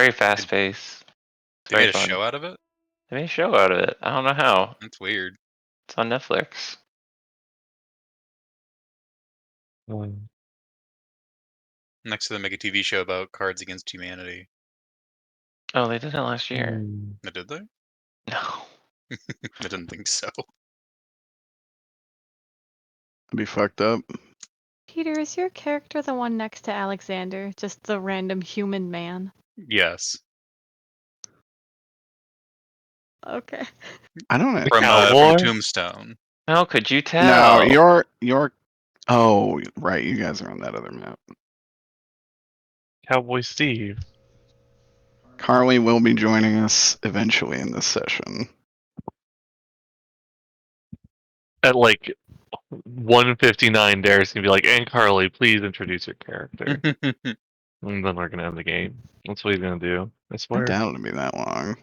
very fast paced. They made a show out of it? They made a show out of it. I don't know how. That's weird. It's on Netflix. Next to them make a TV show about Cards Against Humanity. Oh, they did it last year. Did they? No. I didn't think so. That'd be fucked up. Peter, is your character the one next to Alexander? Just the random human man? Yes. Okay. I don't know. From Tombstone. How could you tell? No, you're. Oh, right. You guys are on that other map. Cowboy Steve. Carly will be joining us eventually in this session. At like 1:59, Darius gonna be like, "And Carly, please introduce your character." And then we're gonna end the game. That's what he's gonna do. I I swear. doubt it'll be that long.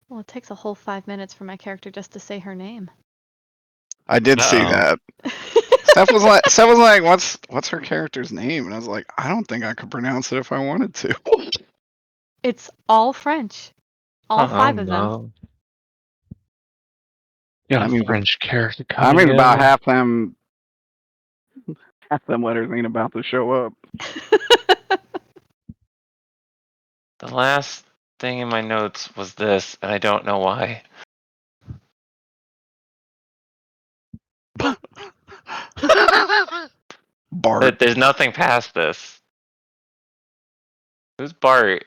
Well, it takes a whole 5 minutes for my character just to say her name. I did see that. Steph was like, "What's her character's name?" And I was like, "I don't think I could pronounce it if I wanted to." It's all French. All 5 of them. Yeah, I mean, French character. I mean, about half them letters ain't about to show up. The last thing in my notes was this, and I don't know why. Bart. But there's nothing past this. Who's Bart?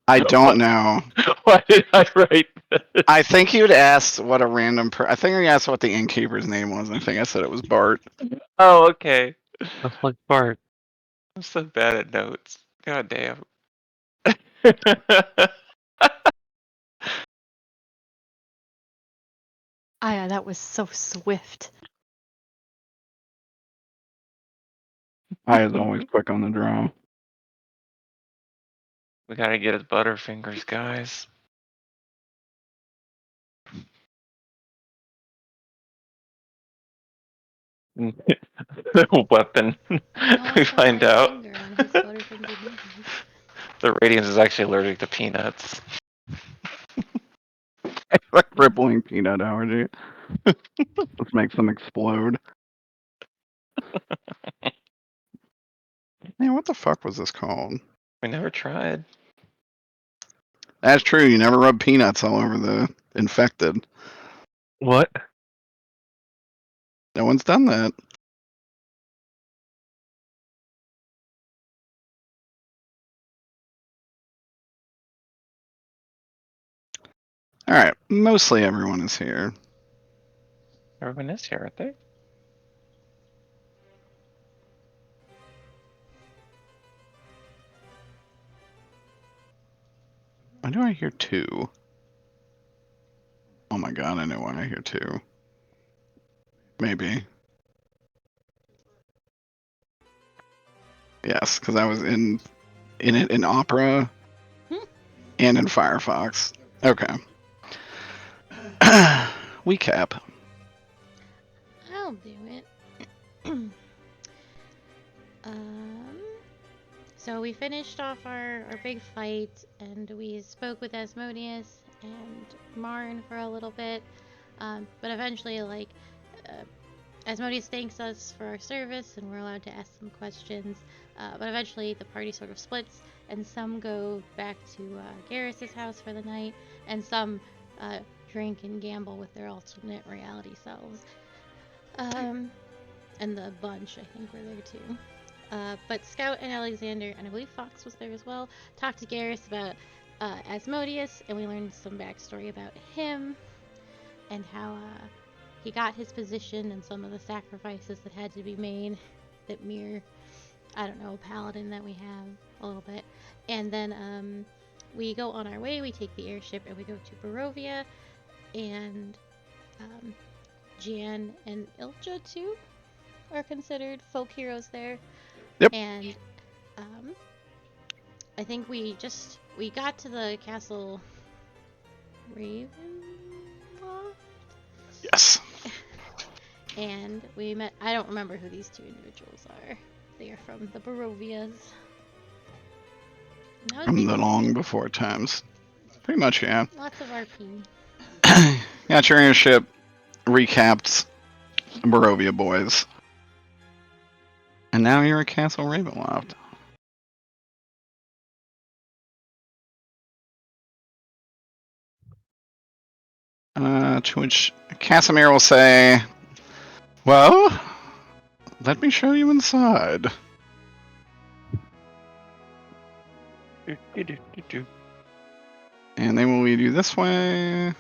I don't know. Why did I write this? I think you'd asked what a random. I think you asked what the innkeeper's name was. And I think I said it was Bart. Oh, okay. That's like Bart. I'm so bad at notes. God damn. Yeah, that was so swift. I was always quick on the draw. We gotta get his Butterfingers, guys. The weapon. We find out the Radiance is actually allergic to peanuts. Like crippling peanut allergy. Let's make them explode. Man, what the fuck was this called? We never tried. That's true. You never rub peanuts all over the infected. What? No one's done that. All right. Mostly everyone is here. Everyone is here, aren't they? Why do I hear 2? Oh my god, I know why I hear 2. Maybe. Yes, because I was in it in Opera and in Firefox. Okay. We cap. I'll do it. So we finished off our big fight, and we spoke with Asmodeus and Marn for a little bit. But eventually, Asmodeus thanks us for our service, and we're allowed to ask some questions. But eventually, the party sort of splits, and some go back to Garrus's house for the night, and some drink and gamble with their alternate reality selves. And the bunch, I think, were there too. But Scout and Alexander, and I believe Fox was there as well, talked to Garrus about Asmodeus, and we learned some backstory about him, and how he got his position, and some of the sacrifices that had to be made that mirror, I don't know, paladin that we have a little bit. And then we go on our way, we take the airship, and we go to Barovia, and Jan and Ilja too are considered folk heroes there. Yep. And I think we got to the castle Ravenloft. Yes. And we met, I don't remember who these two individuals are. They from the Barovias. And that was From the basically long it. before times. Pretty much, yeah. Lots of RP. Got your airship recapped Barovia boys. And now you're at Castle Ravenloft. To which Casimir will say, well, let me show you inside. And they will lead you this way.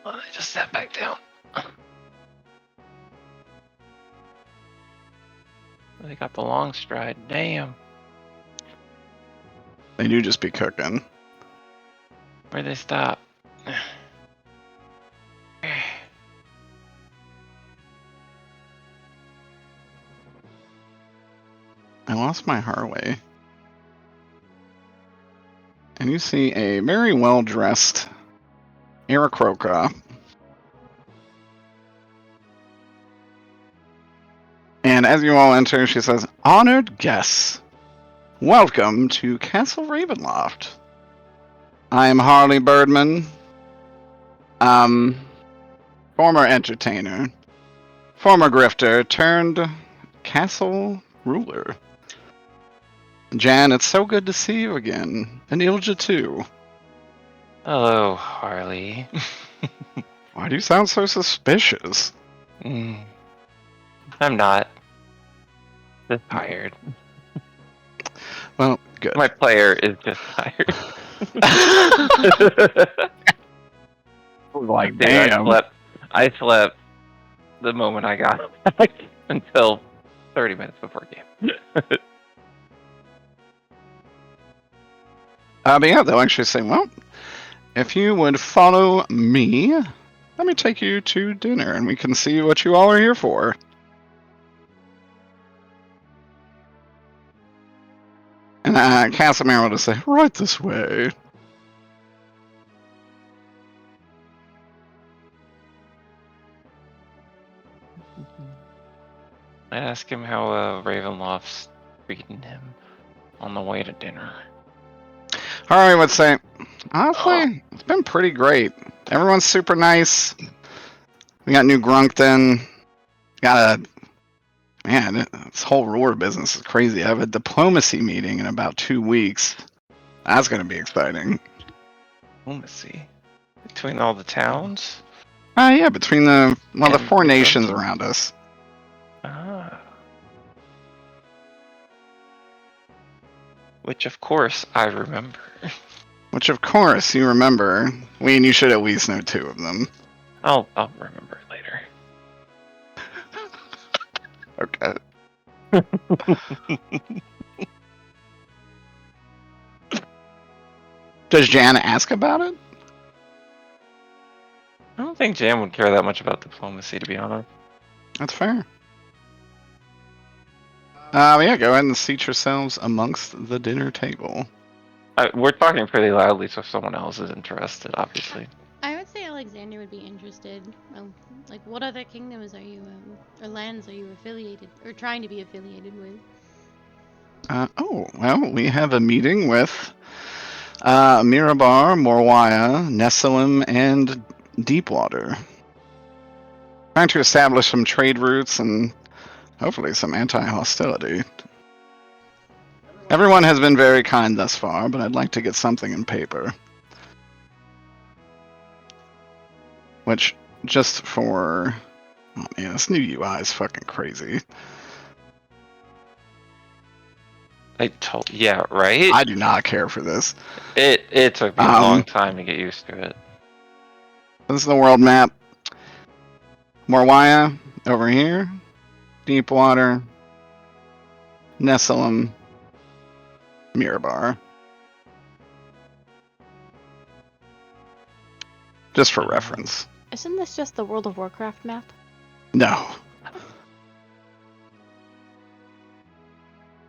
I just sat back down. They got the long stride. Damn. They do just be cooking. Where'd they stop? I lost my Harley. And you see a very well-dressed Aarakocra. And as you all enter, she says, honored guests, welcome to Castle Ravenloft. I am Harley Birdman, former entertainer, former grifter turned castle ruler. Jan, it's so good to see you again, and Ilja too. Hello, Harley. Why do you sound so suspicious? I'm not. Just tired. Well, good. My player is just tired. Like, Dude, damn. I slept the moment I got back until 30 minutes before game. But yeah, they'll actually say, well, if you would follow me, let me take you to dinner and we can see what you all are here for. And Casimir will just say, right this way. I ask him how Ravenloft's treating him on the way to dinner. Harley would say, honestly, it's been pretty great. Everyone's super nice. We got new Grunkton. Got a... Man, this whole roar business is crazy. I have a diplomacy meeting in about 2 weeks. That's going to be exciting. Diplomacy between all the towns. Yeah, between the And four the nations Grunkton. around us. Ah. Which, of course, I remember. Which, of course, you remember. You should at least know 2 of them. I'll remember it later. Okay. Does Jan ask about it? I don't think Jam would care that much about diplomacy, to be honest. That's fair. Yeah, go ahead and seat yourselves amongst the dinner table. We're talking pretty loudly, so if someone else is interested, obviously. I would say Alexander would be interested. Like, what other kingdoms are you, or lands are you affiliated, or trying to be affiliated with? Well, we have a meeting with Mirabar, Morwaya, Nessalem, and Deepwater. Trying to establish some trade routes and hopefully some anti-hostility. Everyone has been very kind thus far, but I'd like to get something in paper. Which, just for... Oh man, this new UI is fucking crazy. Yeah, right? I do not care for this. It took me a long time to get used to it. This is the world map. Morwaya, over here. Deepwater. Nessalem. Mirabar. Just for reference. Isn't this just the World of Warcraft map? No.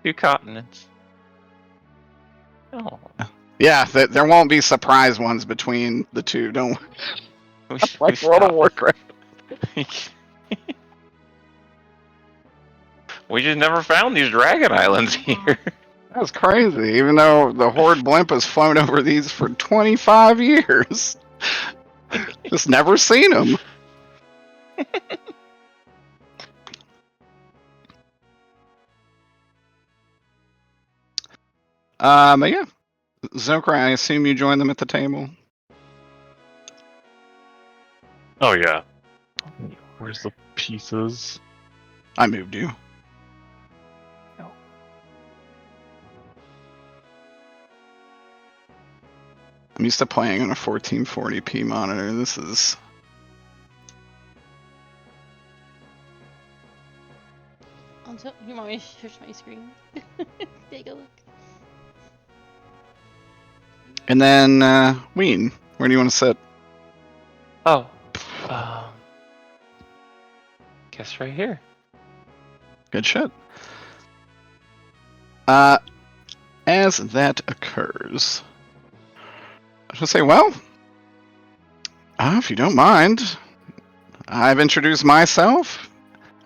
2 continents. Oh. Yeah, there won't be surprise ones between the two. Don't like World of Warcraft. We just never found these dragon islands here. That's crazy. Even though the Horde blimp has flown over these for 25 years, just never seen them. But yeah, Zokra, I assume you joined them at the table. Oh yeah. Where's the pieces? I moved you. I'm used to playing on a 1440p monitor. This is... Also, you want me to switch my screen? Take a look. And then, Ween, where do you want to sit? Oh. Guess right here. Good shit. As that occurs, I should say, well, if you don't mind, I've introduced myself.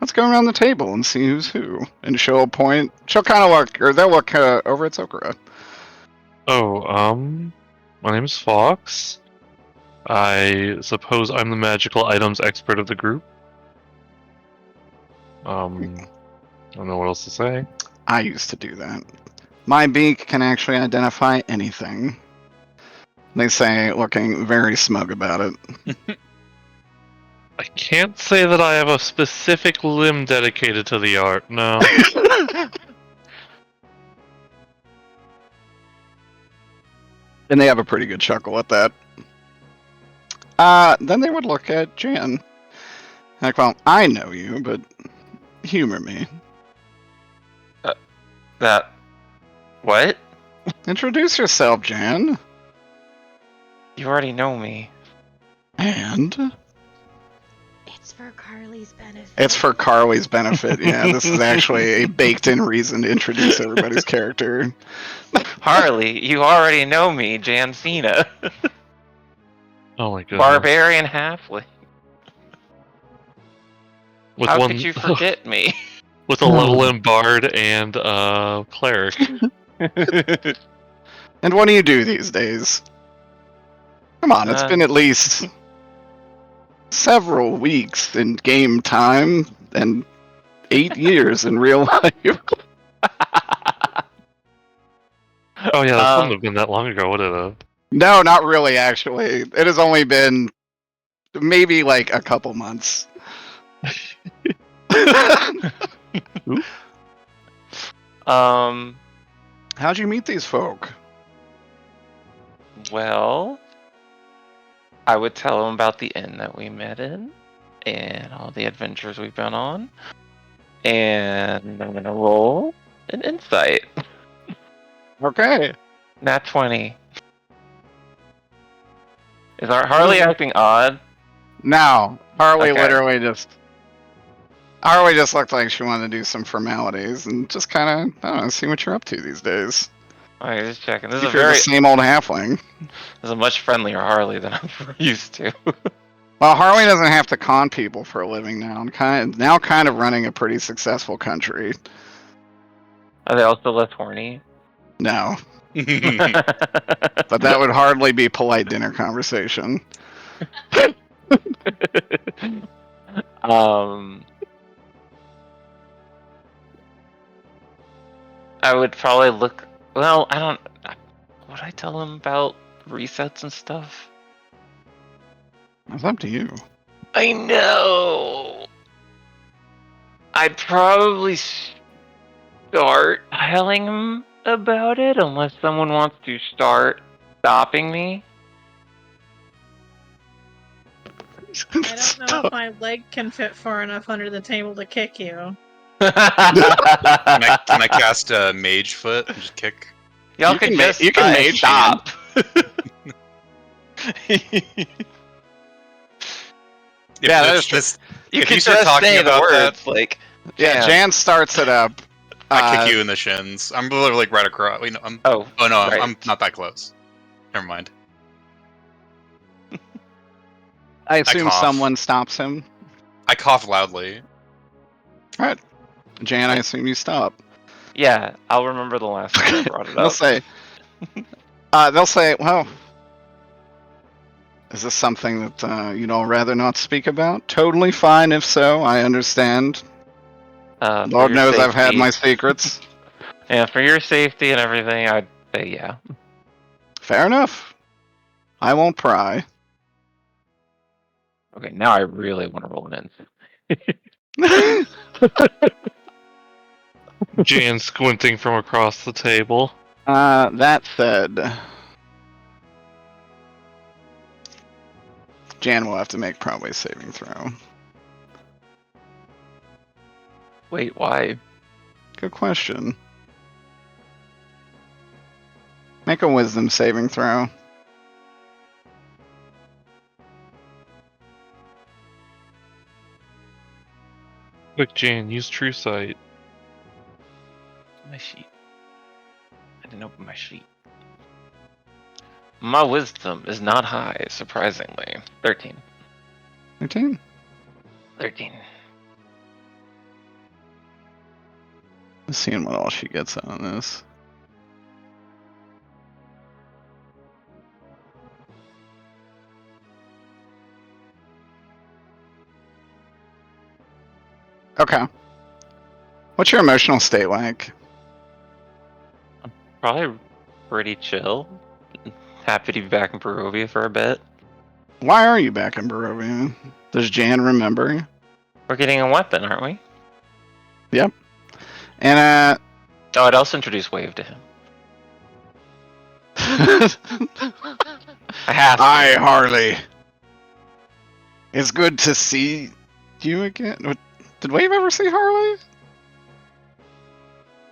Let's go around the table and see who's who. And she'll point. She'll kind of look, or they'll look over at Zokra. Oh, my name's Fox. I suppose I'm the magical items expert of the group. I don't know what else to say. I used to do that. My beak can actually identify anything. They say, looking very smug about it. I can't say that I have a specific limb dedicated to the art, no. And they have a pretty good chuckle at that. Then they would look at Jan. Like, well, I know you, but humor me. What? Introduce yourself, Jan. You already know me. And? It's for Carly's benefit. It's for Carly's benefit, yeah. This is actually a baked-in reason to introduce everybody's character. Harley, you already know me, Jan Cena. Oh my goodness. Barbarian halfling. With How one, could you forget me? with a level in bard and cleric. And what do you do these days? Come on, it's been at least several weeks in game time and 8 years in real life. Oh yeah, that wouldn't have been that long ago, would it have? No, not really, actually. It has only been maybe like a couple months. How'd you meet these folk? Well, I would tell them about the inn that we met in and all the adventures we've been on. And I'm gonna roll an insight. Okay. Nat 20. Is our Harley acting odd? No, Harley Okay. literally just... Harley just looked like she wanted to do some formalities and just kind of, I don't know, see what you're up to these days. Alright, just checking. This If is a you're very, the same old halfling. this is a much friendlier Harley than I'm used to. Well, Harley doesn't have to con people for a living now. And kind of running a pretty successful country. Are they also less horny? No, but that would hardly be polite dinner conversation. I would probably look. Well, I don't. Would I tell him about resets and stuff? It's up to you. I know. I'd probably start telling him about it, unless someone wants to start stopping me. I don't know if my leg can fit far enough under the table to kick you. Can I cast Mage Foot and just kick? Y'all You can can just you can mage stop. Yeah, that is this. You If can you start just talking say the about words that- like Yeah, Jan starts it up. I kick you in the shins. I'm literally like right across. Wait, no, Oh, oh no, right. I'm not that close. Never mind. I assume cough. someone stops him. I cough loudly. Alright. Jan, I assume you stop. Yeah, I'll remember the last time I brought it They'll up. say, well, is this something that you'd all rather not speak about? Totally fine if so, I understand. For Lord your knows I've had safety. my secrets. Yeah, for your safety and everything, I'd say yeah. Fair enough. I won't pry. Okay, now I really want to roll an Jan squinting from across the table. That said, Jan will have to make probably a saving throw. Wait, why? Good question. Make a wisdom saving throw. Quick, Jan, use True Sight. My sheet. I didn't open my sheet. My wisdom is not high, surprisingly. 13. 13. 13. Let's see what all she gets on this. Okay. What's your emotional state like? Probably pretty chill. Happy to be back in Barovia for a bit. Why are you back in Barovia? Does Jan remember? We're getting a weapon, aren't we? Yep. And Oh, I'd also introduce Wave to him. I have to. Hi, Harley. It's good to see you again. Did Wave ever see Harley?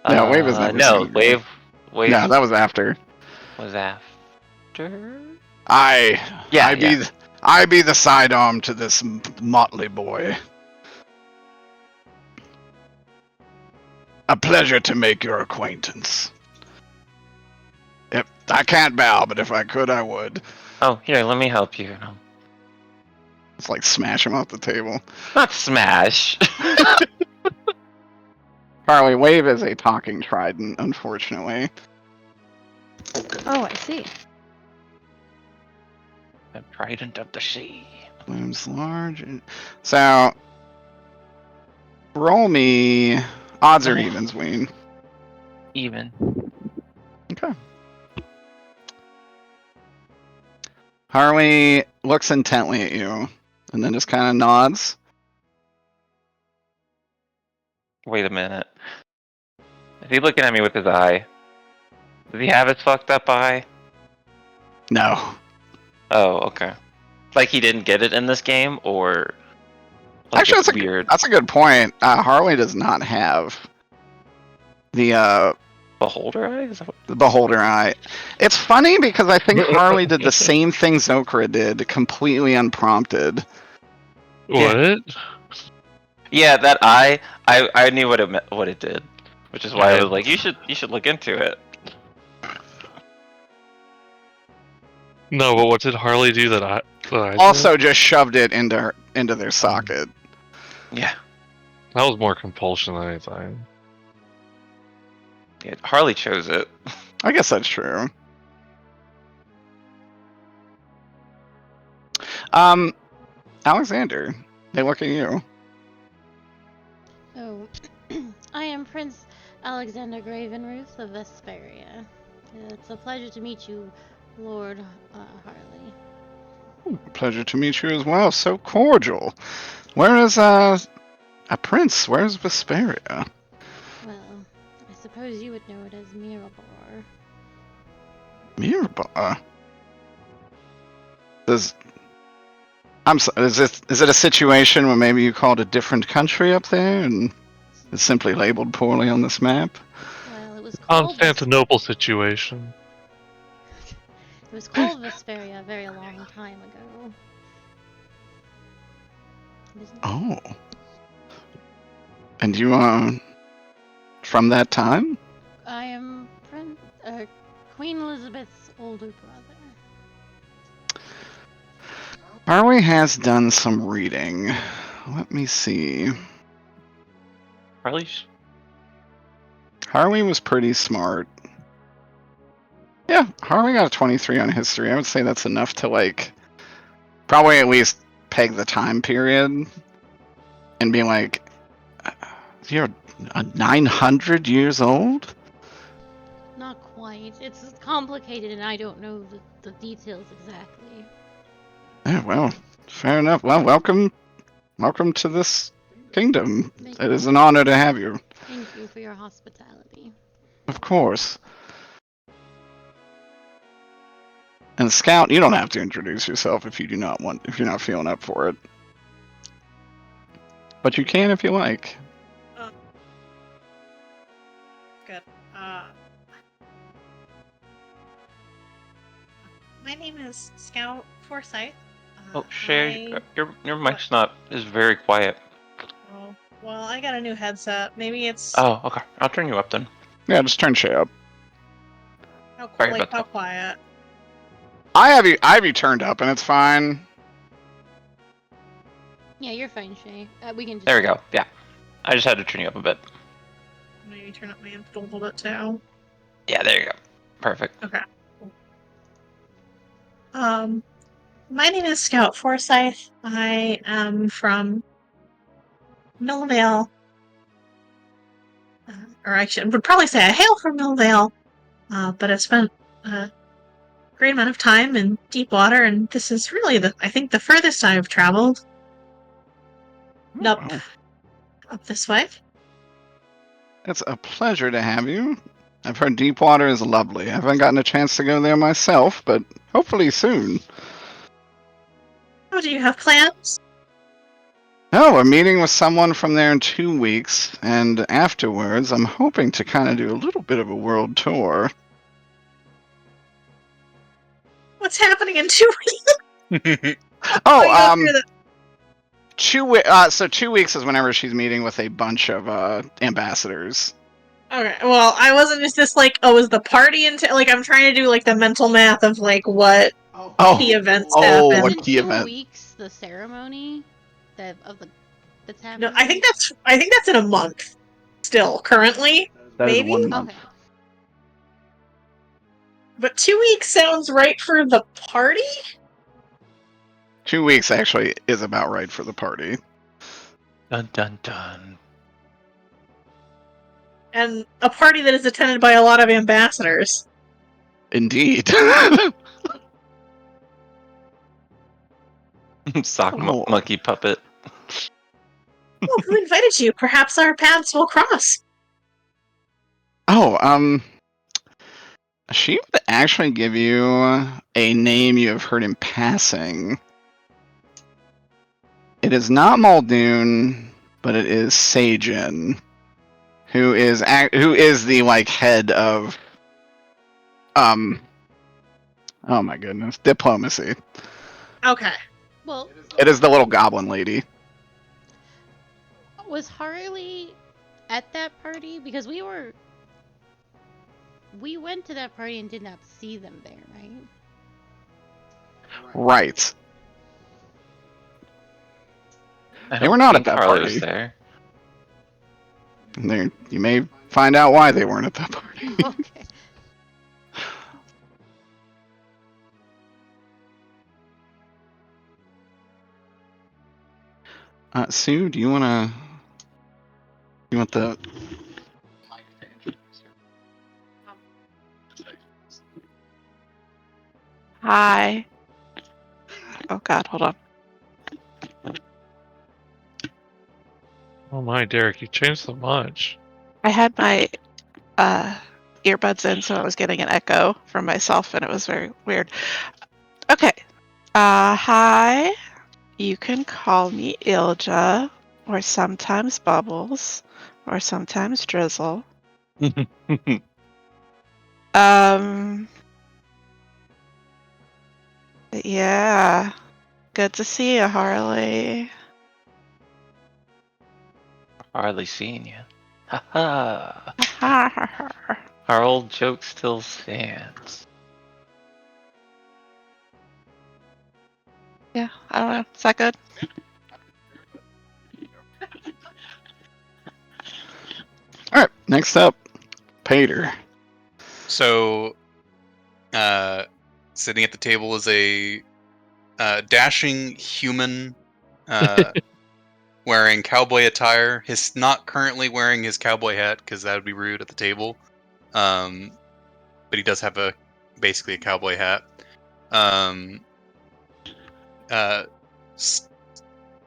No, Wave has never no, seen her. Wave No, that was after. was after. I be the sidearm to this motley boy. A pleasure to make your acquaintance. If I can't bow, but if I could, I would. Oh, here, let me help you. No. It's like smash him off the table. Not smash. Harley, Wave is a talking trident, unfortunately. Oh, I see. The trident of the sea. Looms large. So, roll me odds or evens, Ween. Even. Okay. Harley looks intently at you and then just kind of nods. Wait a minute. Is he looking at me with his eye? Does he have his fucked up eye? No. Oh, okay. Like he didn't get it in this game, or like Actually, it's weird. that's a good point. Harley does not have the Beholder eye? Is that what... the beholder eye. It's funny because I think Harley did the same thing Zokra did, completely unprompted. What? Yeah, that eye. I knew what it did, which is why I was like, you should look into it. No, but what did Harley do that I Also, just shoved it into their socket. Yeah. That was more compulsion than anything. Yeah, Harley chose it. I guess that's true. Alexander, they look at you. Oh, I am Prince Alexander Gravenruth of Vesperia. It's a pleasure to meet you, Lord Harley. Pleasure to meet you as well. So cordial. Where is a prince? Where's Vesperia? Well, I suppose you would know it as Mirabar. Mirabar. Is it a situation where maybe you called a different country up there and it's simply labeled poorly on this map? Well, it was called Constantinople situation. It was called Vesperia a very long time ago. Oh. And you from that time? I am Queen Elizabeth's older brother. Harley has done some reading. Let me see. Probably. Harley was pretty smart. Yeah, Harley got a 23 on history. I would say that's enough to, like, probably at least peg the time period and be like, you're 900 years old? Not quite. It's complicated, and I don't know the details exactly. Yeah, well, fair enough. Well, welcome to this kingdom. Thank It is you. an honor to have you. Thank you for your hospitality. Of course. And Scout, you don't have to introduce yourself if you're not feeling up for it. But you can if you like. Good. My name is Scout Forsyth. Oh, Shay, your mic's is very quiet. Oh, well, I got a new headset. Maybe it's Oh, okay. I'll turn you up then. Yeah, just turn Shay up. Sorry like about how that. quiet. I have you turned up and it's fine. Yeah, you're fine, Shay. We can just. There we go. Yeah. I just had to turn you up a bit. Maybe turn up my input a little bit too. Yeah, there you go. Perfect. Okay. My name is Scout Forsyth. I am from Millvale. Or would probably say I hail from Millvale, but I've spent a great amount of time in deep water, and this is really I think the furthest I've traveled. Up this way. It's a pleasure to have you. I've heard Deepwater is lovely. I haven't gotten a chance to go there myself, but hopefully soon. Oh, do you have plans? Oh, we're meeting with someone from there in 2 weeks, and afterwards, I'm hoping to kind of do a little bit of a world tour. What's happening in 2 weeks? Oh, Hear that. 2 weeks is whenever she's meeting with a bunch of ambassadors. Okay, well, I wasn't just like, is the party like I'm trying to do like the mental math of like what key events happen. What Isn't key 2 event? weeks the ceremony that's No, happening? I think that's in a month. Still, currently, That is maybe. 1 month. Okay. But 2 weeks sounds right for the party. 2 weeks actually is about right for the party. Dun dun dun. And a party that is attended by a lot of ambassadors. Indeed. Sock monkey puppet. Well, who invited you? Perhaps our paths will cross. Oh, she would actually give you a name you have heard in passing. It is not Muldoon, but it is Sajin, who is the like head of oh my goodness, diplomacy. Okay. Well, It is the little goblin lady. was Harley at that party? Because we went to that party and did not see them there, right? Right. I They were don't not at think that Harley party. was there. You may find out why they weren't at that party. Okay. Sue, do you want the... Hi. Oh god, hold on. Oh my, Derek, you changed so much. I had my earbuds in, so I was getting an echo from myself, and it was very weird. Okay. Hi. You can call me Ilja, or sometimes Bubbles, or sometimes Drizzle. Yeah. Good to see you, Harley. Hardly seen you. Haha. Our old joke still stands. Yeah, I don't know. Is that good? All right, next up, Pater. So, sitting at the table is a dashing human wearing cowboy attire. He's not currently wearing his cowboy hat because that would be rude at the table. But he does have basically a cowboy hat.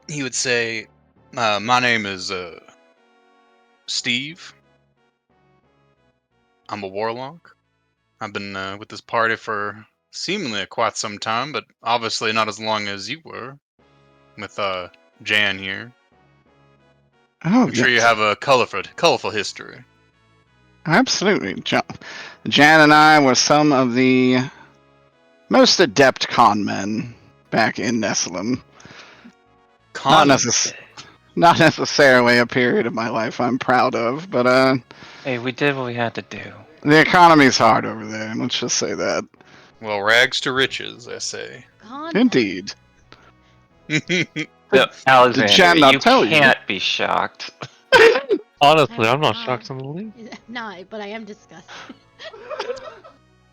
He would say, "My name is Steve. I'm a warlock. I've been with this party for seemingly quite some time, but obviously not as long as you were with Jan here. Oh, I'm sure you have a colorful history." absolutely. Jan and I were some of the most adept con men back in Nessalum. Con. Not necessarily a period of my life I'm proud of, but Hey, we did what we had to do. the economy's hard over there. Let's just say that. Well, rags to riches, I say. God. Indeed. Alexander, Jan not you tell you? can't be shocked. Honestly, I'm not not. shocked on the least. Not, but I am disgusted.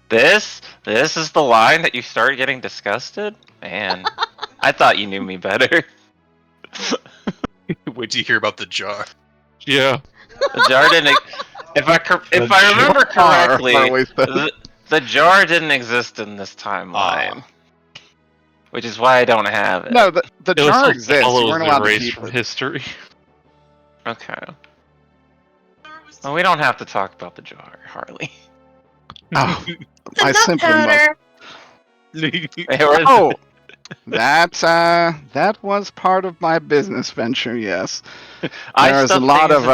This is the line that you start getting disgusted? Man, I thought you knew me better. Wait till you hear about the jar. Yeah. The jar didn't. If I remember correctly, the jar didn't exist in this timeline, which is why I don't have it. No, the It was jar so exists. You follows weren't allowed to erased keep from it. history. Okay. Well, we don't have to talk about the jar, Harley. Oh, The I nut simply must. powder. Oh, that was part of my business venture. Yes, I there's a stuffed lot things of in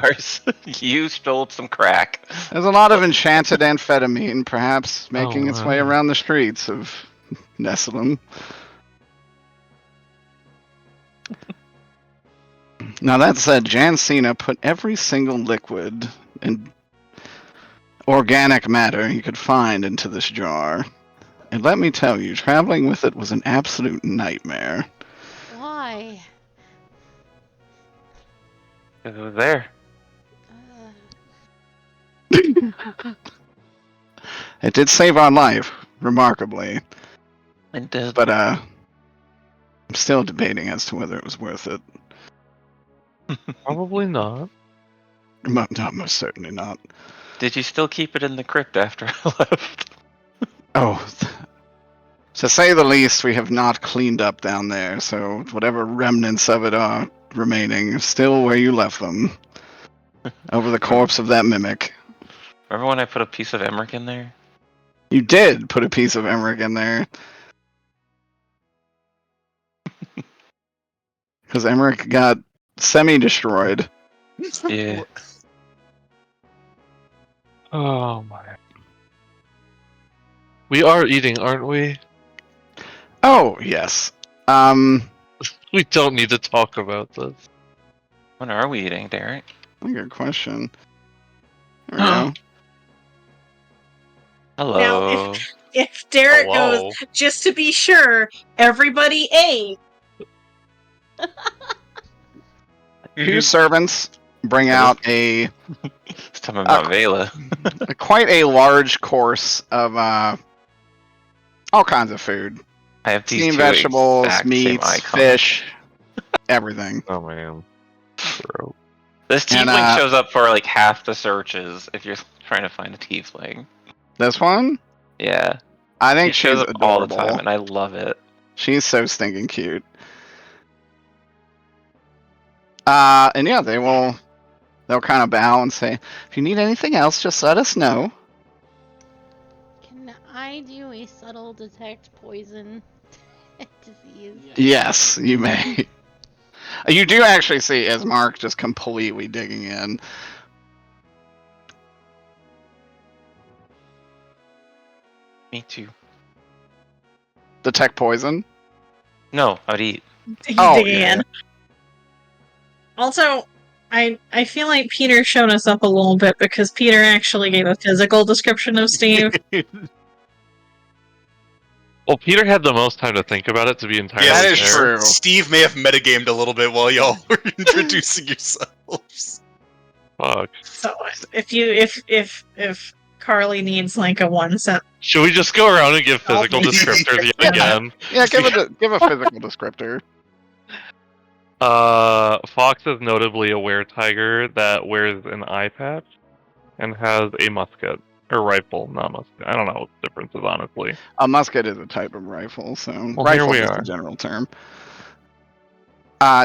jars. You stole some crack. there's a lot of enchanted amphetamine, perhaps making its way wow. around the streets of Nessalum. Now that said, Jancina put every single liquid and organic matter you could find into this jar. And let me tell you, traveling with it was an absolute nightmare. Why? It was there. It did save our life, remarkably, It did. but I'm still debating as to whether it was worth it. Probably not. No, most certainly not. Did you still keep it in the crypt after I left? Oh, to say the least, we have not cleaned up down there, so whatever remnants of it are remaining, still where you left them. Over the corpse of that mimic. Remember when I put a piece of Emmerich in there? You did put a piece of Emmerich in there. Because Emmerich got semi-destroyed. Yeah. Oh my. We are eating, aren't we? Oh, yes. We don't need to talk about this. When are we eating, Derek? Good question. There we go. Hello. If Derek Hello. goes, just to be sure, everybody ate. Two servants bring out a It's talking about Vela. quite a large course of all kinds of food. I have these Steamed two vegetables, exact same meats, icons. fish, everything. Oh man. Bro. This And, tiefling shows up for like half the searches if you're trying to find a tiefling. This one? Yeah. I He think shows she's up all the adorable. time and I love it. She's so stinking cute. And yeah, they'll kind of bow and say, if you need anything else, just let us know. Can I do a subtle detect poison disease? Yes, you may. You do actually see Ismark just completely digging in. Me too. Detect poison? No, I'd eat. Oh, Digging yeah, in. Also, I feel like Peter showed us up a little bit because Peter actually gave a physical description of Steve. Well, Peter had the most time to think about it, to be entirely That is fair. true. Steve may have metagamed a little bit while y'all were introducing yourselves. Fuck. So if Carly needs like a 1 cent, Should we just go around and give I'll physical make descriptors yet Yeah. again? Yeah, give a physical descriptor. Fox is notably a were-tiger that wears an eye patch and has a musket. Or rifle, not musket. I don't know what the difference is, honestly. A musket is a type of rifle, so Well, rifle here we is the are. general term.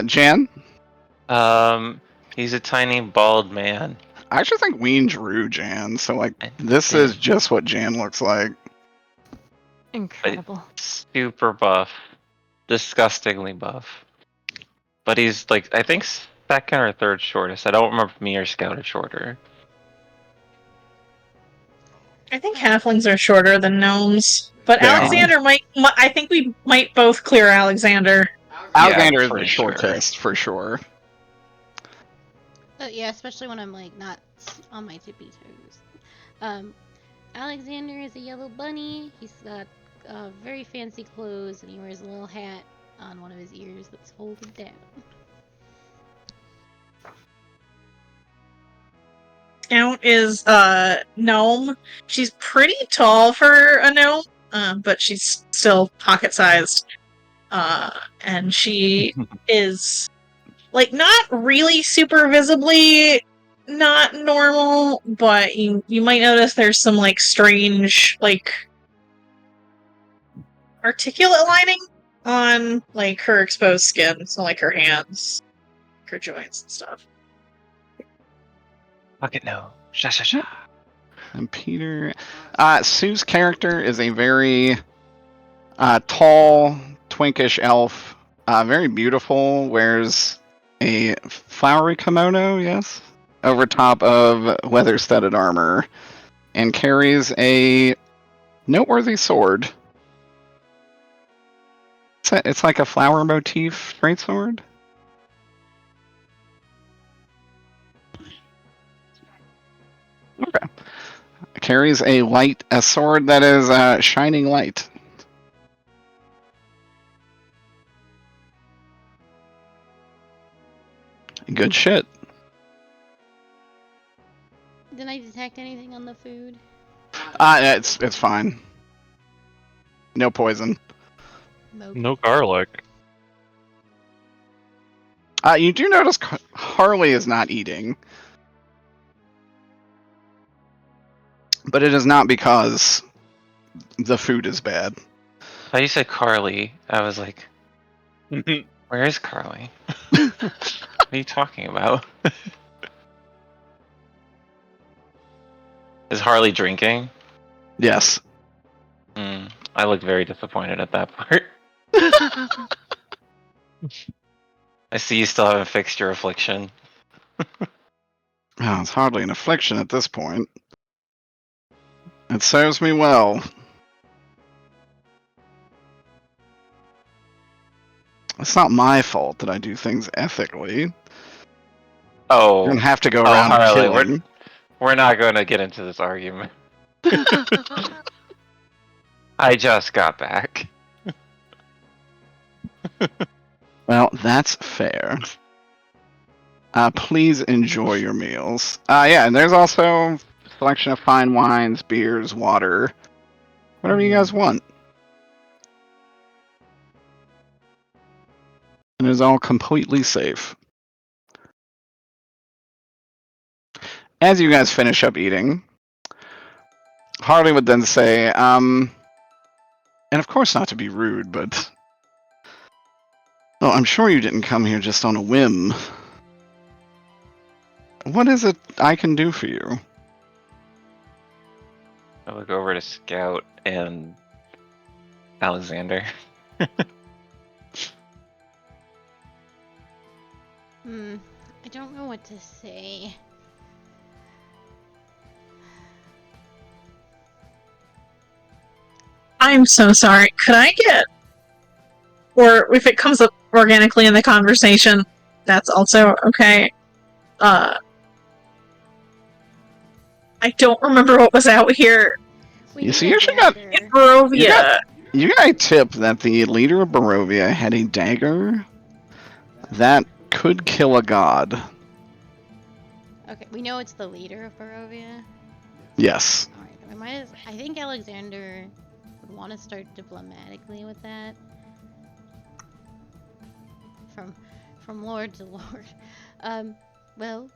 Jan? He's a tiny bald man. I actually think Ween drew Jan, so like I this did. is just what Jan looks like. Incredible. Super buff. Disgustingly buff. But he's like, I think second or third shortest. I don't remember if me or Scout are shorter. I think halflings are shorter than gnomes, but They are. Alexander might. I think we might both clear Alexander. Alexander is for the sure. shortest, for sure. Yeah, especially when I'm like not on my tippy toes. Alexander is a yellow bunny. He's got very fancy clothes, and he wears a little hat on one of his ears that's folded down. Scout is gnome. She's pretty tall for a gnome, but she's still pocket-sized. And she is like not really super visibly not normal, but you might notice there's some like strange like articulate lining on like her exposed skin, so like her hands, her joints and stuff. Fuck it, no. Sha sha sha. And Peter, Sue's character is a very tall, twinkish elf, very beautiful. Wears a flowery kimono, yes, over top of leather-studded armor, and carries a noteworthy sword. It's like a flower motif straight sword. Okay. Carries a sword that is shining light. Good shit. Did I detect anything on the food? It's fine. No poison. No garlic. You do notice Harley is not eating. But it is not because the food is bad. How you said Carly? I was like, where is Carly? What are you talking about? Is Harley drinking? Yes. I looked very disappointed at that part. I see you still haven't fixed your affliction. Oh, it's hardly an affliction at this point. It serves me well. It's not my fault that I do things ethically. Oh, You don't have to go around Harley, killing. we're not going to get into this argument. I just got back. Well, that's fair. Please enjoy your meals. Yeah, and there's also a selection of fine wines, beers, water, whatever you guys want. And it's all completely safe. As you guys finish up eating, Harley would then say, and of course not to be rude, but well, I'm sure you didn't come here just on a whim. What is it I can do for you? I look over to Scout and Alexander. I don't know what to say. I'm so sorry. Could I get, or if it comes up organically in the conversation, that's also okay. I don't remember what was out here. We You need see, a you should got- gander. In Barovia. You get a tip that the leader of Barovia had a dagger that could kill a god. Okay, we know it's the leader of Barovia. Yes. All right, we might. I think Alexander would want to start diplomatically with that. From lord to lord. Well,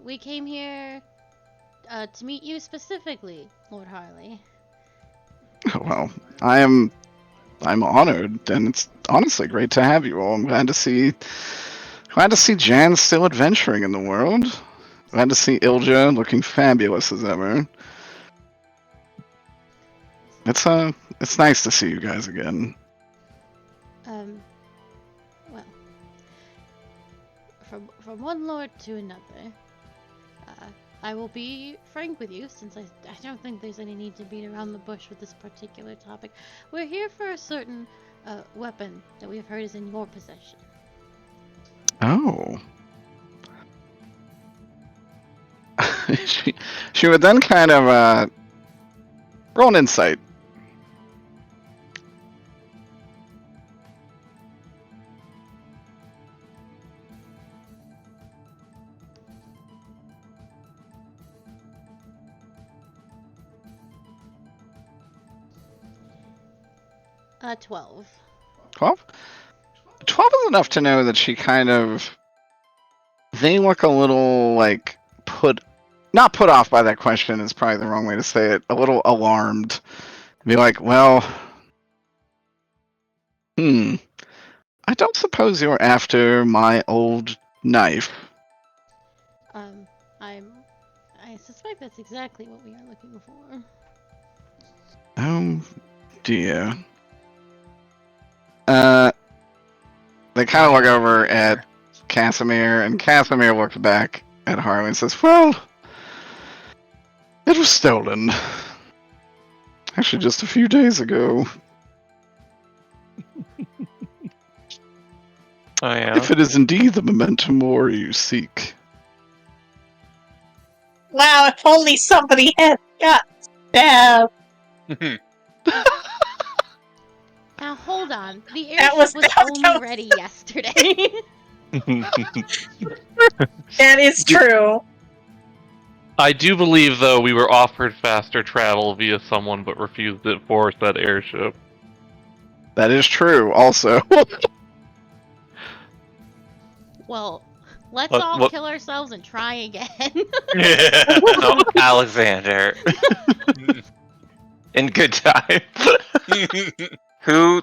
we came here to meet you specifically, Lord Harley. Well, I'm honored, and it's honestly great to have you all. I'm glad to see Jan still adventuring in the world. Glad to see Ilja looking fabulous as ever. It's nice to see you guys again. Well, from one lord to another. I will be frank with you, since I don't think there's any need to beat around the bush with this particular topic. We're here for a certain weapon that we have heard is in your possession. Oh. she would then kind of roll an insight. Uh, 12. 12? 12 is enough to know that she kind of... They look a little, like, not put off by that question is probably the wrong way to say it. A little alarmed. Be like, well... I don't suppose you're after my old knife. I suspect that's exactly what we are looking for. Oh, dear. They kind of look over at Casimir, and Casimir looks back at Harley and says, well, it was stolen. Actually, just a few days ago. Oh, yeah. If it is indeed the memento mori you seek. Wow, if only somebody had got stabbed. Now hold on. The That airship was was only ready yesterday. That is true. I do believe, though, we were offered faster travel via someone, but refused it for that airship. That is true, also. Well, let's all kill ourselves and try again. No, Alexander. In good time. Who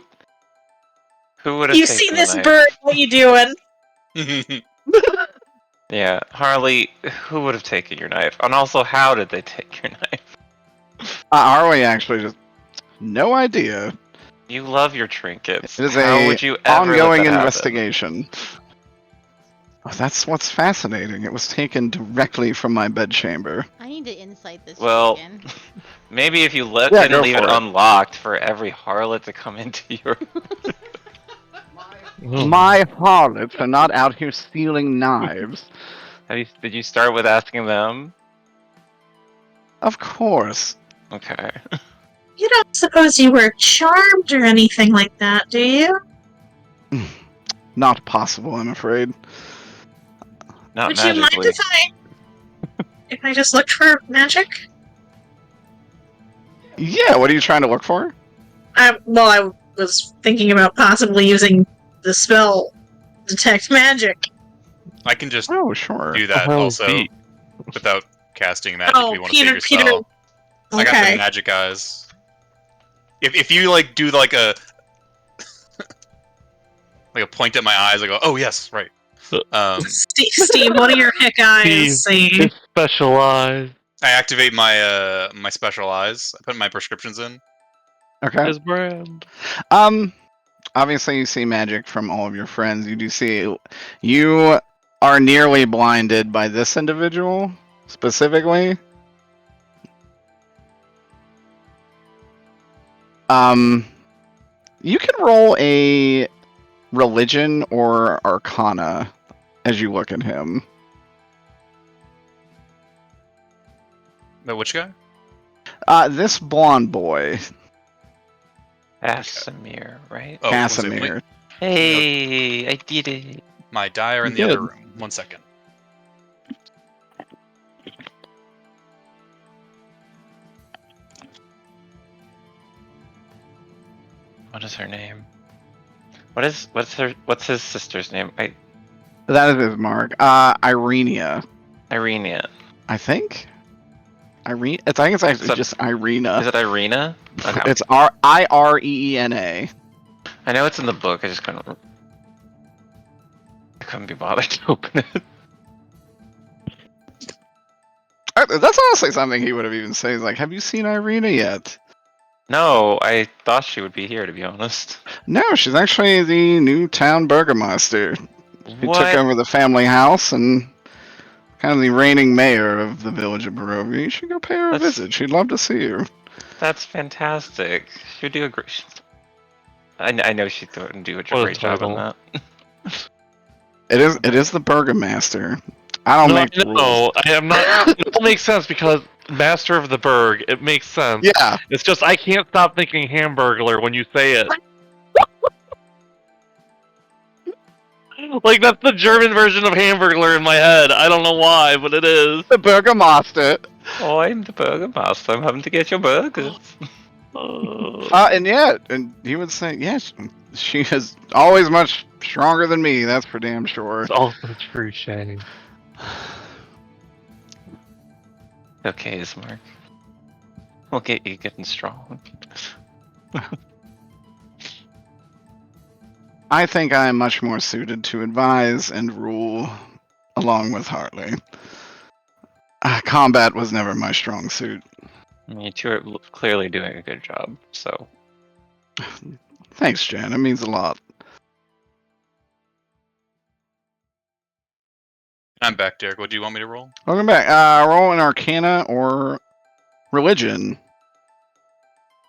would have You taken see the this knife? bird? What you doing? Yeah, Harley, who would have taken your knife? And also, how did they take your knife? Harley actually just... No idea. You love your trinkets. It is How a would you ever ongoing let that happen? investigation. Oh, that's what's fascinating. It was taken directly from my bedchamber. I need to insight this Well, again. maybe if you Yeah, didn't go leave it for it. unlocked for every harlot to come into your... My harlots are not out here stealing knives. Did you start with asking them? Of course. Okay. You don't suppose you were charmed or anything like that, do you? Not possible, I'm afraid. Not Would you mind magically. if I just looked for magic? Yeah, what are you trying to look for? I was thinking about possibly using the spell Detect Magic. I can just Oh, sure. do that hell also Pete? without casting magic if you want to save your Peter. spell. I got the Okay. magic eyes. If you like do like a like a point at my eyes, I go, oh yes, right. Steve, what do your hick eyes say? It's specialized. I activate my my special eyes. I put my prescriptions in. Okay. His brand. Obviously you see magic from all of your friends. You do see... You are nearly blinded by this individual, specifically. You can roll a religion or arcana as you look at him. But which guy? This blonde boy. Asimir, right? Oh, one second. Casimir. Hey, I did it. My die are in You the other did. room. 1 second. What is her name? What's his sister's name? That is his mark. Irenia, Irenia. I think. Irene. I think it's actually just Irina. Is it Irina? Okay. It's Ireena. I know it's in the book. I couldn't be bothered to open it. That's honestly something he would have even said. He's like, "Have you seen Irina yet?" No, I thought she would be here, to be honest. No, she's actually the new town burgomaster. He took over the family house and kind of the reigning mayor of the village of Barovia. You should go pay her a visit. She'd love to see you. That's fantastic. She'd do a great. I know she'd do a What a great job on title. that. It is the burgomaster. I don't make the rules. No, I am not. It all makes sense because Master of the Berg. It makes sense. Yeah. It's just I can't stop thinking Hamburglar when you say it. Like that's the German version of Hamburglar in my head. I don't know why, but it is. The burgomaster. Oh, I'm the burgomaster. I'm having to get your burgers. And he would say, yes, she is always much stronger than me. That's for damn sure. It's also true, Shane. Okay, Ismark. We'll get you getting strong. I think I am much more suited to advise and rule along with Hartley. Combat was never my strong suit. You two are clearly doing a good job, so. Thanks, Jan. It means a lot. I'm back, Derek. What do you want me to roll? Welcome back. Roll an Arcana or Religion.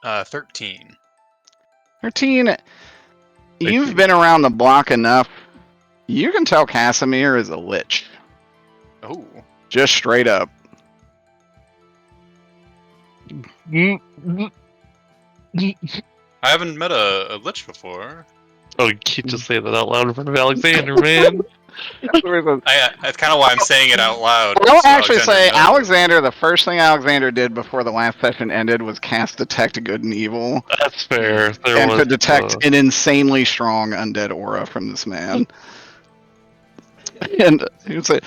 13. 13. You've been around the block enough. You can tell Casimir is a lich. Oh. Just straight up. I haven't met a lich before. Oh, you can't just say that out loud in front of Alexander, man. That's kind of why I'm saying it out loud. I'll so actually say knows. Alexander, the first thing Alexander did before the last session ended was cast Detect Good and Evil. That's fair. And could detect an insanely strong undead aura from this man. And he would say,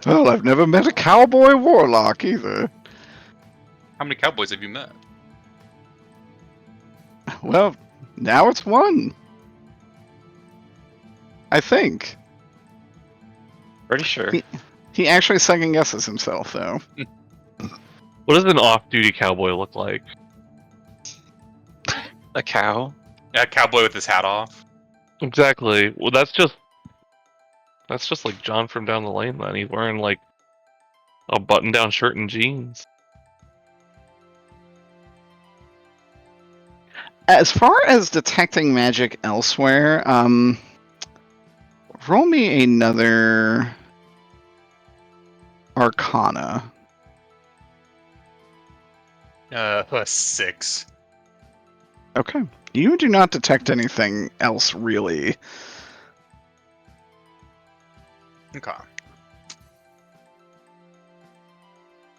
well, I've never met a cowboy warlock either. How many cowboys have you met? Well, now it's one. I think. Pretty sure. He actually second guesses himself, though. What does an off-duty cowboy look like? A cow? Yeah, a cowboy with his hat off. Exactly. Well, that's just like John from down the lane. Then he's wearing like a button-down shirt and jeans. As far as detecting magic elsewhere, roll me another Arcana. 6. Okay. You do not detect anything else, really. Okay.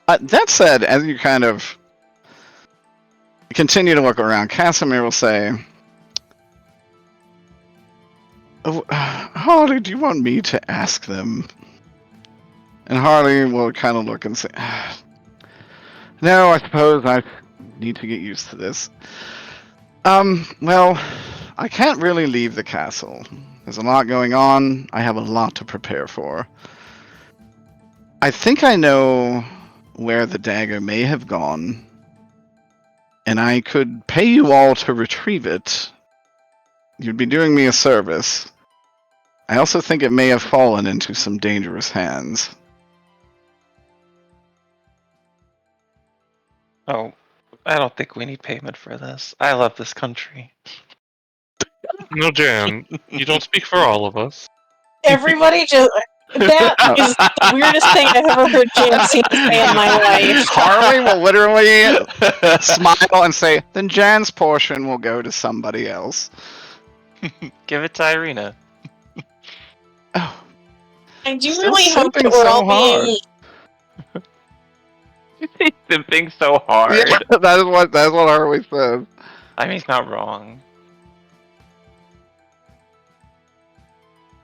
That said, as you kind of continue to look around, Casimir will say, oh, Harley, do you want me to ask them? And Harley will kind of look and say, no, I suppose I need to get used to this. Well, I can't really leave the castle. There's a lot going on. I have a lot to prepare for. I think I know where the dagger may have gone, and I could pay you all to retrieve it. You'd be doing me a service. I also think it may have fallen into some dangerous hands. Oh, I don't think we need payment for this. I love this country. No, Jan, you don't speak for all of us. Everybody just That is the weirdest thing I've ever heard Jan say in my life. Harley will literally smile and say, "Then Jan's portion will go to somebody else." Give it to Irina. Oh, I do Still really hope that simping we're so all hard. being. He's simping so hard. yeah, that's what Harley says. I mean, he's not wrong.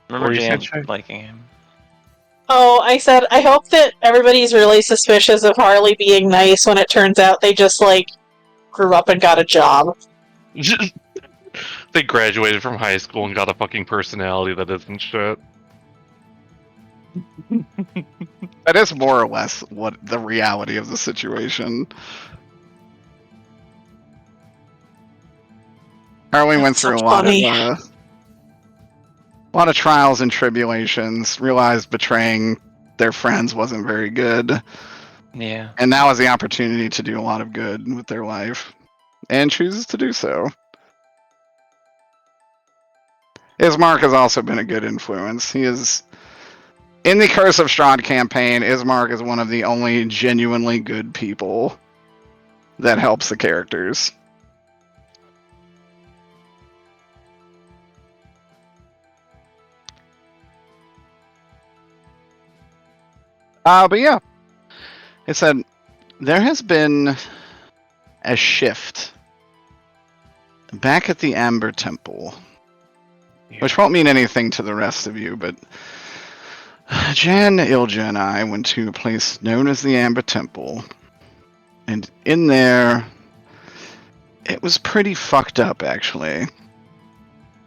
What Remember were you saying, Jan Shay? liking him. Oh, I said I hope that everybody's really suspicious of Harley being nice when it turns out they just grew up and got a job. They graduated from high school and got a fucking personality that isn't shit. That is more or less what the reality of the situation. Harley went That's through so a lot funny. of trials and tribulations. Realized betraying their friends wasn't very good, Yeah. and now has the opportunity to do a lot of good with their life, and chooses to do so. Ismark has also been a good influence. He is in the Curse of Strahd campaign. Ismark is one of the only genuinely good people that helps the characters. But yeah, it said there has been a shift back at the Amber Temple, which won't mean anything to the rest of you, but Jan, Ilja, and I went to a place known as the Amber Temple, and in there, it was pretty fucked up, actually.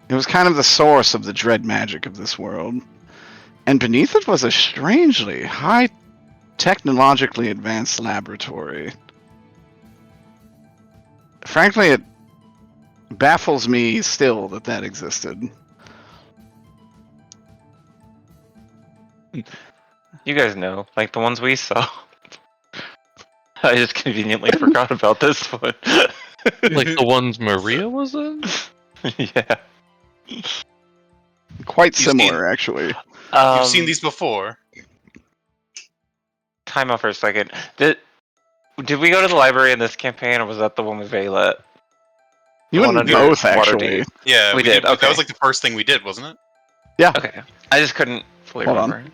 It was kind of the source of the dread magic of this world, and beneath it was a strangely high technologically advanced laboratory. Frankly, it baffles me still that existed. You guys know, like the ones we saw. I just conveniently forgot about this one. Like the ones Maria was in? Yeah. Quite You've similar, actually. You've seen these before. Time out for a second. Did we go to the library in this campaign, or was that the one with Vaylet? You The one went under both, Waterdeep? actually. Yeah, We did, That okay. was like the first thing we did, wasn't it? Yeah. Okay. I just couldn't fully Hold on. remember.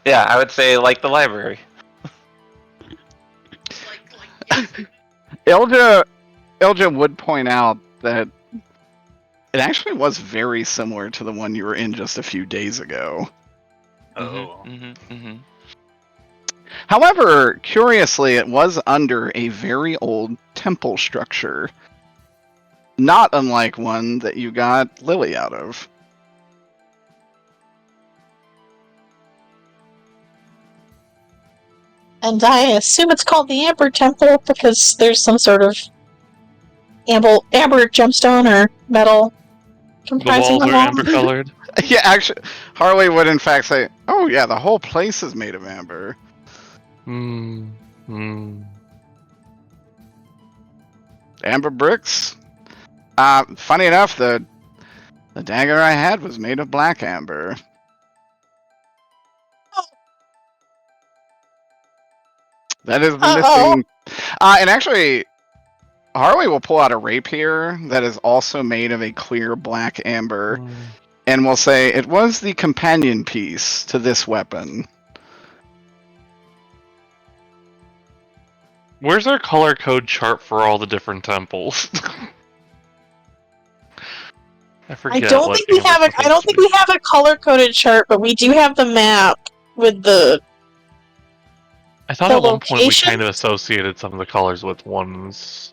Yeah, I would say like the library. Ilja would point out that it actually was very similar to the one you were in just a few days ago. Oh. However, curiously, it was under a very old temple structure, not unlike one that you got Lily out of. And I assume it's called the Amber Temple because there's some sort of amber gemstone or metal The comprising walls the are wall. amber colored. Yeah, actually, Harley would in fact say, "Oh yeah, the whole place is made of amber." Amber bricks. Funny enough, the dagger I had was made of black amber. That is the missing. And actually, Harley will pull out a rapier that is also made of a clear black amber, and will say it was the companion piece to this weapon. Where's our color code chart for all the different temples? I forget. I don't what think we Amber's have a. I don't supposed to think be. we have a color coded chart, but we do have the map with the. I thought the at one point we location? kind of associated some of the colors with ones.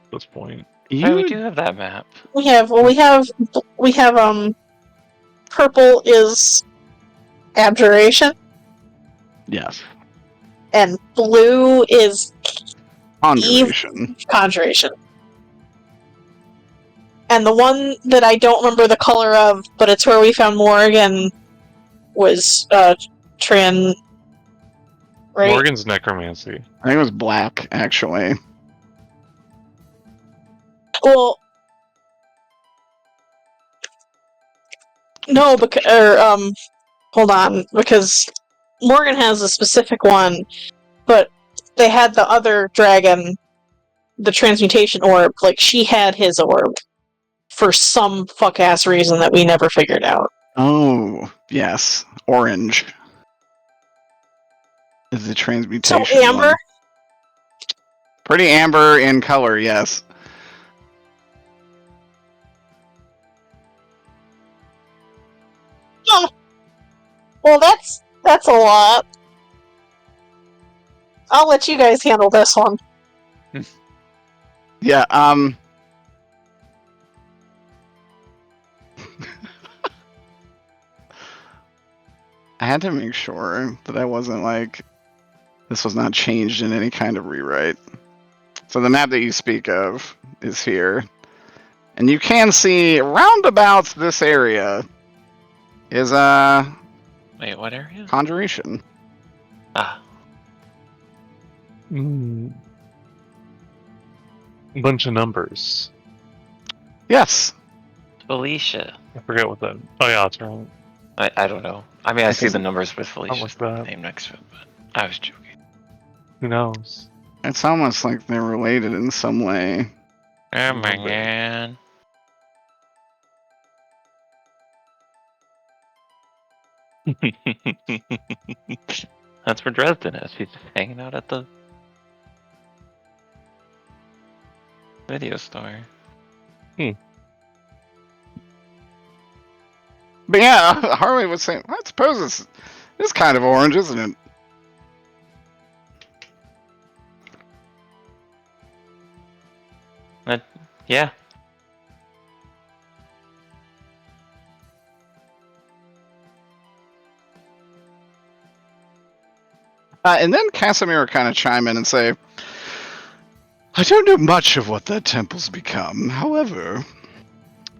At this point, Yeah, we do have that map. We have. Well, we have. Purple is abjuration, Yes, and blue is conjuration. conjuration. And the one that I don't remember the color of, but it's where we found Morgan, was Tran. Right? Morgan's necromancy. I think it was black, actually. Well, No, because hold on, because Morgan has a specific one, but they had the other dragon, the transmutation orb. Like she had his orb for some fuck ass reason that we never figured out. Oh, yes. Orange is the So transmutation amber. one. Pretty amber in color, yes. Oh. Well, that's a lot. I'll let you guys handle this one. Yeah, I had to make sure that I wasn't like, this was not changed in any kind of rewrite. So the map that you speak of is here. And you can see roundabout this area is Wait, what area? Conjuration. Ah, Bunch of numbers. Yes. Felicia. I forget what that. Oh yeah, that's right. I don't know. I mean, I see think- the numbers with Felicia's like that. name next to it, but I was joking. Who knows? It's almost like they're related in some way. Oh my Little bit. god. That's where Dresden is. He's just hanging out at the video store. But yeah, Harley was saying, I suppose it's kind of orange, isn't it? Yeah. And then Casimir kind of chime in and say, I don't know much of what that temple's become. However,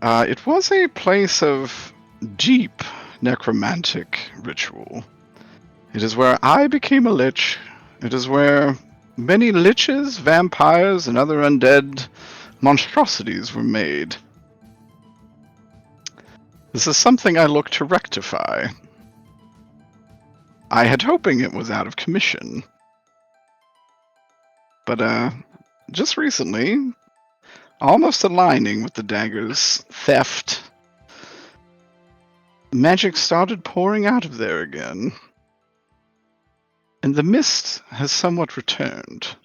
it was a place of deep necromantic ritual. It is where I became a lich. It is where many liches, vampires, and other undead monstrosities were made. This is something I look to rectify. I had hoping it was out of commission. But, just recently, almost aligning with the dagger's theft, magic started pouring out of there again. And the mist has somewhat returned.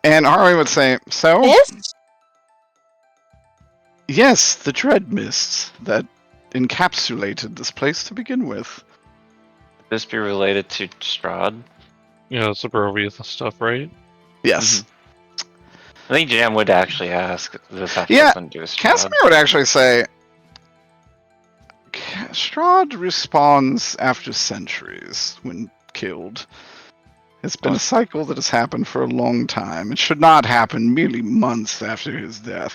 And Ari would say, so? Mist? Yes, the dread mists that encapsulated this place to begin with. Could this be related to Strahd? Yeah, suburbia stuff, right? Yes. I think Jam would actually ask, does this have Yeah, something to do with Strahd? Casimir would actually say, Strahd respawns after centuries when killed. It's been a cycle that has happened for a long time. It should not happen merely months after his death.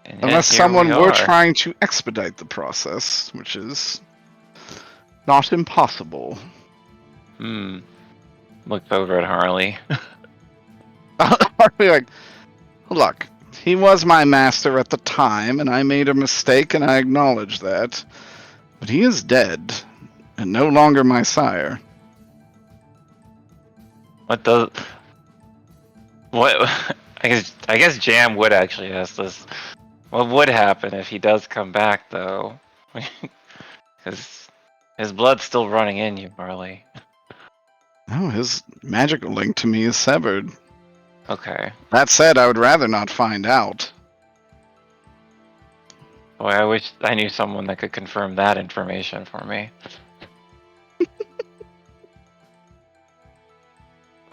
And Unless here someone we were are. trying to expedite the process, which is not impossible. Looked over at Harley. Harley, like, look, he was my master at the time, and I made a mistake, and I acknowledge that. But he is dead, and no longer my sire. What does... What... I guess Jam would actually ask this. What would happen if he does come back, though? Because his blood's still running in you, Harley. No, his magical link to me is severed. Okay. That said, I would rather not find out. Boy, I wish I knew someone that could confirm that information for me.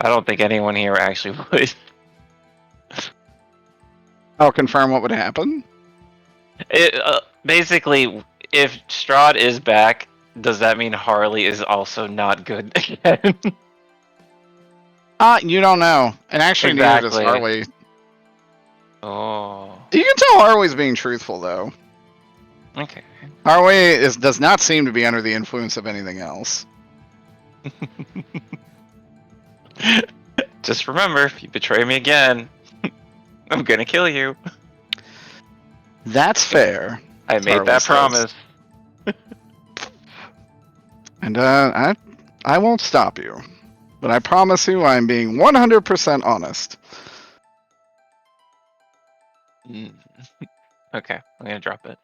I don't think anyone here actually would. I'll confirm what would happen. Basically, if Strahd is back, does that mean Harley is also not good again? You don't know. And actually, neither does Exactly. Harley. Oh. You can tell Harley's being truthful, though. Okay. Harley does not seem to be under the influence of anything else. Just remember, if you betray me again, I'm gonna kill you. That's fair. I made Harley that says. promise. And I won't stop you. But I promise you I'm being 100% honest. Mm. Okay, I'm gonna drop it.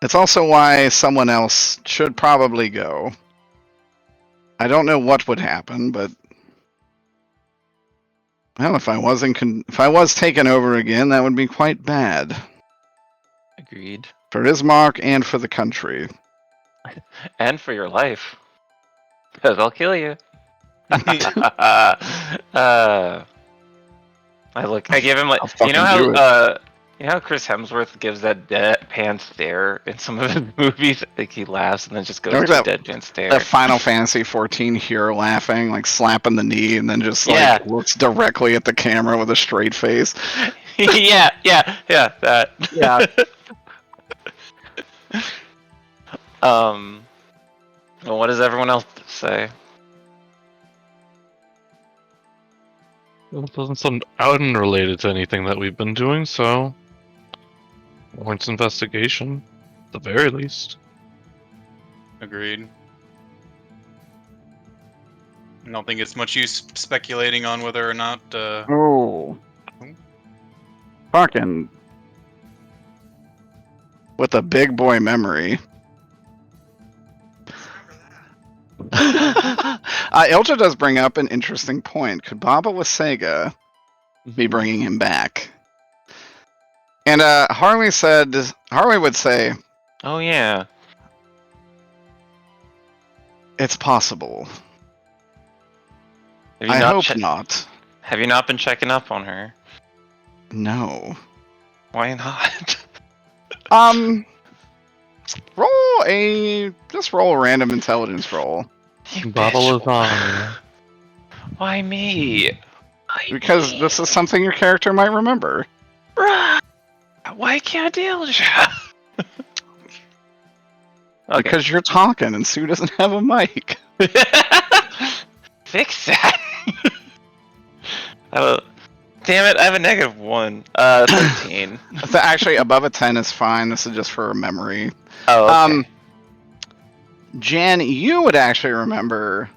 It's also why someone else should probably go. I don't know what would happen, but well, if I was taken over again, that would be quite bad Agreed. for Ismark and for the country. And for your life. Because I'll kill you. I give him like, I'll fucking do it. You know how Chris Hemsworth gives that deadpan stare in some of his movies? Like he laughs and then just goes Look to a at deadpan stare. That Final Fantasy 14 hero laughing, like slapping the knee, and then just Yeah. like looks directly at the camera with a straight face. yeah, that. Yeah. Well, what does everyone else say? Well, it doesn't sound unrelated to anything that we've been doing, so warrants investigation, at the very least. Agreed. I don't think it's much use speculating on whether or not. Oh. Fucking. With a big boy memory. Ilja does bring up an interesting point. Could Baba Wasega be bringing him back? And Harley would say, Oh yeah. it's possible. Have you I not hope che- not. Have you not been checking up on her? No. Why not? Roll a random intelligence roll. You Baba bitch. lasagna. Why me? Because this is something your character might remember. Bruh. Why can't I deal with you? Okay. Because you're talking and Sue doesn't have a mic. Fix that. Damn it, I have a -1. 13. Actually, above a 10 is fine. This is just for memory. Oh, okay. Jan, you would actually remember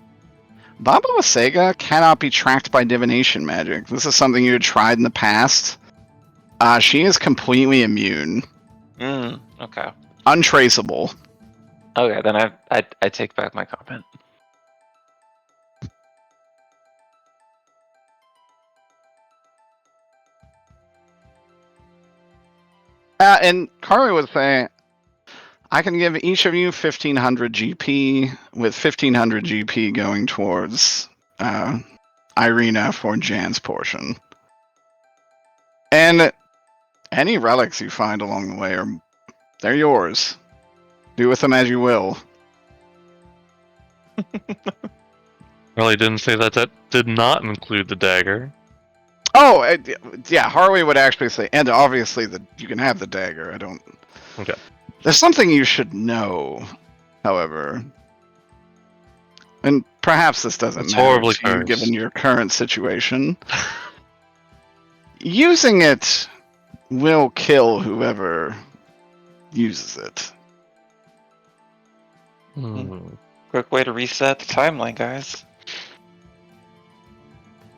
Baba Wasega cannot be tracked by divination magic. This is something you had tried in the past. She is completely immune. Okay. Untraceable. Okay, then I take back my comment. And Carly would say, I can give each of you 1500 GP, with 1500 GP going towards Irina for Jan's portion. And any relics you find along the way they're yours. Do with them as you will. Really didn't say that did not include the dagger. Oh, yeah, Harley would actually say, and obviously you can have the dagger. I don't. Okay. There's something you should know, however, and perhaps this doesn't It's matter horribly to you cursed. given your current situation. Using it will kill whoever uses it. Quick way to reset the timeline, guys.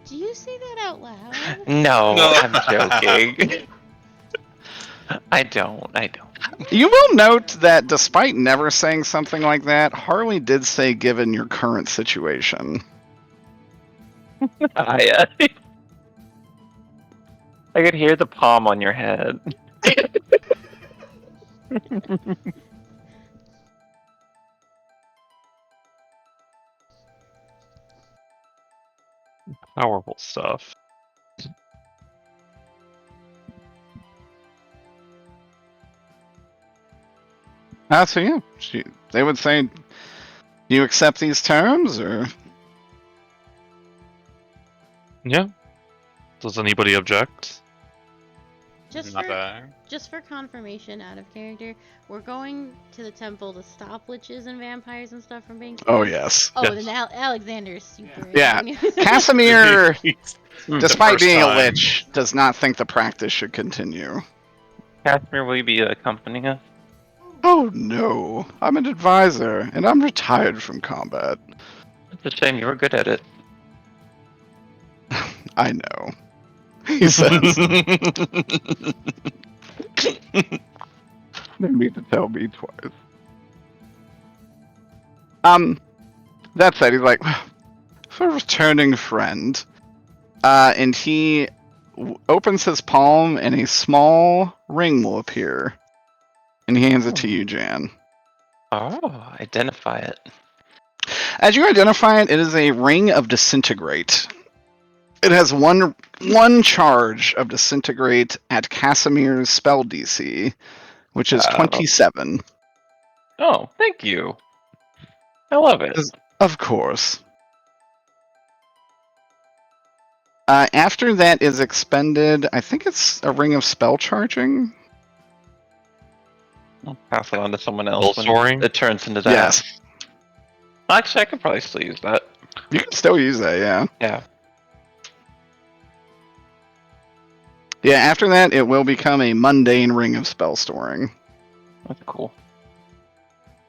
Do you say that out loud? No, No. I'm joking. I don't. You will note that despite never saying something like that, Harley did say given your current situation. I could hear the palm on your head. Powerful stuff. So yeah, they would say, do you accept these terms, or? Yeah. Does anybody object? Just for confirmation out of character, we're going to the temple to stop witches and vampires and stuff from being killed. Oh yes. Oh, Yes. then Alexander is super. Yeah. in. Casimir despite first being a time. lich, does not think the practice should continue. Casimir, will you be accompanying us? Oh no, I'm an advisor, and I'm retired from combat. It's a shame you were good at it. I know. He says. Didn't mean to tell me twice. That said, he's like, for a returning friend. And he opens his palm, and a small ring will appear. And he hands it to you, Jan. Oh, identify it. As you identify it, it is a ring of disintegrate. It has one charge of disintegrate at Casimir's spell DC, which is 27. Oh, thank you. I love it. Of course. After that is expended, I think it's a ring of spell charging. I'll pass it on to someone else Spell when soaring? it turns into that. Yes. Actually, I could probably still use that. You can still use that, yeah. Yeah. Yeah, after that, it will become a mundane ring of spell storing. That's cool.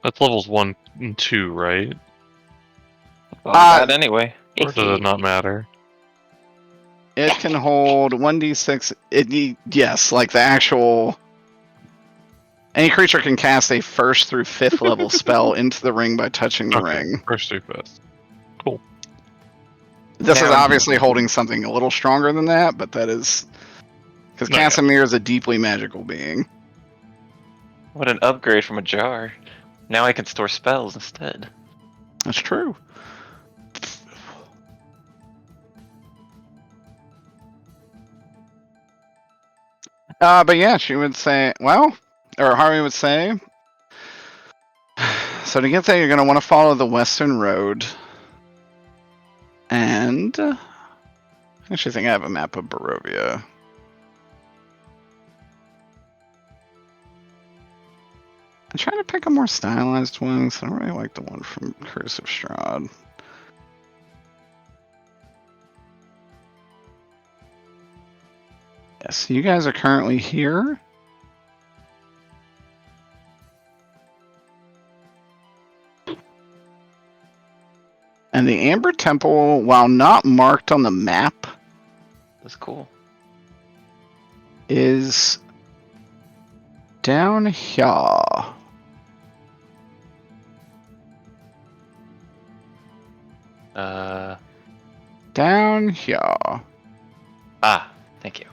That's levels 1 and 2, right? Well, that anyway. Or does it not matter? It can hold 1d6. Yes, like the actual. Any creature can cast a 1st through 5th level spell into the ring by touching the ring. First through fifth. This is Now- obviously holding something a little stronger than that, but that is. Because No, yeah. Casimir is a deeply magical being. What an upgrade from a jar. Now I can store spells instead. That's true. But yeah, she would say, well, or Harvey would say, so to get there, you're going to want to follow the western road. And I actually think I have a map of Barovia. I'm trying to pick a more stylized one, so I don't really like the one from Curse of Strahd. Yes, you guys are currently here. And the Amber Temple, while not marked on the map, That's cool. is down here. Down here. Thank you.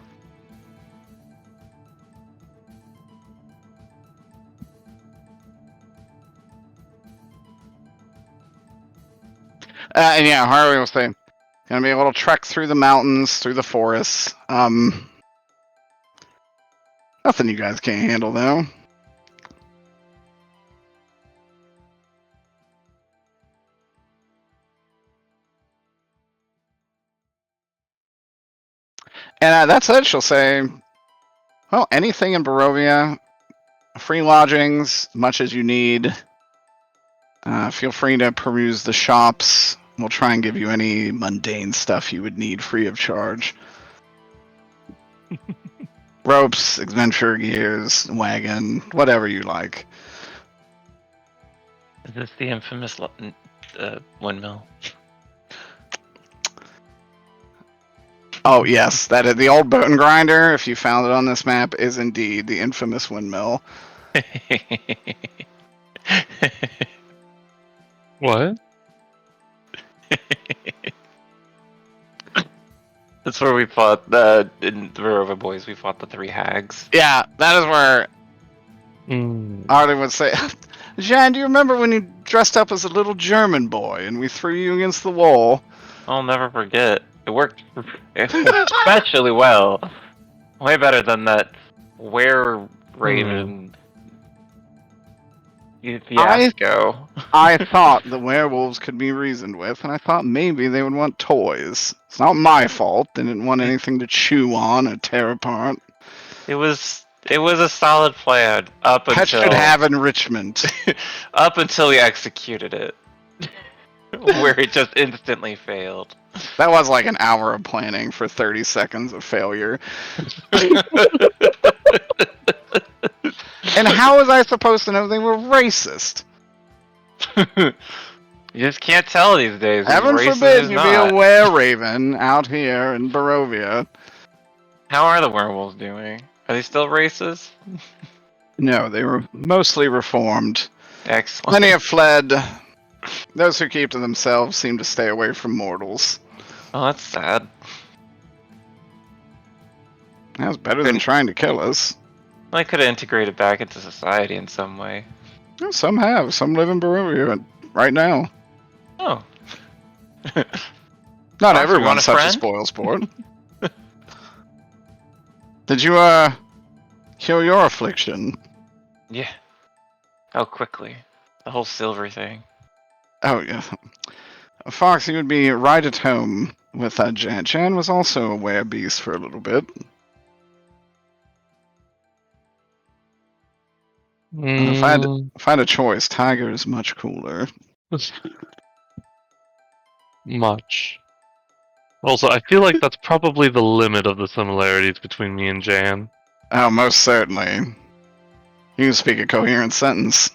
And yeah, Harley will say, gonna be a little trek through the mountains, through the forests. Nothing you guys can't handle, though. And that said, she'll say, well, anything in Barovia, free lodgings, much as you need. Feel free to peruse the shops. We'll try and give you any mundane stuff you would need free of charge. Ropes, adventure gears, wagon, whatever you like. Is this the infamous windmill? Oh yes, that is the old boat and grinder. If you found it on this map, is indeed the infamous windmill. What? That's where we fought in the Verova Boys. We fought the 3 hags. Yeah, that is where Mm. Artie would say, Jean, do you remember when you dressed up as a little German boy and we threw you against the wall? I'll never forget. It worked especially well. Way better than that were raven fiasco. I thought the werewolves could be reasoned with, and I thought maybe they would want toys. It's not my fault. They didn't want anything to chew on or tear apart. It was a solid plan up Pets until should have enrichment. up until we executed it, where it just instantly failed. That was like an hour of planning for 30 seconds of failure. And how was I supposed to know they were racist? You just can't tell these days. Who's Heaven racist, forbid who's you be a not. were-raven out here in Barovia. How are the werewolves doing? Are they still racist? No, they were mostly reformed. Excellent. Many have fled. Those who keep to themselves seem to stay away from mortals. Oh, that's sad. That's better than Couldn't- trying to kill us. I could have integrated back into society in some way. Well, some have. Some live in Barovia right now. Oh. Not Fox, you want everyone's a such a friend? spoil sport. Did you, cure your affliction? Yeah. How quickly? The whole silver thing. Oh, yeah. Fox, you would be right at home with Jan. Jan was also a werebeast for a little bit. If I had a choice, Tiger is much cooler. Much. Also, I feel like that's probably the limit of the similarities between me and Jan. Oh, most certainly. You can speak a coherent sentence.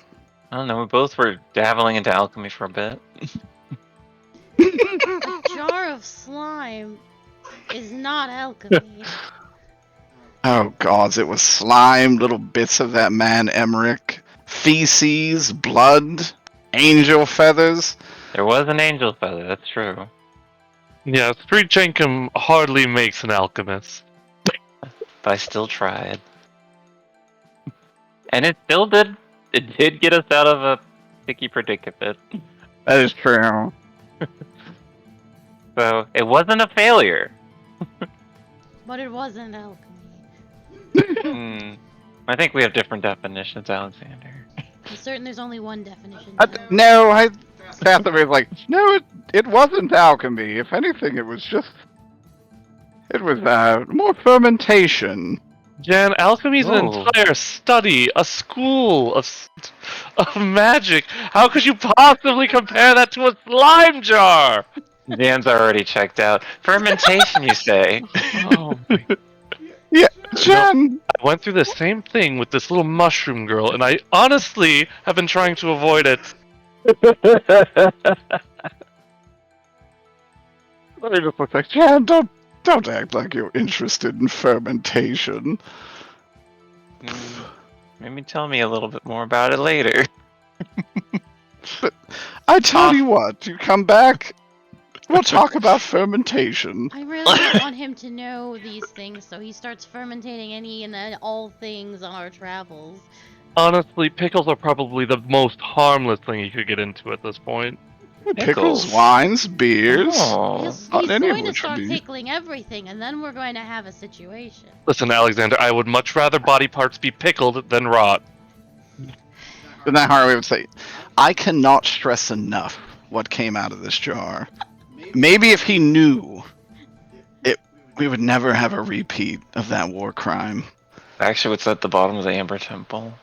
I don't know, we both were dabbling into alchemy for a bit. A jar of slime is not alchemy. Oh, gods, it was slime, little bits of that man Emmerich, feces, blood, angel feathers. There was an angel feather, that's true. Yeah, Street Jenkum hardly makes an alchemist. But I still tried. And it still did. It did get us out of a sticky predicament. That is true. So it wasn't a failure. But it wasn't alchemy. I think we have different definitions, Alexander. I'm certain there's only one definition. No, I Catherine was like, no, it wasn't alchemy. If anything, it was more fermentation. Jan, alchemy's an Whoa. entire study, a school of magic. How could you possibly compare that to a slime jar? Dan's already checked out. Fermentation, you say? Oh my. Yeah, Jen. I went through the same thing with this little mushroom girl, and I honestly have been trying to avoid it. Let me just look like, Jen, don't act like you're interested in fermentation. Maybe tell me a little bit more about it later. I tell you what, you come back, we'll talk about fermentation. I really don't want him to know these things, so he starts fermentating any and all things on our travels. Honestly, pickles are probably the most harmless thing you could get into at this point. Pickles, wines, beers. Oh. He's Not any of going to which would start be- pickling everything, and then we're going to have a situation. Listen, Alexander, I would much rather body parts be pickled than rot. And that Harley would say, I cannot stress enough what came out of this jar. Maybe if he knew, we would never have a repeat of that war crime. Actually, what's at the bottom of the Amber Temple?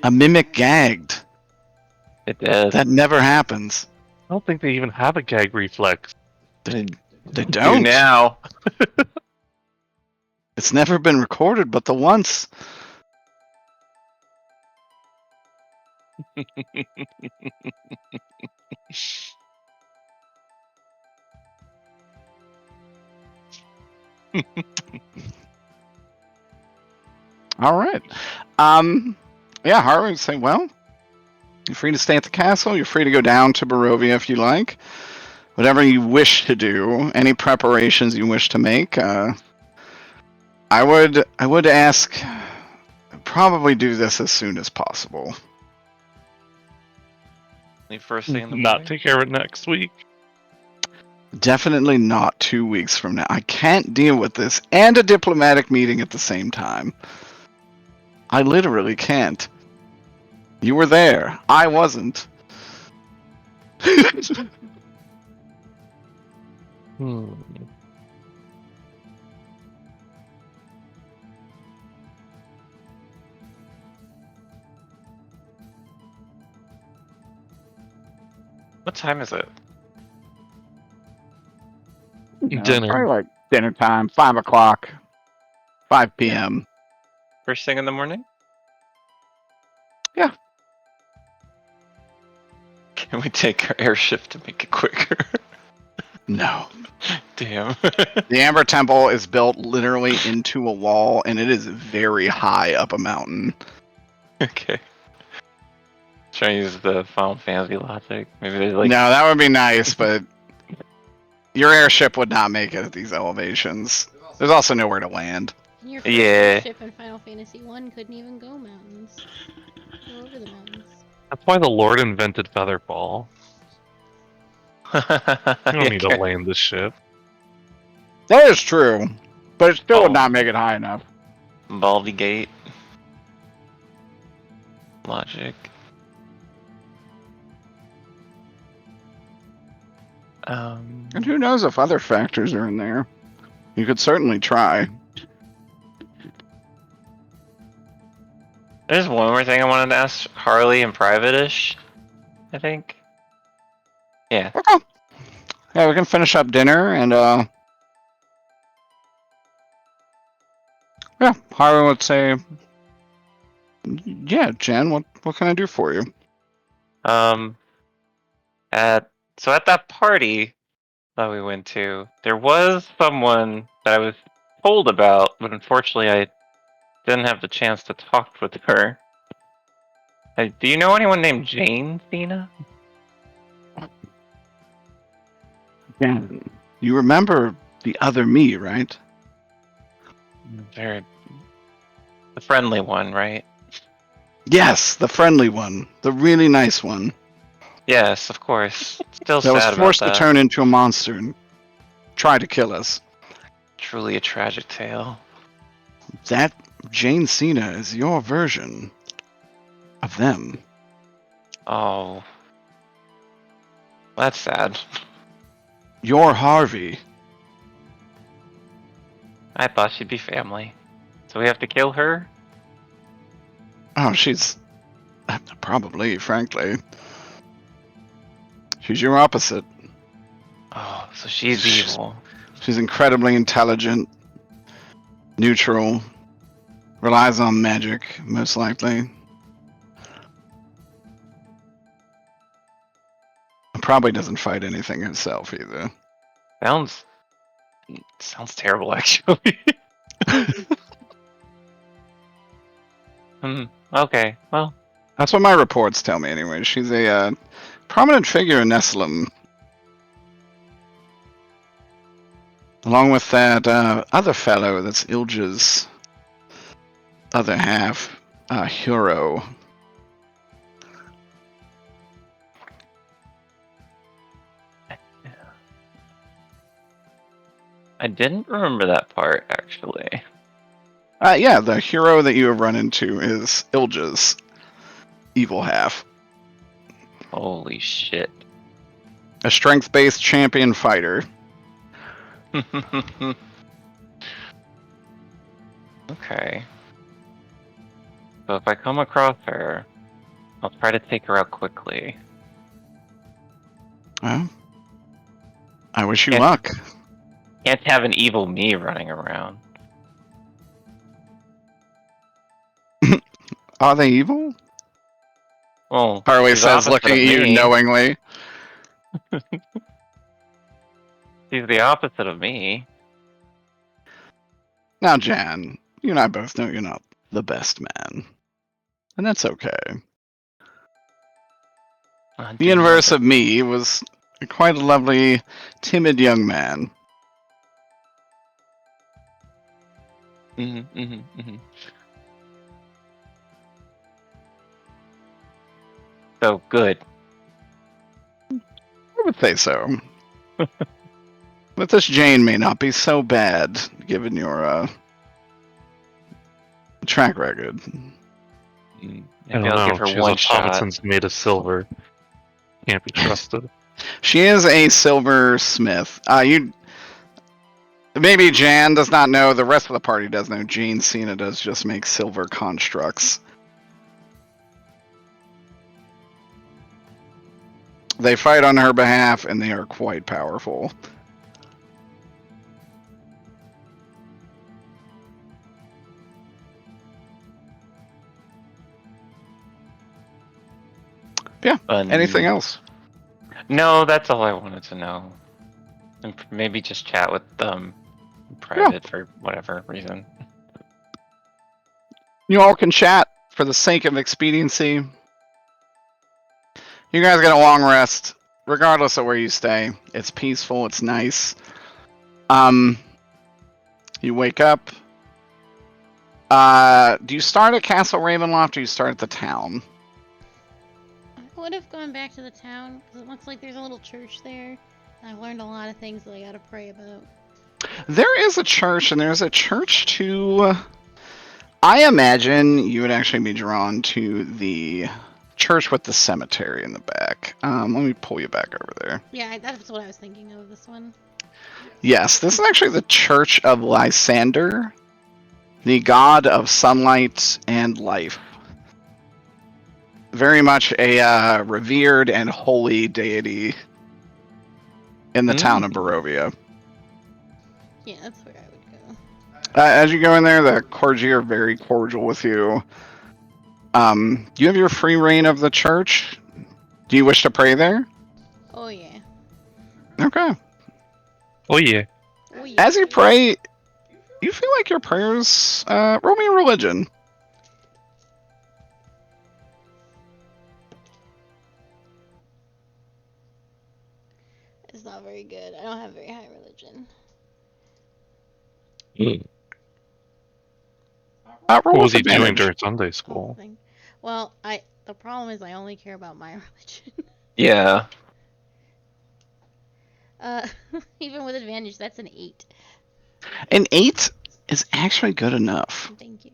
A mimic gagged. It did. That never happens. I don't think they even have a gag reflex. They Do don't. now. It's never been recorded, but the once. All right. Yeah, Harley would say, well, you're free to stay at the castle. You're free to go down to Barovia if you like. Whatever you wish to do, any preparations you wish to make, I would ask, probably do this as soon as possible. First thing in the Not morning. take care of it next week. Definitely not 2 weeks from now. I can't deal with this and a diplomatic meeting at the same time. I literally can't. You were there. I wasn't. What time is it? Dinner. Probably like dinner time, 5 o'clock, 5 p.m. First thing in the morning? Yeah. Can we take our airship to make it quicker? No. Damn. The Amber Temple is built literally into a wall, and it is very high up a mountain. Okay. Trying to use the Final Fantasy logic. Maybe they like. No, that would be nice, but your airship would not make it at these elevations. There's also nowhere to land. And your first Yeah. ship in Final Fantasy 1 couldn't even go mountains. Go over the mountains. That's why the Lord invented Featherfall. You don't need to land the ship. That is true, but it still would Oh. not make it high enough. Baldy Gate. Logic. And who knows if other factors are in there? You could certainly try. There's one more thing I wanted to ask Harley in private-ish, I think. Yeah. Okay. Yeah, we can finish up dinner and yeah, Harley would say, yeah, Jen, what can I do for you? At that party that we went to, there was someone that I was told about, but unfortunately I didn't have the chance to talk with her. Do you know anyone named Jane Cena? Jen, you remember the other me, right? They're the friendly one, right? Yes, the friendly one, the really nice one. Yes, of course. Still That was sad forced about to that. turn into a monster and try to kill us. Truly a tragic tale. That Jane Cena is your version of them. Oh. That's sad. Your Harvey. I thought she'd be family. So we have to kill her? Oh, she's probably, frankly. She's your opposite. Oh, so she's She's- evil. She's incredibly intelligent, neutral, relies on magic, most likely. Probably doesn't fight anything herself either. Sounds terrible, actually. Okay, well. That's what my reports tell me, anyway. She's a prominent figure in Nestlum. Along with that other fellow that's Ilja's other half, Huro. I didn't remember that part, actually. Yeah, the hero that you have run into is Ilja's evil half. Holy shit. A strength-based champion fighter. Okay. So if I come across her, I'll try to take her out quickly. Well, I wish you Yeah. luck. Can't have an evil me running around. Are they evil? Well, Harley she's says, opposite looking of at you me. knowingly. She's the opposite of me. Now, Jan, you and I both know you're not the best man. And that's okay. The inverse of me was quite a lovely, timid young man. So good. I would say so. But this Jane may not be so bad, given your track record. Maybe I don't I'll give know. her She's one shot. automaton's made of silver. Can't be trusted. She is a silversmith. Maybe Jan does not know. The rest of the party does know. Jane Cena does just make silver constructs. They fight on her behalf, and they are quite powerful. Yeah. Anything else? No, that's all I wanted to know. And maybe just chat with them in private for whatever reason. You all can chat for the sake of expediency. You guys get a long rest, regardless of where you stay. It's peaceful. It's nice. You wake up. Do you start at Castle Ravenloft or do you start at the town? I would have gone back to the town because it looks like there's a little church there. I've learned a lot of things that I gotta pray about. There is a church, and there's a church too. I imagine you would actually be drawn to the church with the cemetery in the back. Let me pull you back over there. Yeah, that's what I was thinking of, this one. Yes, this is actually the Church of Lysander, the god of sunlight and life. Very much a revered and holy deity in the town of Barovia. Yeah, that's where I would go. As you go in there, the clergy are very cordial with you. You have your free reign of the church. Do you wish to pray there? Oh yeah. Okay. Oh yeah. Oh yeah. As you pray, you feel like your prayers, roll me a religion. It's not very good. I don't have very high religion. What Roll was with he doing advantage. during Sunday Oh, school? well, the problem is I only care about my religion. Yeah. Even with advantage, that's an 8. An 8 is actually good enough. Thank you.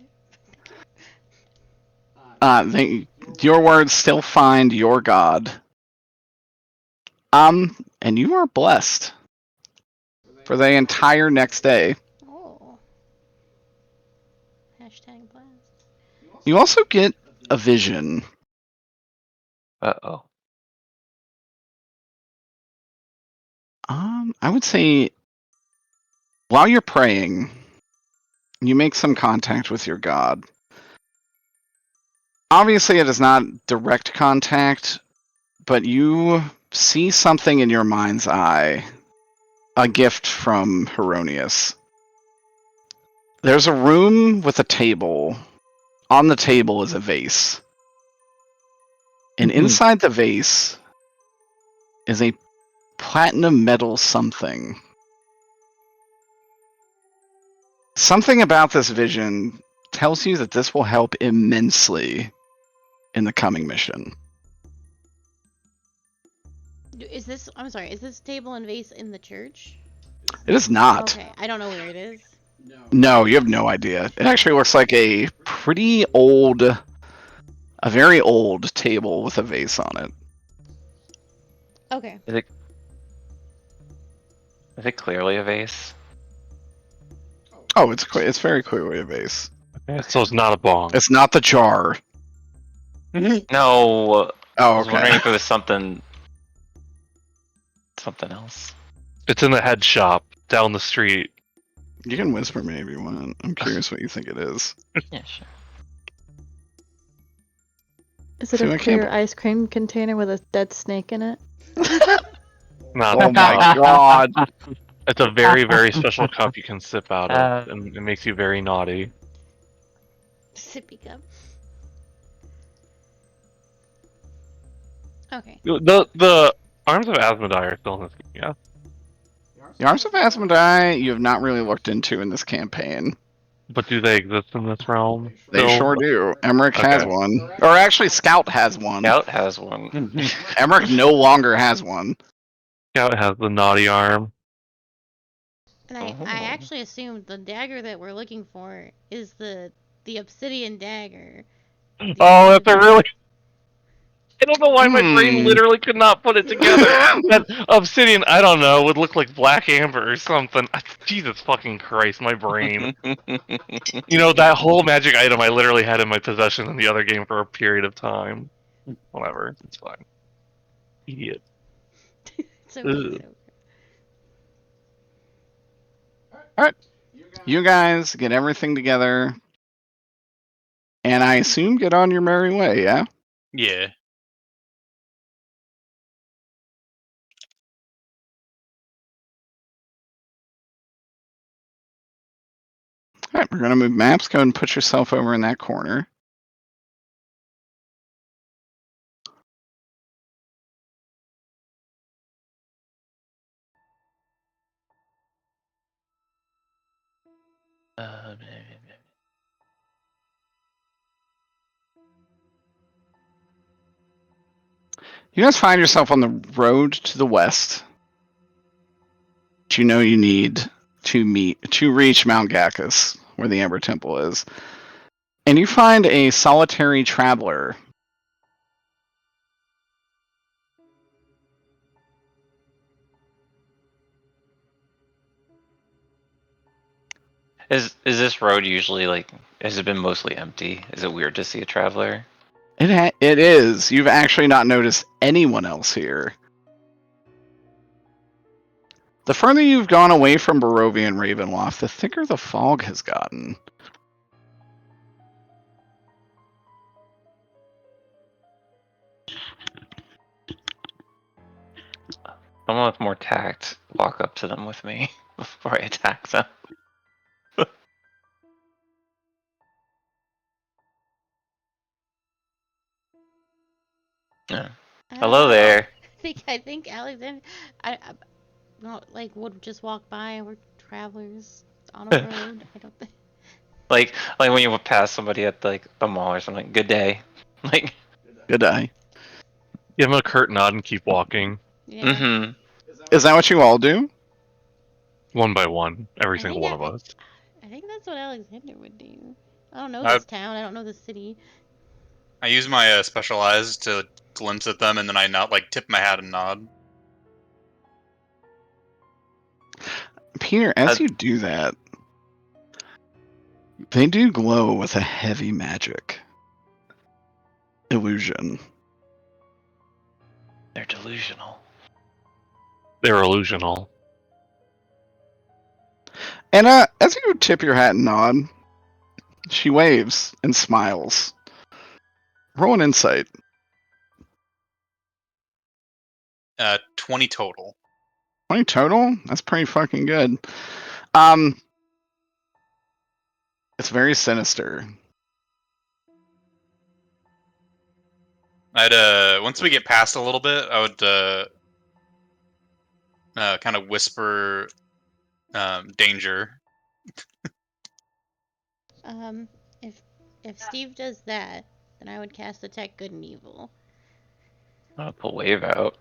Your words still find your God. And you are blessed for the entire next day. Oh. Hashtag blast. You also get a vision. Uh-oh. I would say while you're praying, you make some contact with your God. Obviously, it is not direct contact, but you see something in your mind's eye. A gift from Heronius. There's a room with a table. On the table is a vase. And inside the vase is a platinum metal something. Something about this vision tells you that this will help immensely in the coming mission. I'm sorry, is this table and vase in the church? It is not. Okay, I don't know where it is. No, you have no idea. It actually looks like a pretty old, a very old table with a vase on it. Okay. Is it clearly a vase? Oh, it's very clearly a vase. Okay, so it's not a bong. It's not the jar. No. Oh, I was wondering okay. if it was something else. It's in the head shop down the street. You can whisper me if you want. I'm curious what you think it is. Yeah, sure. Is it See, I a can't- clear ice cream container with a dead snake in it? Not Oh my god. It's a very, very special cup you can sip out of, and it makes you very naughty. Sippy cup. Okay. The Arms of Asmodai are still in this game, yeah? The Arms of Asmodai you have not really looked into in this campaign. But do they exist in this realm? They still? sure do. Emmerich has Okay. one. Or actually, Scout has one. Scout has one. Emmerich no longer has one. Scout has the naughty arm. And I actually assumed the dagger that we're looking for is the obsidian dagger. Oh, that's a really... I don't know why my brain literally could not put it together. That obsidian, I don't know, would look like black amber or something. Jesus fucking Christ, my brain. You know, that whole magic item I literally had in my possession in the other game for a period of time. Whatever, it's fine. Idiot. It's okay. Ugh. It's okay. Alright. You guys get everything together. And I assume get on your merry way, yeah? Yeah. All right, we're gonna move maps. Go ahead and put yourself over in that corner. You guys find yourself on the road to the west. Which you know you need to reach Mount Gacchus, where the Amber Temple is. And you find a solitary traveler. Is this road usually like? Has it been mostly empty? Is it weird to see a traveler? It is. You've actually not noticed anyone else here. The further you've gone away from Barovia and Ravenloft, the thicker the fog has gotten. Someone with more tact walk up to them with me before I attack them. Yeah. Hello there. I think Alexander, I not like would just walk by. We're travelers on a road. I don't think. Like when you would pass somebody at like the mall or something. Good day. Like. Good day. Give him a curt nod and keep walking. Yeah. Mm-hmm. Is that what you all do? One by one. Every I single think one of us. I think that's what Alexander would do. I don't know I- this town. I don't know the city. I use my special eyes to glimpse at them, and then I not like tip my hat and nod. Peter, as you do that, they do glow with a heavy magic illusion. They're delusional. They're illusional. And as you tip your hat and nod, she waves and smiles. Roll an insight. 20 total. 20 total? That's pretty fucking good. It's very sinister. I'd once we get past a little bit, I would kind of whisper danger. If Steve does that, then I would cast Detect Good and Evil. I'll pull wave out.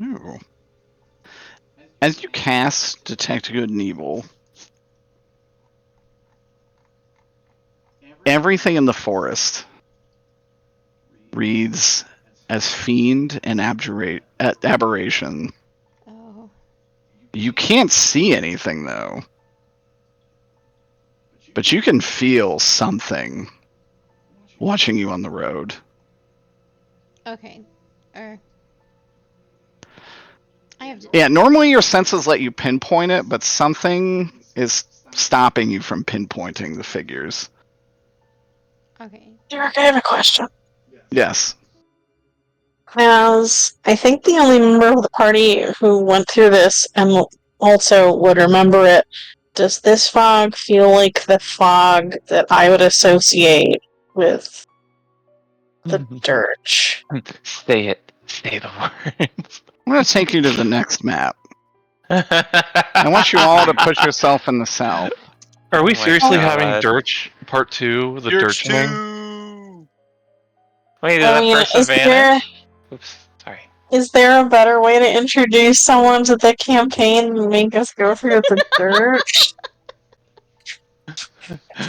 Ooh. As you cast Detect Good and Evil, everything in the forest reads as fiend and aberration. Oh. You can't see anything though, but you can feel something watching you on the road. Okay. I have to. Yeah, normally your senses let you pinpoint it, but something is stopping you from pinpointing the figures. Okay. Derek, I have a question. Yes. As I think the only member of the party who went through this and also would remember it, does this fog feel like the fog that I would associate with the dirge? Say it. Say the words. I'm going to take you to the next map. I want you all to put yourself in the south. Are we Oh my seriously God. having Dirge Part 2? The Dirge Dirgening? 2! Wait, is I that mean, first is advantage? Oops, sorry. Is there a better way to introduce someone to the campaign than make us go through the dirge?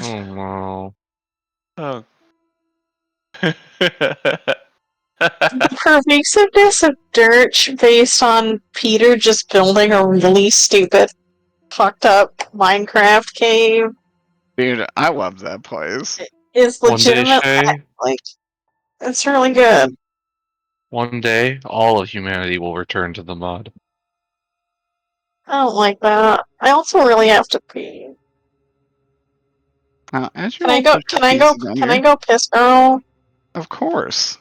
Oh no. Oh. The pervasiveness of dirge based on Peter just building a really stupid, fucked up Minecraft cave Dude, I love that place. is One day, legitimate. Shay, Like, it's really good. one day, all of humanity will return to the mud. I don't like that. I also really have to pee. As you Can I all go? put your Can I go? pieces down Can here, I go piss, girl? of course.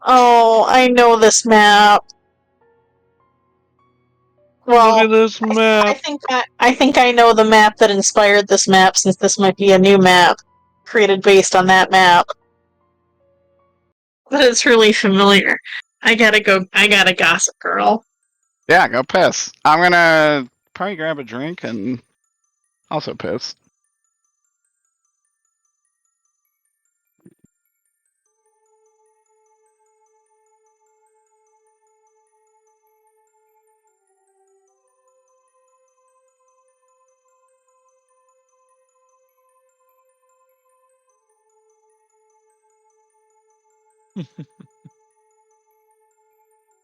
Oh, I know this map. Well, Look at this I map. think I know the map that inspired this map, since this might be a new map created based on that map. But it's really familiar. I gotta go. I gotta Gossip Girl. Yeah, go piss. I'm gonna probably grab a drink and also piss.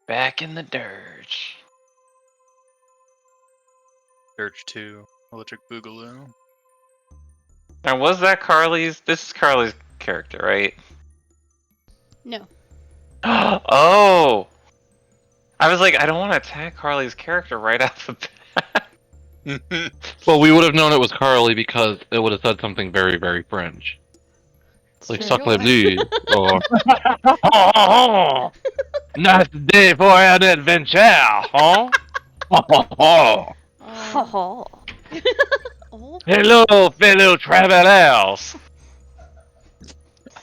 Back in the dirge. Dirge 2, Electric Boogaloo. Now, was that Carly's? This is Carly's character, right? No. Oh! I was like, I don't want to attack Carly's character right off the bat. Well, we would have known it was Carly because it would have said something very, very French. It's Like, true. suck my blue. Or, oh, nice day for an adventure, huh? Oh. Oh. Hello, fellow travelers.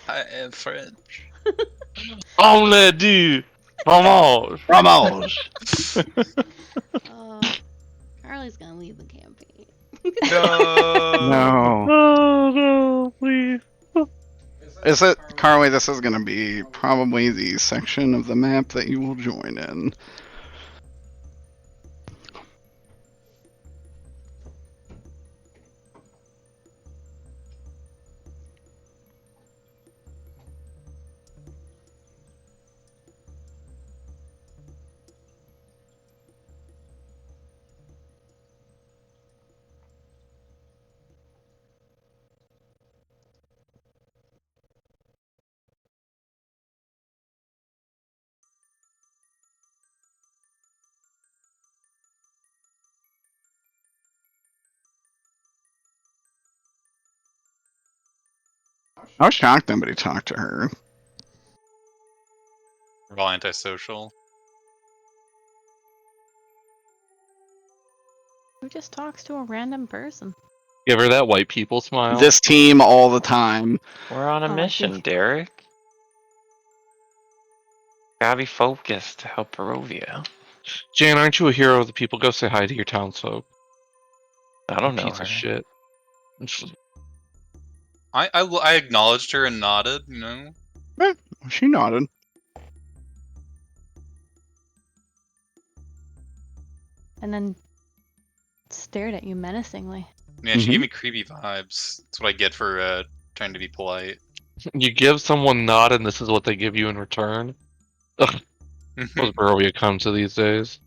I am French. Only du fromage. Fromage. Oh. Carly's gonna leave the campaign. No. No. Oh, no, please. Is it, Carly, this is going to be probably the section of the map that you will join in. I was shocked nobody talked to her. We're all antisocial. Who just talks to a random person? Give her that white people smile. This team all the time. We're on a Oh, I mission, see. Derek. Gotta be focused to help Barovia. Jan, aren't you a hero of the people? Go say hi to your townsfolk. I don't know Piece her. of shit. I acknowledged her and nodded, you know? She nodded. And then stared at you menacingly. Yeah, she gave me creepy vibes. That's what I get for trying to be polite. You give someone nod and this is what they give you in return? Ugh, those Barovia come to these days.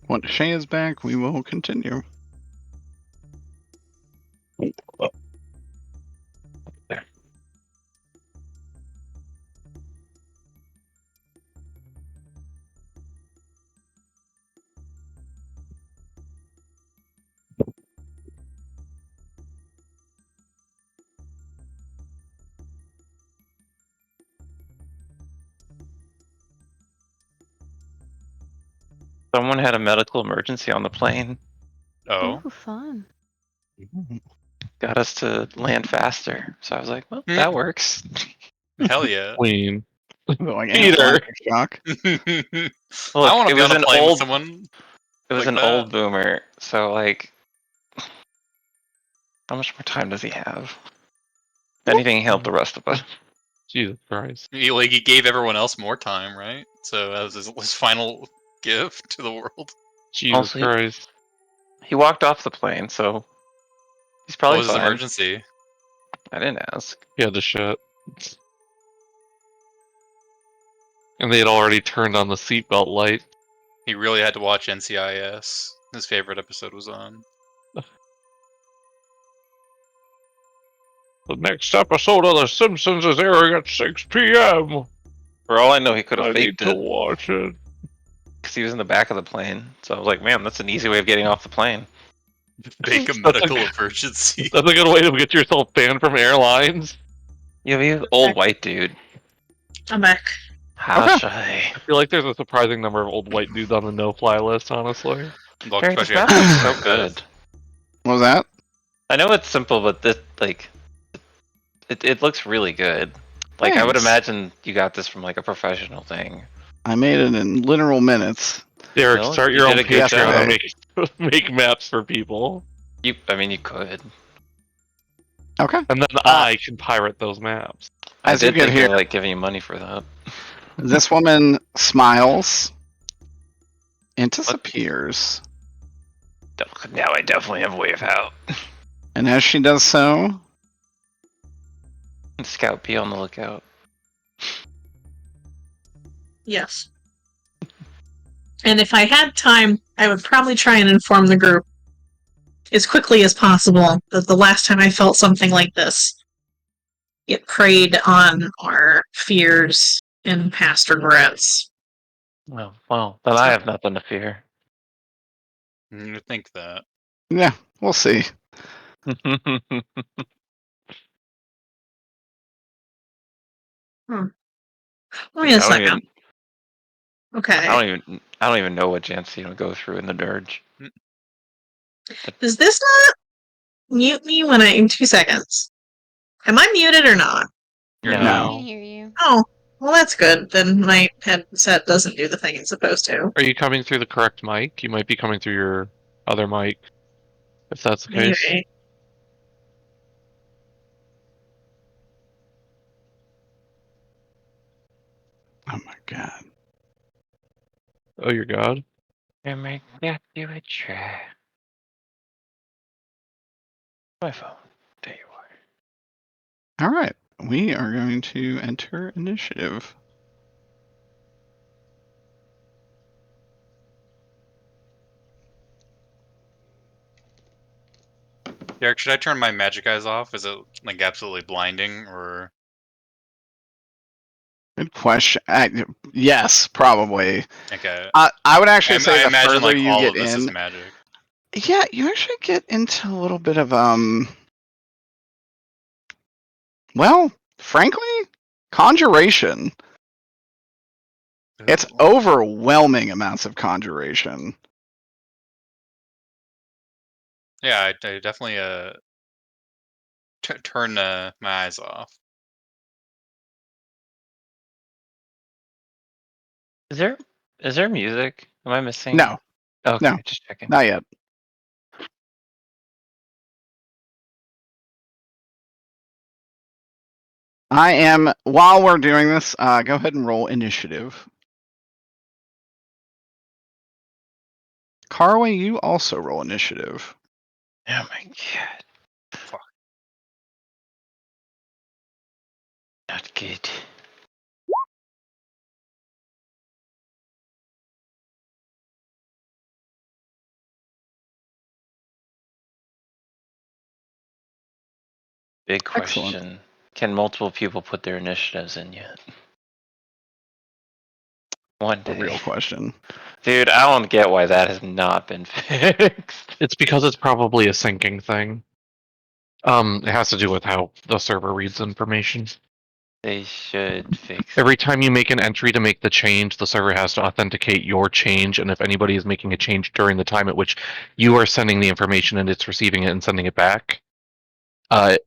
Once Shay is back, we will continue. Someone had a medical emergency on the plane. Oh. Ooh, fun. Got us to land faster. So I was like, well, that works. Hell yeah. Queen. Like Peter. anaphylactic shock. I Look, want to it be was on a an plane with old- someone. It was Like an that. old boomer. So, like, how much more time does he have? If anything, he helped the rest of us. Jesus Christ. He gave everyone else more time, right? So that was his final gift to the world. Jesus Also, Christ. He walked off the plane, so he's What probably was his fine. emergency? I didn't ask. He had the shit. And they had already turned on the seatbelt light. He really had to watch NCIS. His favorite episode was on. The next episode of The Simpsons is airing at 6 p.m. For all I know, he could I have need faked to it. watch it. because he was in the back of the plane. So I was like, man, that's an easy way of getting off the plane. Fake a medical emergency. That's a good way to get yourself banned from airlines. Yeah, he's an old white dude. I'm back. How Okay. shy. I feel like there's a surprising number of old white dudes on the no-fly list, honestly. Look, Jerry, this especially map after looks something so like this. good. What was that? I know it's simple, but this like it looks really good. Like I would Thanks. imagine you got this from like a professional thing. I made it in literal minutes. Derek, Well, start you your own did a good Patreon job. and make maps for people. I mean, you could. Okay. And then I can pirate those maps. I As you did get think here- of like giving you money for that. This woman smiles and disappears. Now I definitely have a way of out. And as she does so, Scout, be on the lookout. Yes. And if I had time, I would probably try and inform the group as quickly as possible that the last time I felt something like this, it preyed on our fears and past regrets. Well, then I have nothing to fear. You think that. yeah, we'll see. Wait a I second. Okay. I don't even know what Jensine would go through in the dirge. Does this not mute me when in 2 seconds? Am I muted or not? You're No. I not. can hear you. Oh, well, that's good. Then my headset doesn't do the thing it's supposed to. Are you coming through the correct mic? You might be coming through your other mic, if that's the case. Maybe. Oh my god. Oh, your god. Yeah, make that do a try. My phone. There you are. All right. We are going to enter initiative. Derek, should I turn my magic eyes off? Is it like absolutely blinding, or Good question. Yes, probably. okay? I would actually say I the imagine further like you all get of this in, is magic. yeah, you actually get into a little bit of well, frankly, conjuration. It's Ooh. overwhelming amounts of conjuration. Yeah, I definitely turn my eyes off. Is there music? Am I missing? No, Okay, no. just checking. not yet. I am, while we're doing this, go ahead and roll initiative. Carway, you also roll initiative. Oh my god. Fuck. Not good. Big Excellent. question. Can multiple people put their initiatives in yet? One A real day. question. Dude, I don't get why that has not been fixed. It's because it's probably a syncing thing. It has to do with how the server reads information. They should fix Every time you make an entry to make the change, the server has to authenticate your change, and if anybody is making a change during the time at which you are sending the information and it's receiving it and sending it back,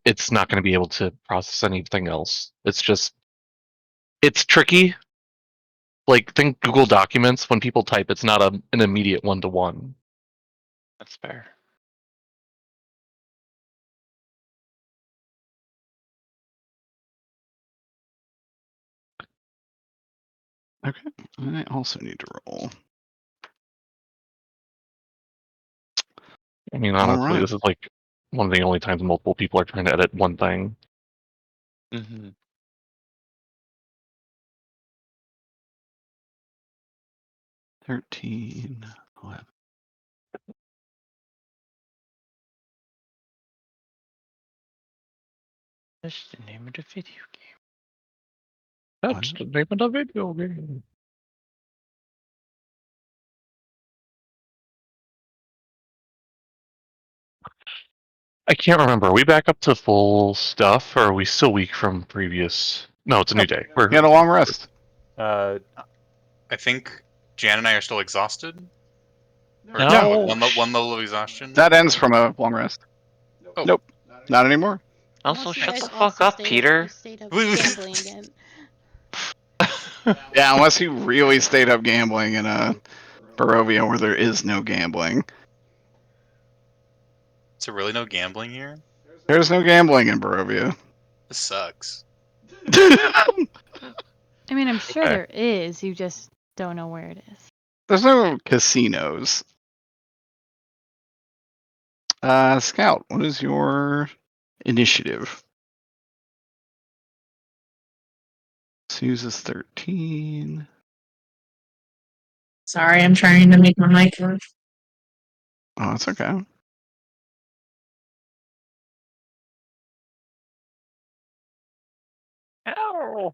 it's not going to be able to process anything else. It's tricky. Like, think Google Documents. When people type, it's not an immediate one-to-one. That's fair. Okay. I also need to roll. I mean, All honestly, right. this is like one of the only times multiple people are trying to edit one thing. Mm-hmm. 13, 11. That's the name of the video game. That's the name of the video game. I can't remember. Are we back up to full stuff, or are we still weak from previous? No, it's a new day. You had a long rest. I think Jan and I are still exhausted. Or No. one level of exhaustion. That ends from a long rest. Oh. Nope, not anymore. Also, Unless you shut guys the fuck also up, stayed Peter. You stayed up gambling again. Yeah, unless you really stayed up gambling in Barovia where there is no gambling. So really no gambling here? There's no gambling in Barovia. This sucks. I mean, I'm sure Okay. there is. You just don't know where it is. There's no casinos. Scout, what is your initiative? Suze is 13. Sorry, I'm trying to make my mic work. Oh, it's okay. Ow.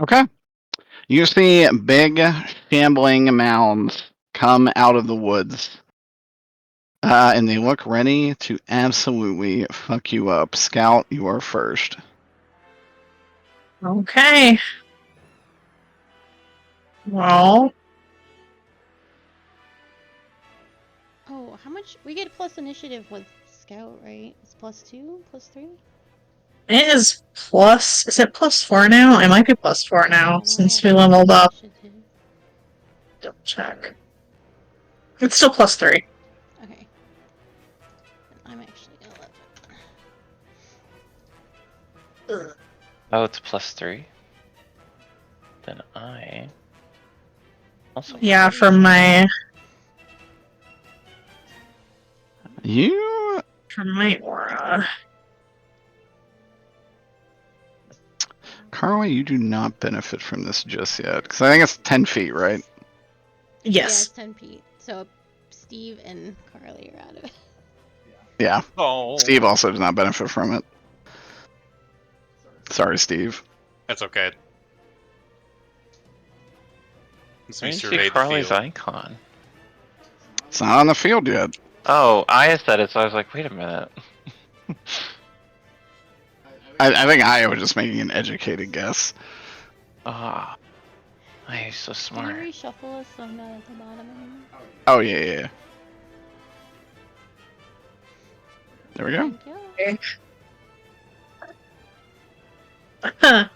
Okay. You see big, shambling mounds come out of the woods. And they look ready to absolutely fuck you up. Scout, you are first. Okay. Well, Oh, how much? We get plus initiative with Scout, right? It's +2, +3? it is plus. Is it +4 now? It might be +4 now Oh, then I since have we plus leveled up. initiative. Double check. It's still +3. Okay. I'm actually 11. Oh, it's +3. Then I also. Yeah, from my aura. Carly, you do not benefit from this just yet. Because I think it's 10 feet, right? Yeah, it's Yes. 10 feet. So Steve and Carly are out of it. Yeah. Oh. Steve also does not benefit from it. Sorry, Steve. That's okay. Since I we didn't see surveyed the Carly's field. icon. It's not on the field yet. Oh, Aya said it, so I was like, wait a minute. I think Aya was just making an educated guess. Ah, Aya is so Can smart. you reshuffle us so I'm not at the bottom anymore? Oh, yeah. There we go. Thank you.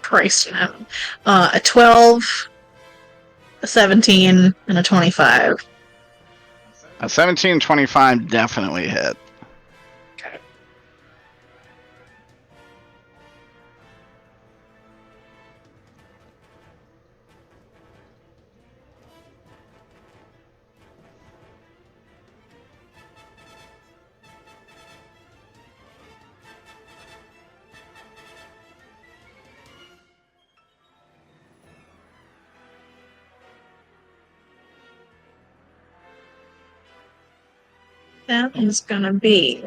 Christ, man. A 12, a 17, and a 25. A 17-25 definitely hit. That is gonna be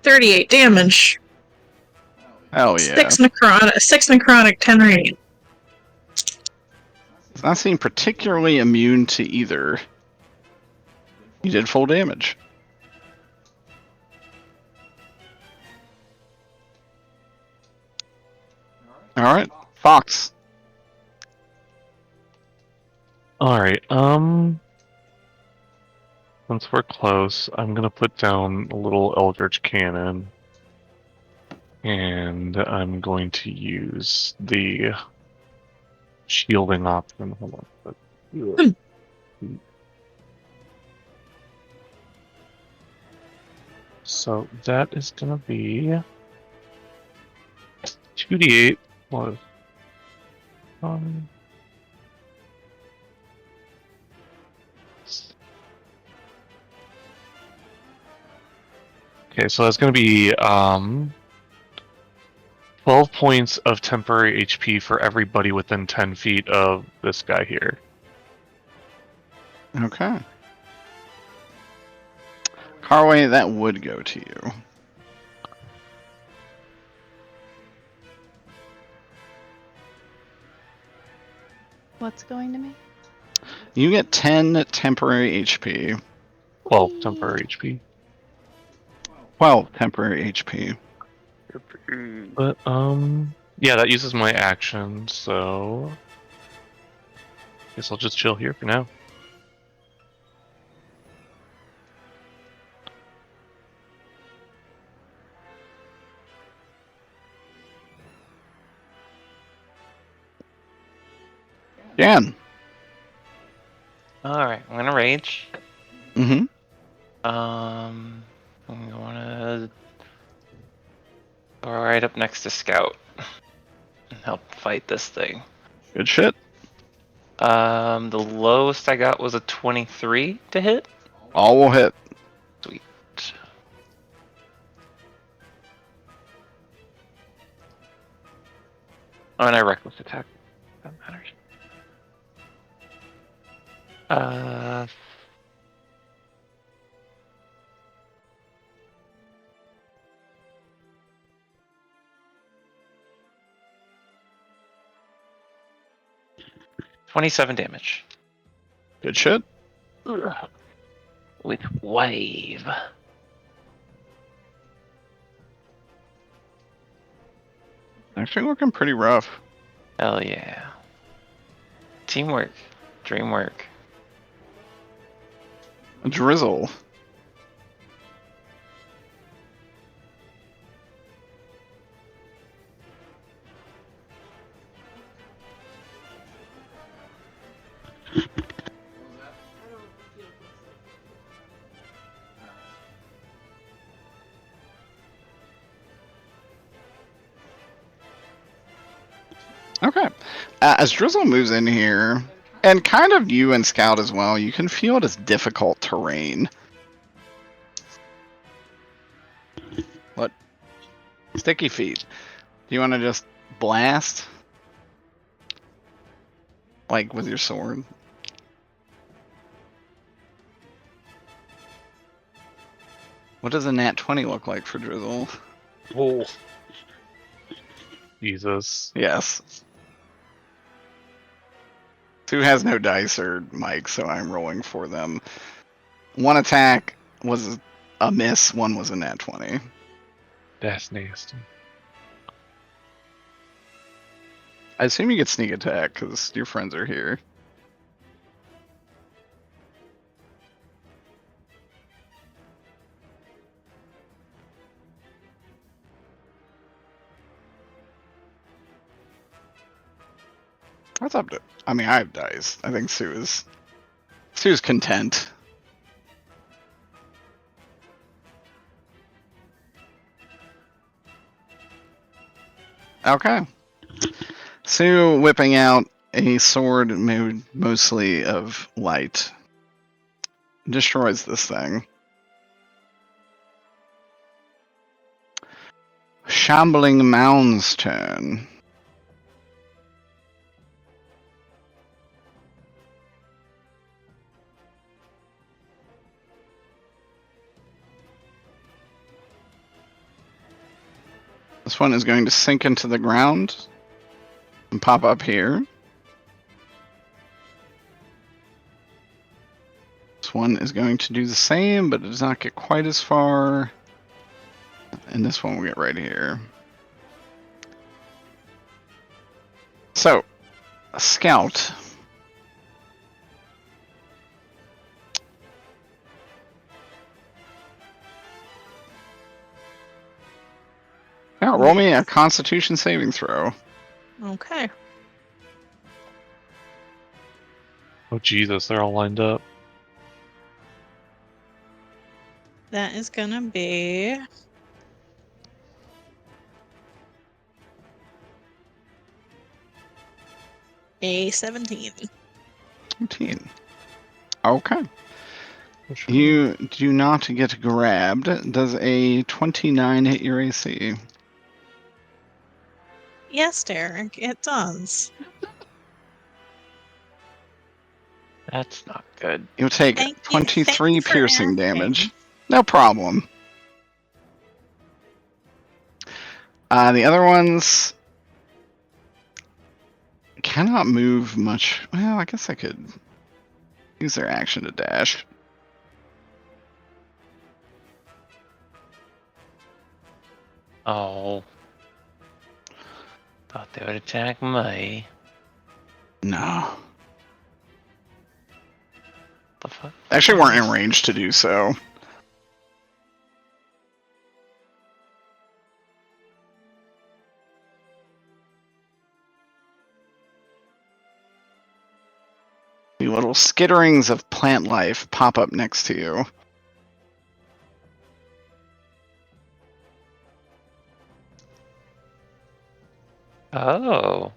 38 damage. Hell yeah. 6 necrotic, 10 radiant. Does not seem particularly immune to either. You did full damage. Alright, Fox. Alright, since we're close, I'm gonna put down a little Eldritch Cannon. And I'm going to use the shielding option. Hold on. So that is gonna be 2d8 plus 5. Okay, so that's going to be 12 points of temporary HP for everybody within 10 feet of this guy here. Okay. Carway, that would go to you. What's going to me? You get 10 temporary HP. 12 temporary HP. 12 temporary HP. But, yeah, that uses my action, so... Guess I'll just chill here for now. Jan. Alright, I'm gonna rage. Mm-hmm. I'm gonna go right up next to Scout and help fight this thing. Good shit. The lowest I got was a 23 to hit. All will hit. Sweet. Oh, and I reckless attack. That matters. 27 damage. Good shit. With wave. Actually looking pretty rough. Hell yeah. Teamwork. Dreamwork. Drizzle. Okay. As Drizzle moves in here, and kind of you and Scout as well, you can feel it as difficult terrain. What? Sticky feet. Do you want to just blast? Like with your sword? What does a nat 20 look like for Drizzle? Oh. Jesus. Yes. Sue has no dice or mic, so I'm rolling for them. One attack was a miss, one was a nat 20. That's nasty. I assume you get sneak attack because your friends are here. What's up to? I mean, I have dice. I think Sue's content. Okay. Sue whipping out a sword made mostly of light. Destroys this thing. Shambling Mound's turn. This one is going to sink into the ground and pop up here. This one is going to do the same, but it does not get quite as far. And this one will get right here. So, a Scout. Now, roll me a Constitution saving throw. Okay. Oh, Jesus, they're all lined up. That is gonna be a 17. 17. Okay. You do not get grabbed. Does a 29 hit your AC? Yes, Derek, it does. That's not good. You'll take Thank you 23 for piercing asking. damage. No problem. The other ones cannot move much. Well, I guess I could use their action to dash. Oh. Thought they would attack me. No. The fuck? They actually weren't in range to do so. The little skitterings of plant life pop up next to you. Oh.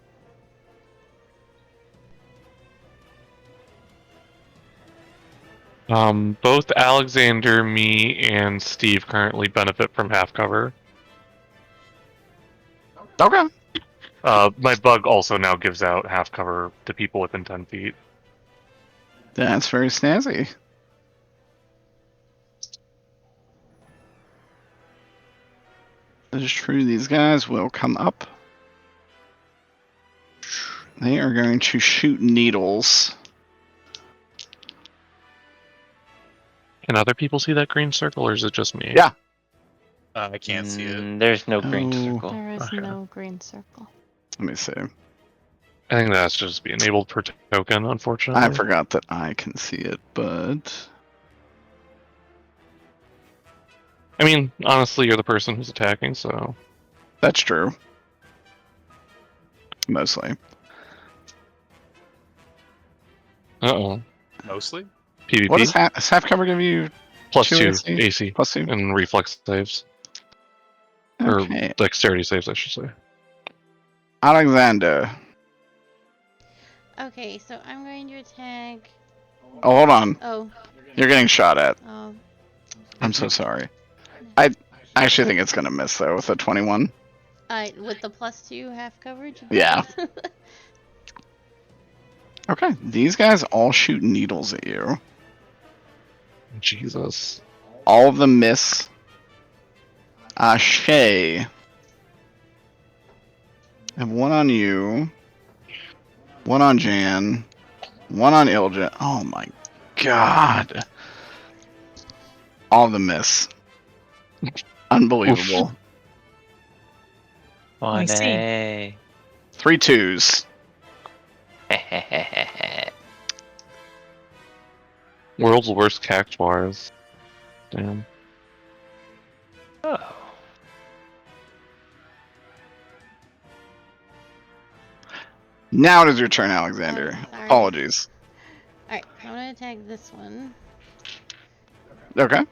Both Alexander, me, and Steve currently benefit from half cover. Okay. My bug also now gives out half cover to people within 10 feet. That's very snazzy. That is true. These guys will come up. They are going to shoot needles. Can other people see that green circle, or is it just me? Yeah. I can't see it. There's no green Oh. circle. There is Okay. no green circle. Let me see. I think that's just be enabled per token, unfortunately. I forgot that I can see it, but I mean, honestly, you're the person who's attacking, so. that's true. Mostly. Uh-oh. Mostly? PvP? What does half cover give you? Plus 2 2 AC? AC. Plus 2? And reflex saves. Okay. Or dexterity saves, I should say. Alexander. Okay, so I'm going to attack. Oh, hold on. Oh, You're getting shot at. oh. I'm so sorry. I actually think it's going to miss, though, with a 21. With the +2 half coverage. Yeah. Okay. These guys all shoot needles at you. Jesus. All of them miss. Shay. I have one on you. One on Jan. One on Ilja. Oh my god. All of them miss. Unbelievable. I see. 1A. 3 2s. World's worst cactuars. Damn. Oh. Now it is your turn, Alexander. Sorry. Apologies. Alright, I'm gonna attack this one. Okay. Uh,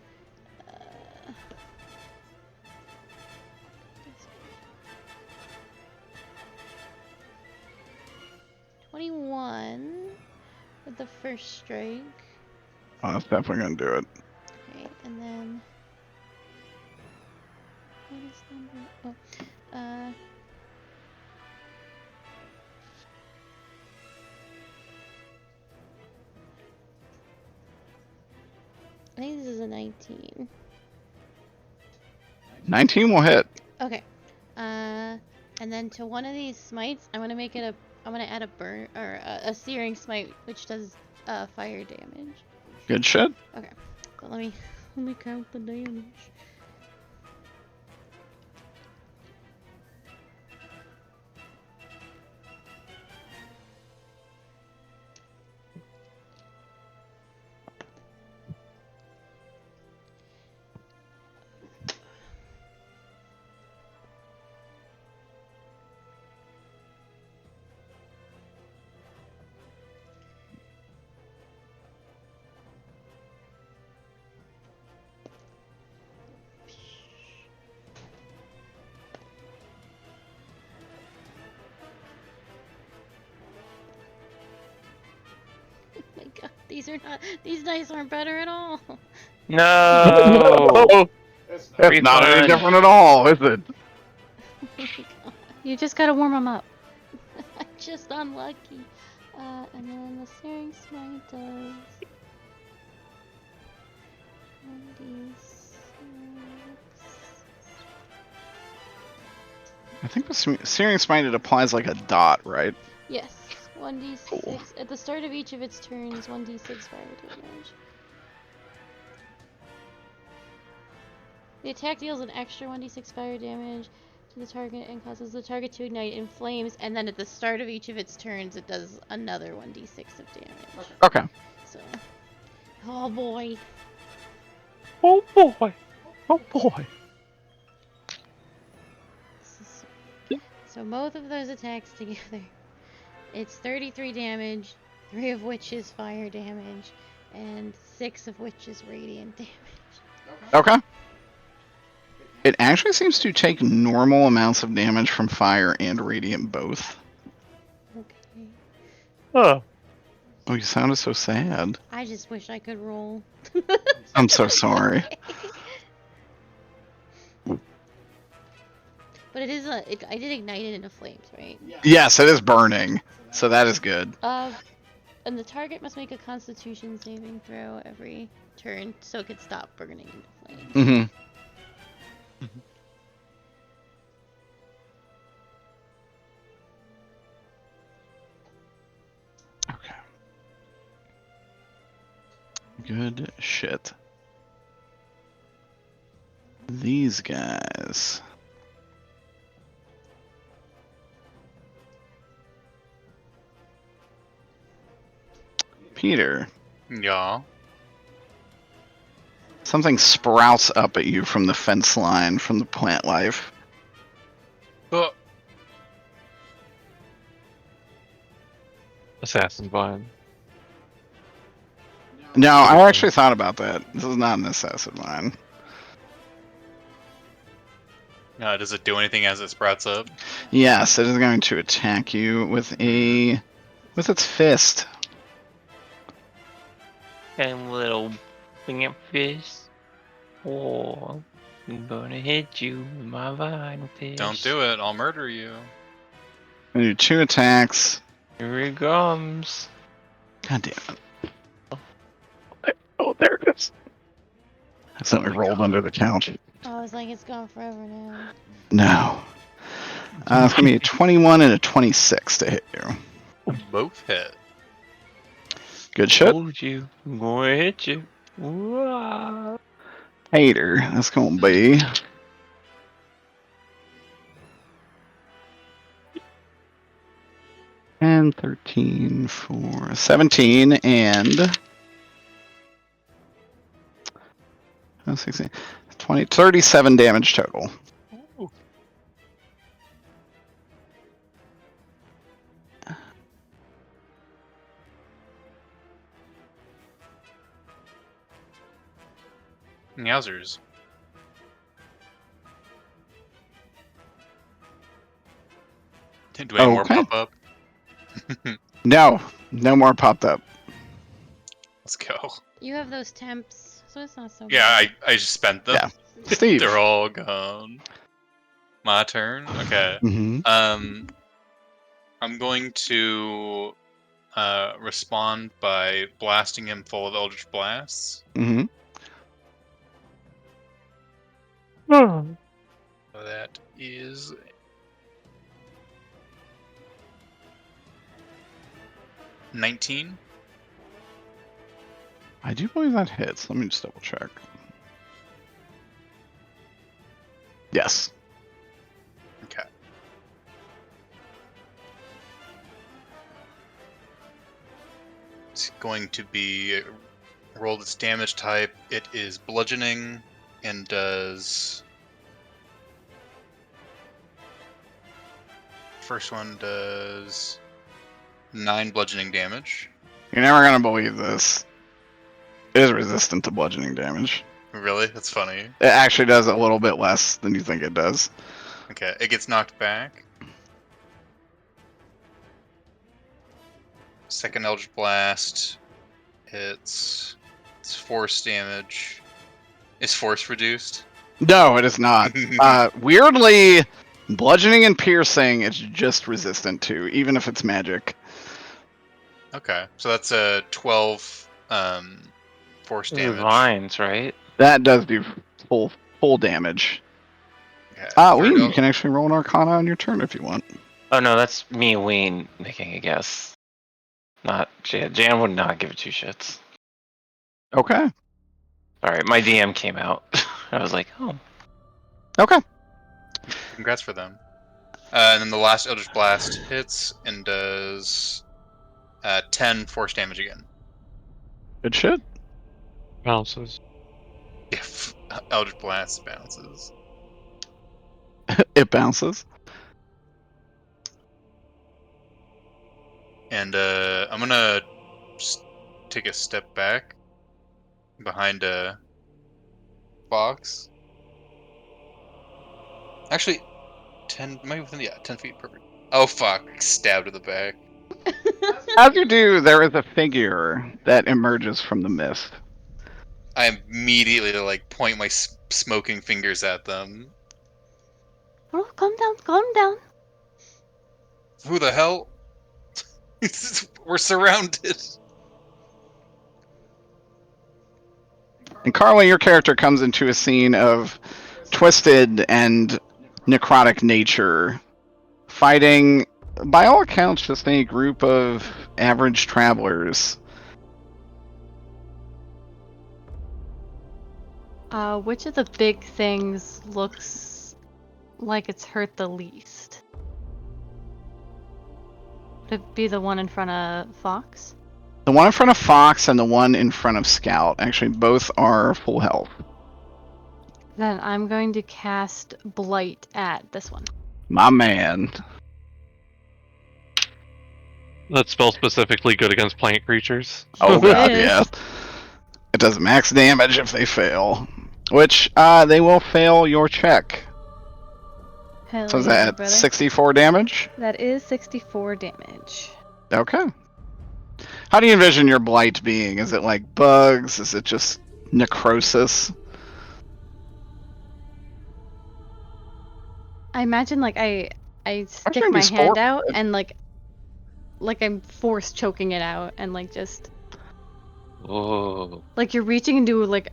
21 with the first strike. Oh, that's definitely going to do it. Okay, and then what is number? Oh, I think this is a 19. 19 will hit. Okay. And then to one of these smites, I'm gonna make it a. I'm gonna add a burn or a searing smite, which does fire damage. Good shit. Okay. So let me count the damage. These are not. These dice aren't better at all. No. It's not any Refund. different at all, is it? Oh my god. You just gotta warm them up. I'm just unlucky. And then the Searing Smite does 1d6. I think the Searing Smite, it applies like a dot, right? Yes, 1d6. Cool. At the start of each of its turns, 1d6 fire damage. The attack deals an extra 1d6 fire damage to the target and causes the target to ignite in flames, and then at the start of each of its turns, it does another 1d6 of damage. Okay. So, oh boy. Oh boy. Oh boy. So both of those attacks together, it's 33 damage, 3 of which is fire damage, and 6 of which is radiant damage. Okay. It actually seems to take normal amounts of damage from fire and radiant both. Okay. Oh. Oh, you sounded so sad. I just wish I could roll. I'm so sorry. But it is I did ignite it into flames, right? Yes, it is burning, so that is good. And the target must make a Constitution saving throw every turn, so it could stop burning into flames. Mm-hmm. Okay. Good shit. These guys. Peter, Yeah. something sprouts up at you from the fence line from the plant life. Oh, Assassin Vine. No, I actually thought about that. This is not an assassin mine. does it do anything as it sprouts up? Yes, it is going to attack you with its fist. And little winged fish. Oh, I'm gonna hit you with my vine fish. Don't do it. I'll murder you. I do 2 attacks. Here it comes. God damn it. Oh, there it is. I accidentally rolled under the couch. Oh, it's like it's gone forever now. No. It's going to be a 21 and a 26 to hit you. Both hit. Good shit. Told you. I'm gonna hit you. Wah. Hater. That's going to be... And 13 for 17 and 16, 20, 37 damage total. Yowzers. Do any more Okay. pop up? No, no more popped up. Let's go. You have those temps, so it's not so Yeah, bad. I just spent them. Yeah. Steve. They're all gone. My turn. Okay. Mm-hmm. I'm going to respond by blasting him full of Eldritch Blasts. Mm-hmm. Oh. So that is 19. I do believe that hits. Let me just double check. Yes. Okay. It's going to be rolled its damage type. It is bludgeoning and does. First one does 9 bludgeoning damage. You're never gonna believe this. It is resistant to bludgeoning damage. Really? That's funny. It actually does a little bit less than you think it does. Okay, it gets knocked back. Second Eldritch Blast hits. It's force damage. Is force reduced? No, it is not. Weirdly, bludgeoning and piercing, it's just resistant to, even if it's magic. Okay, so that's a 12 force These are damage. vines, right? That does do full damage. Okay, You can actually roll an Arcana on your turn if you want. Oh no, that's me, Wayne, making a guess. Not Jan. Jan would not give it two shits. Okay. Alright, my DM came out. I was like, oh. Okay. Congrats for them. And then the last Eldritch Blast hits and does 10 force damage again. Good shit. Bounces. If Eldritch Blast bounces. It bounces. And I'm gonna just take a step back behind Fox. Actually, 10, maybe within, 10 feet, perfect. Oh fuck, stabbed in the back. As you do, there is a figure that emerges from the mist. I immediately like point my smoking fingers at them. Oh, calm down, calm down. Who the hell? We're surrounded. And Carly, your character comes into a scene of twisted and necrotic nature, fighting, by all accounts, just a group of average travelers. Which of the big things looks like it's hurt the least? Would it be the one in front of Fox? The one in front of Fox and the one in front of Scout. Actually, both are full health. Then I'm going to cast Blight at this one. My man. That spell specifically good against plant creatures. Oh god, is. yeah. It does max damage if they fail. Which, they will fail your check. Hell So is yeah, that brother. 64 damage? That is 64 damage. Okay. How do you envision your blight being? Is it like bugs? Is it just necrosis? I imagine like I stick gonna be my hand sport. out and like I'm force choking it out and like just Whoa. like you're reaching into like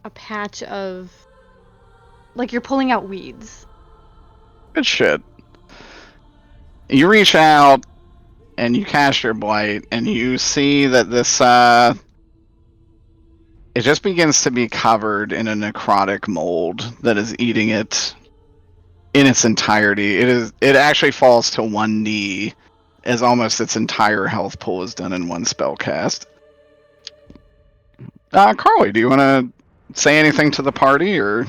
a patch of like you're pulling out weeds. Good shit. You reach out and you cast your blight, and you see that this it just begins to be covered in a necrotic mold that is eating it in its entirety. It actually falls to one knee as almost its entire health pool is done in one spell cast. Carly, do you want to say anything to the party, or?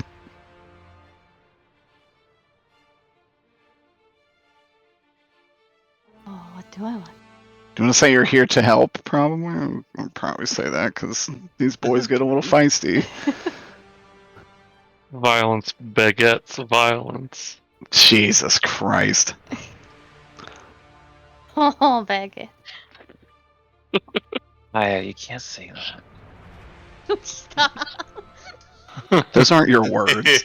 Oh, what do I want? Do you want to say you're here to help? Probably. I'll probably say that because these boys get a little feisty. Violence begets violence. Jesus Christ. Oh, bag You can't say that. Stop. Those aren't your words.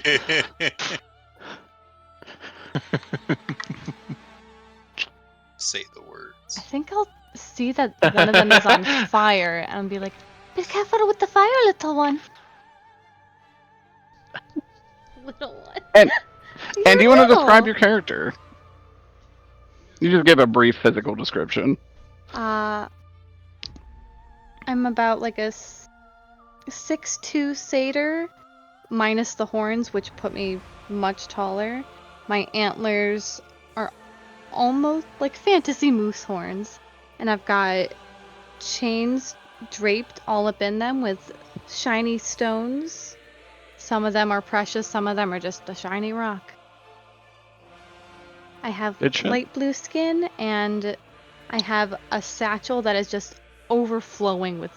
Say the words. I think I'll see that one of them is on fire and be like, be careful with the fire, little one. Little one. And do you want to little. describe your character? You just give a brief physical description. I'm about like a 6'2" satyr, minus the horns, which put me much taller. My antlers are almost like fantasy moose horns, and I've got chains draped all up in them with shiny stones. Some of them are precious, some of them are just a shiny rock. I have light blue skin, and I have a satchel that is just overflowing with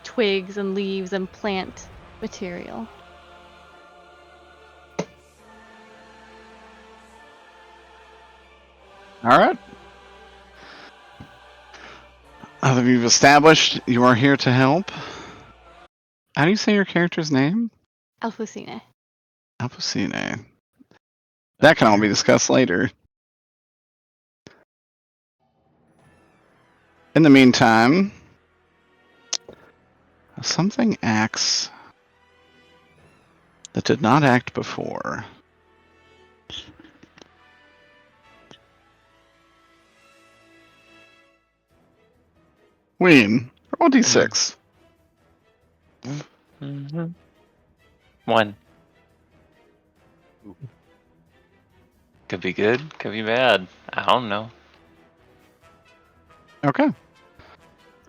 twigs and leaves and plant material. All right. Other you've established you are here to help. How do you say your character's name? Alphusine. Apocine. That can all be discussed later. In the meantime, something acts that did not act before. Ween, roll d6. Mm-hmm. 1. Could be good, could be bad. I don't know. Okay.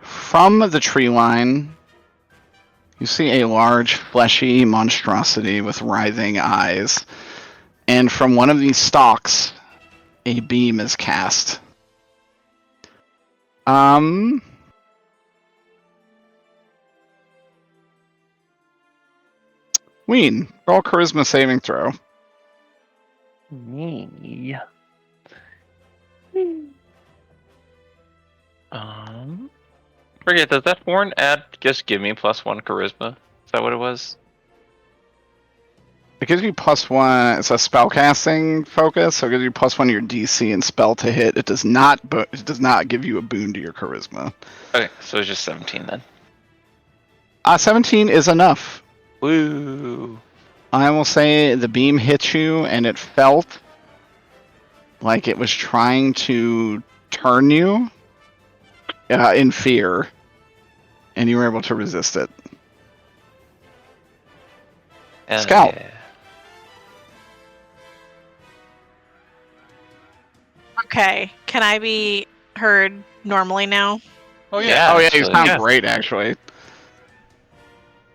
From the tree line, you see a large, fleshy monstrosity with writhing eyes. And from one of these stalks, a beam is cast. Ween, roll charisma saving throw. Me. Forget, does that horn add just give me +1 charisma? Is that what it was? It gives you +1. It's a spellcasting focus, so it gives you +1 to your DC and spell to hit. It does not. It does not give you a boon to your charisma. Okay, so it's just 17 then. 17 is enough. Woo! I will say the beam hit you, and it felt like it was trying to turn you in fear, and you were able to resist it. Hell Scout. yeah. Okay, can I be heard normally now? Oh Yeah. Oh yeah, you actually, sound yeah. great, actually.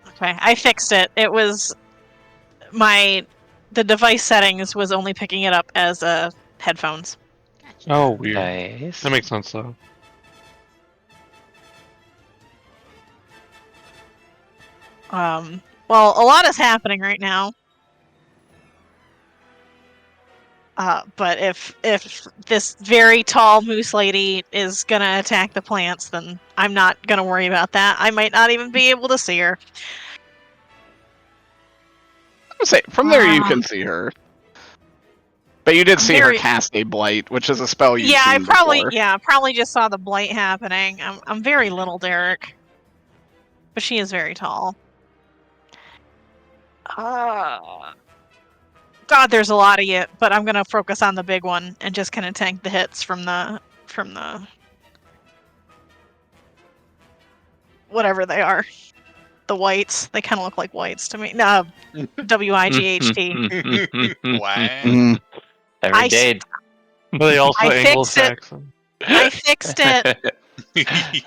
Okay, I fixed it. It was the device settings was only picking it up as headphones. Gotcha. Oh, weird. Nice. That makes sense though. Well, a lot is happening right now. But if this very tall moose lady is gonna attack the plants, then I'm not gonna worry about that. I might not even be able to see her. I would say from there you can see her, but you did I'm see her very- cast a blight, which is a spell you've Yeah, I seen before. probably just saw the blight happening. I'm very little, Derek, but she is very tall. God, there's a lot of you, but I'm gonna focus on the big one and just kind of tank the hits from the whatever they are. The whites. They kind of look like whites to me. No, WIGHT. Wow. Mhm. Every day. But they also I fixed it. Anglo-Saxon. I fixed it.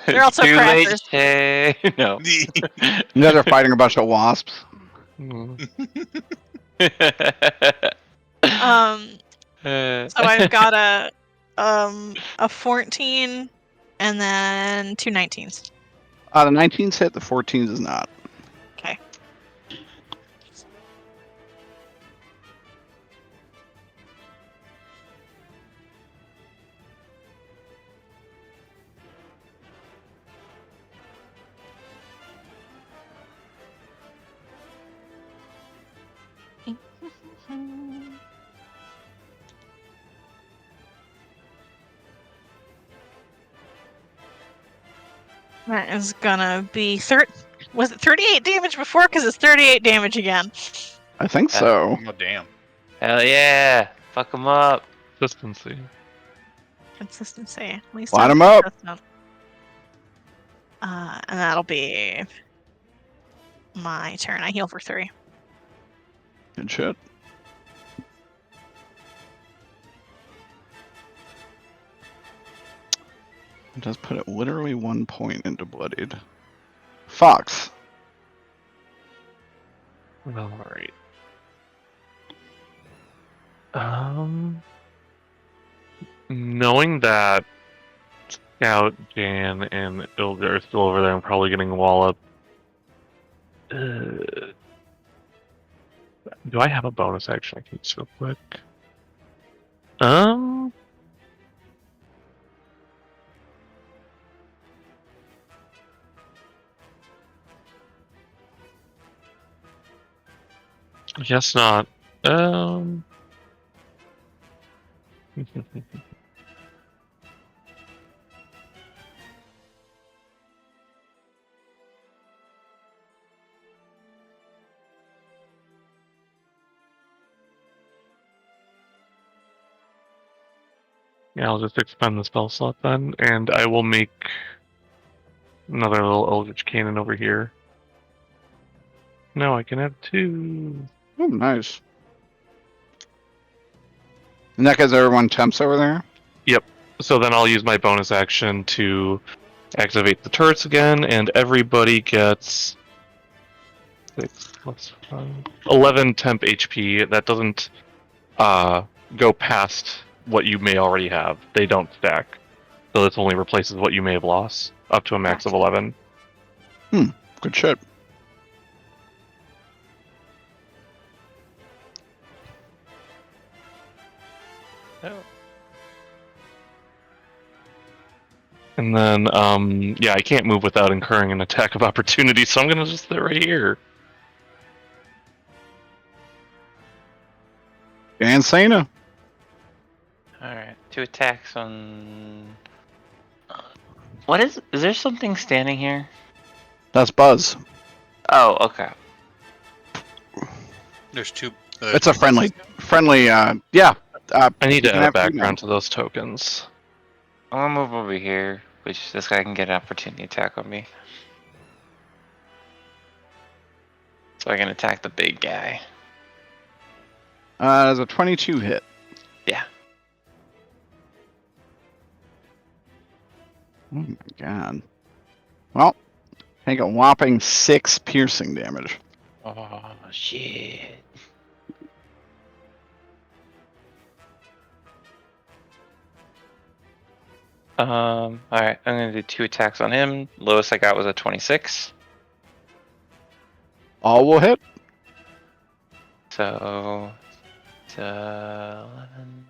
They're also Too late, crackers. Shay. No. You guys are fighting a bunch of wasps. Mm. So I've got a 14 and then 2 19s. The 19s hit, the 14s is not. Okay. That is gonna be was it 38 damage before? Because it's 38 damage again. I think so. Oh damn. Hell yeah! Fuck them up. Consistency. Consistency. At least Light I'm 'em up. consistent. And that'll be my turn. I heal for 3. Good shit. It does put it literally 1 point into bloodied. Fox. Alright. Knowing that Scout, Jan, and Ilga are still over there and probably getting walloped. Do I have a bonus action I can use real quick? Guess not. Yeah, I'll just expend the spell slot then, and I will make another little Eldritch Cannon over here. Now I can have 2. Oh, nice. And that gives everyone temps over there? Yep. So then I'll use my bonus action to activate the turrets again, and everybody gets 6 plus 5, 11 temp HP. That doesn't go past what you may already have. They don't stack. So this only replaces what you may have lost, up to a max of Gotcha. 11. Good shit. Oh. And then, yeah, I can't move without incurring an attack of opportunity, so I'm gonna just sit right here. And Sana. Alright, 2 attacks on... What is there something standing here? That's Buzz. Oh, okay. There's 2. It's a friendly, yeah. I need you to can add a have 2 now. background to those tokens. I'm gonna move over here, which this guy can get an opportunity attack on me. So I can attack the big guy. There's a 22 hit. Yeah. Oh my god. Well, take a whopping 6 piercing damage. Oh, shit. Alright, I'm gonna do 2 attacks on him. Lowest I got was a 26. All will hit. So, it's 11,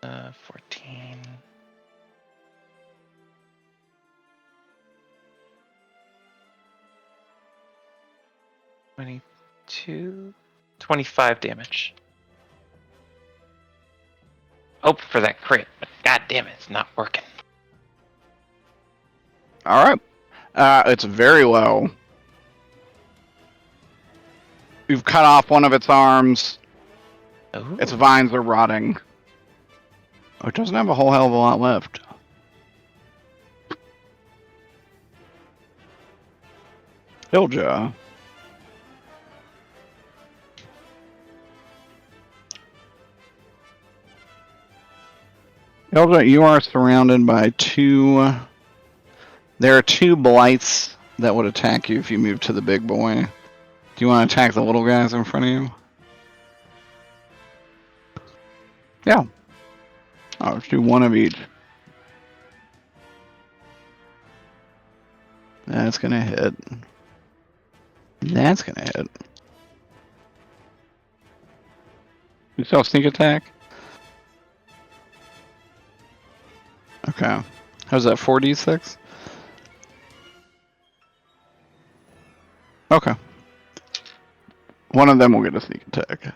14. $22, $25 damage. Hope for that crit, but god damn it, it's not working. Alright. It's very low. You've cut off one of its arms. Ooh. Its vines are rotting. Oh, it doesn't have a whole hell of a lot left. Hilja. Hilja, you are surrounded by 2... There are 2 blights that would attack you if you move to the big boy. Do you want to attack the little guys in front of you? Yeah. Oh, let's do 1 of each. That's gonna hit. That's gonna hit. You still have sneak attack? Okay. How's that, 4d6? Okay. One of them will get a sneak attack.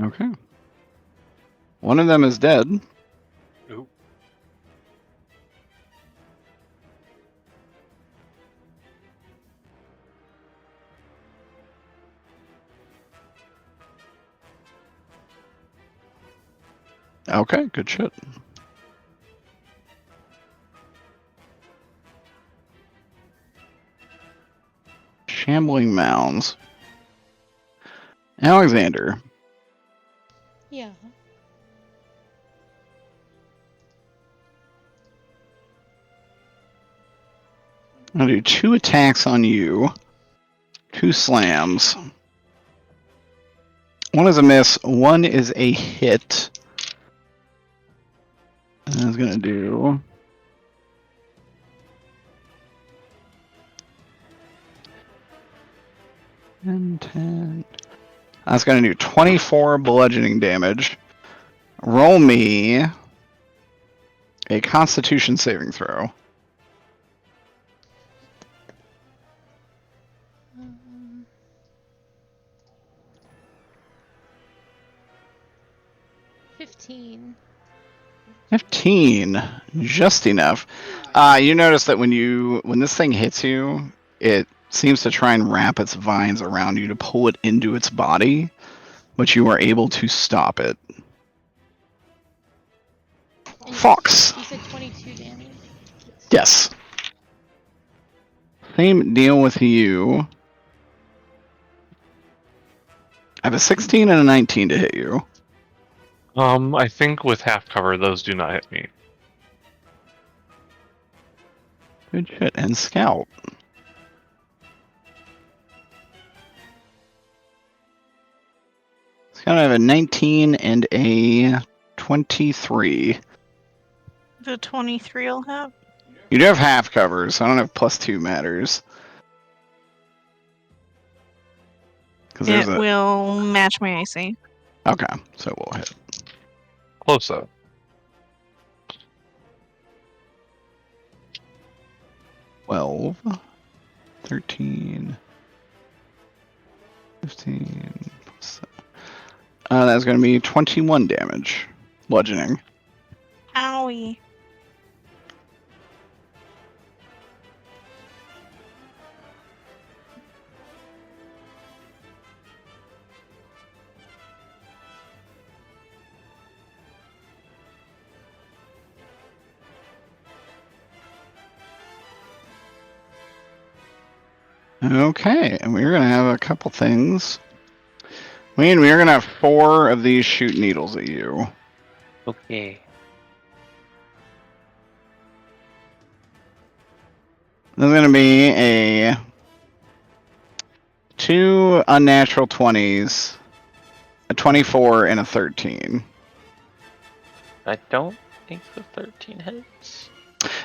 Okay. One of them is dead. Ooh. Okay, good shit. Shambling mounds. Alexander. Yeah. I'm gonna do 2 attacks on you. 2 slams. 1 is a miss, 1 is a hit. And I was gonna do... 10. I was gonna do 24 bludgeoning damage. Roll me a Constitution saving throw. Um, 15. 15, just enough. You notice that when this thing hits you, it seems to try and wrap its vines around you to pull it into its body, but you are able to stop it. And Fox. You said 22 damage. Yes. Same deal with you. I have a 16 and a 19 to hit you. I think with half cover, those do not hit me. Good shit. And Scout. Scout, I have a 19 and a 23. The 23 will have. You do have half cover, so I don't know if +2 matters. It will match my AC. Okay, so we'll hit. Close though. 12, 13, 15. That's going to be 21 damage. Bludgeoning. Owie. Okay, and we're going to have a couple things. We're going to have 4 of these shoot needles at you. Okay. There's going to be a 2 unnatural 20s, a 24, and a 13. I don't think the 13 hits.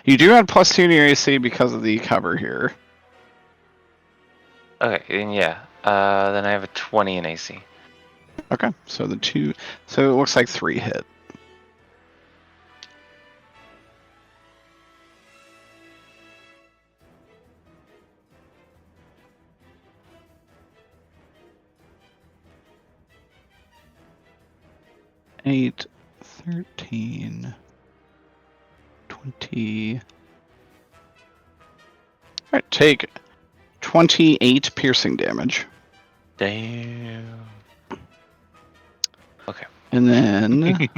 You do have +2 to your AC because of the cover here. Okay, then yeah. Then I have a 20 in AC. Okay, so the 2, so it looks like 3 hit. Eight, 13, 20. Alright, take 28 piercing damage. Damn. Okay. And then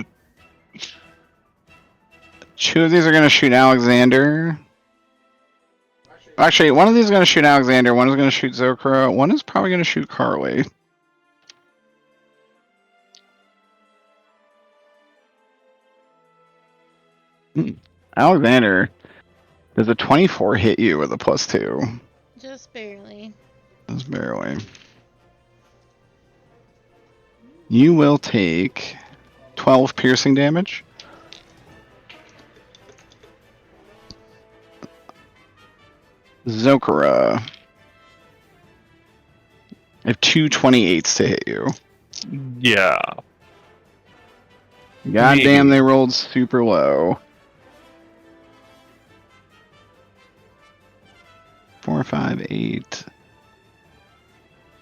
2 of these are going to shoot Alexander. Actually, one of these is going to shoot Alexander, one is going to shoot Zokra, one is probably going to shoot Carly. Alexander, does a 24 hit you with a +2? Just barely. Just barely. You will take 12 piercing damage. Zokara. I have 2 28s to hit you. Yeah. Goddamn, Maybe. they rolled super low. 4, 5, 8.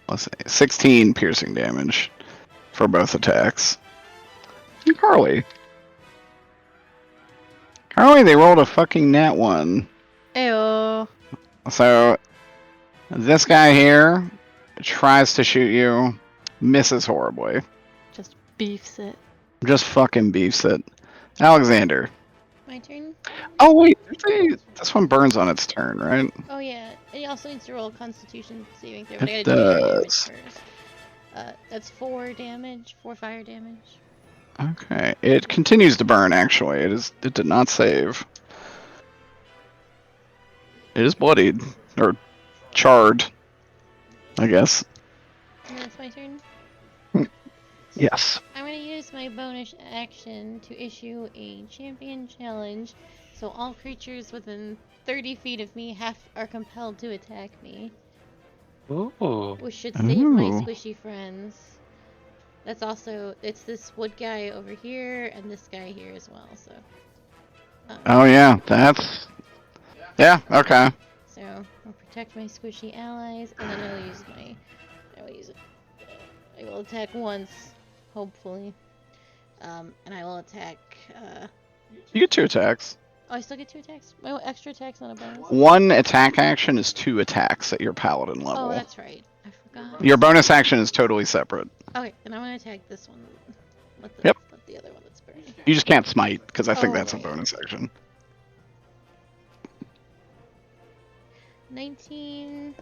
Let's say 16 piercing damage for both attacks. And Carly. Carly, they rolled a fucking nat 1. Ew. So, this guy here tries to shoot you, misses horribly. Just beefs it. Just fucking beefs it. Alexander. My turn? Oh, wait. This one burns on its turn, right? Oh yeah. It also needs to roll a Constitution saving throw, but I It gotta do your damage does. first. That's 4 damage, 4 fire damage. Okay. It continues to burn, actually. It did not save. It is bloodied. Or charred, I guess. And that's my turn. Yes. I'm gonna use my bonus action to issue a champion challenge, so all creatures within 30 feet of me are compelled to attack me, Ooh. which should save my Ooh. squishy friends. That's also, it's this wood guy over here and this guy here as well. So. Oh yeah, that's. Yeah. Okay. So I'll protect my squishy allies, and then I'll use my. I will use it. I will attack once, hopefully. And I will attack. You get 2 attacks. Oh, I still get 2 attacks. My extra attack's not a bonus. 1 attack action is 2 attacks at your paladin level. Oh, that's right. I forgot. Your bonus action is totally separate. Okay, then I'm gonna attack this one. Let Yep. the other one that's burning. You just can't smite because I think Oh, that's a right. bonus action. 19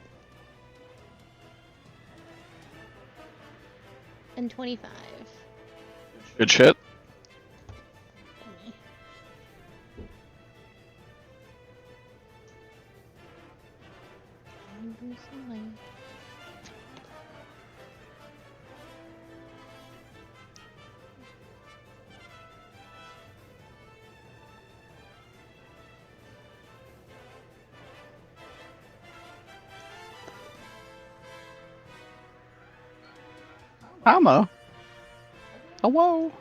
and 25. Good shit. Alma. Hello.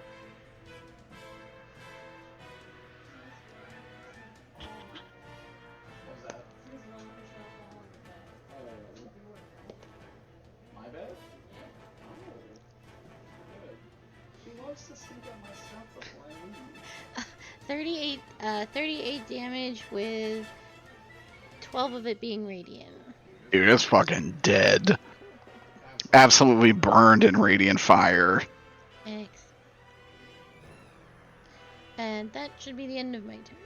My bed? 38 damage with 12 of it being radiant. Dude, it's fucking dead. Absolutely burned in radiant fire. X. And that should be the end of my turn.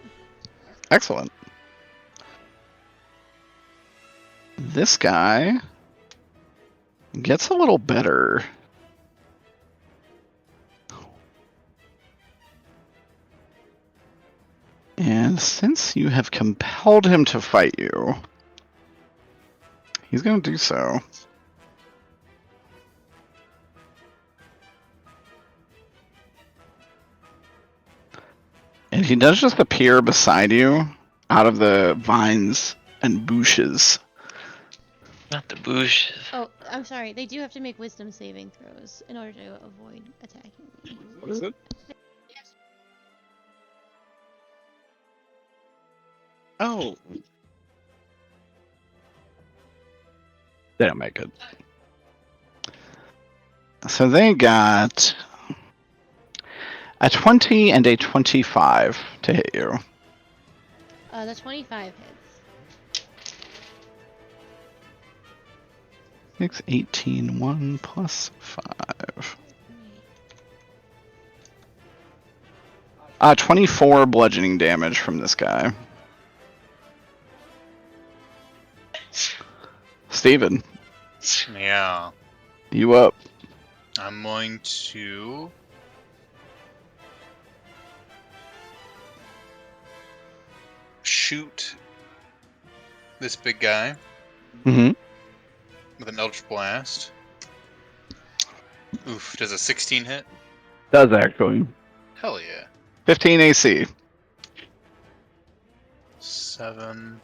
Excellent. This guy gets a little better. And since you have compelled him to fight you, he's going to do so. And he does just appear beside you out of the vines and bushes. Not the bushes. Oh, I'm sorry. They do have to make wisdom saving throws in order to avoid attacking me. What is it? Oh. They don't make it. So they got a 20 and a 25 to hit you. The 25 hits. 6, 18, 1 plus 5. 24 bludgeoning damage from this guy. Steven, Yeah. you up. I'm going to shoot this big guy Mm-hmm. with an Eldritch Blast. Oof, does a 16 hit? Does actually. Hell yeah. 15 AC. 7.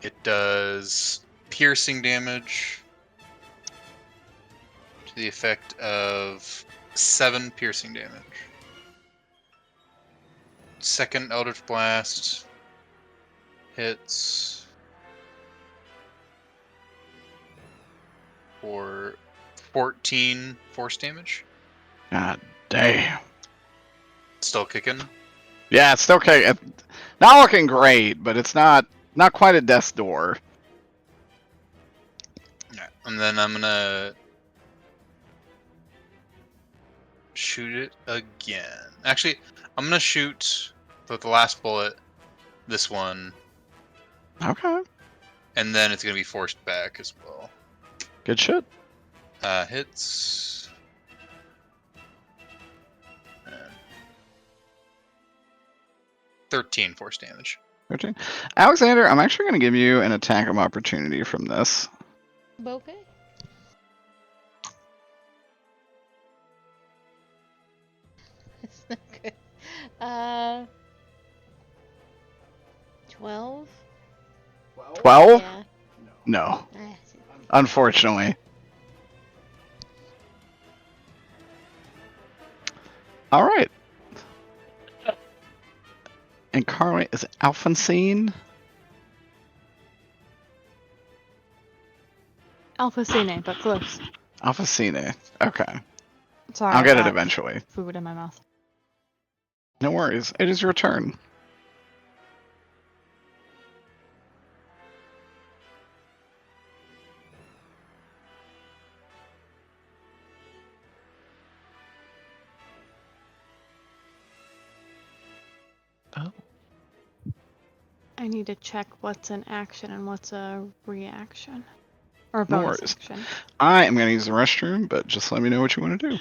It does piercing damage to the effect of 7 piercing damage. Second Eldritch Blast hits for 14 force damage. God damn. Still kicking. Yeah, it's still okay. Not looking great, but it's not quite a death's door. Yeah. And then I'm gonna shoot it again. Actually, I'm gonna shoot with the last bullet, this one, Okay. and then it's gonna be forced back as well. Good shit. Hits. And 13 force damage. 13. Alexander, I'm actually going to give you an attack of opportunity from this. Bokeh? It's not good. 12? 12? Yeah. No, Ah, unfortunately. All right. And Carly is Alphonsine. Alphacine, but close. Alphacine. Okay. Sorry, I'll I get it got eventually. food in my mouth. No worries. It is your turn. Oh. I need to check what's an action and what's a reaction. Or a No bonus worries. action. I am going to use the restroom, but just let me know what you want to do.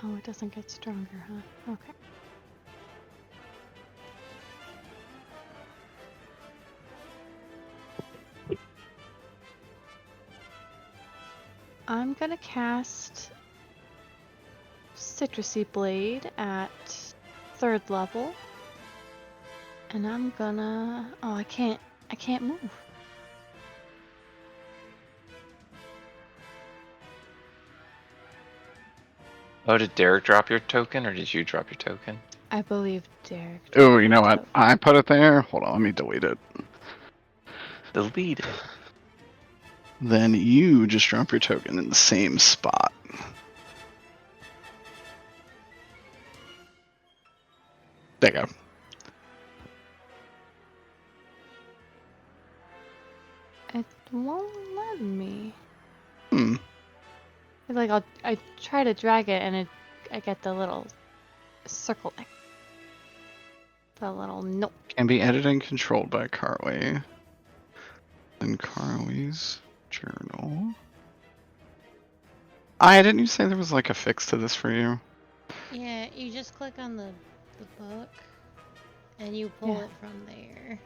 Oh, it doesn't get stronger, huh? Okay. I'm gonna cast Citrusy Blade at 3rd level. And I'm gonna... Oh, I can't move. Oh, did Derek drop your token, or did you drop your token? I believe Derek. Oh, you know what? I put it there. Hold on, let me delete it. Delete it. Then you just drop your token in the same spot. There you go. It won't let me. Hmm. It's like I try to drag it and I get the little circle thing. The little nope. Can be edited and controlled by Carly. In Carly's journal. Didn't you say there was like a fix to this for you? Yeah, you just click on the book, and you pull Yeah. it from there.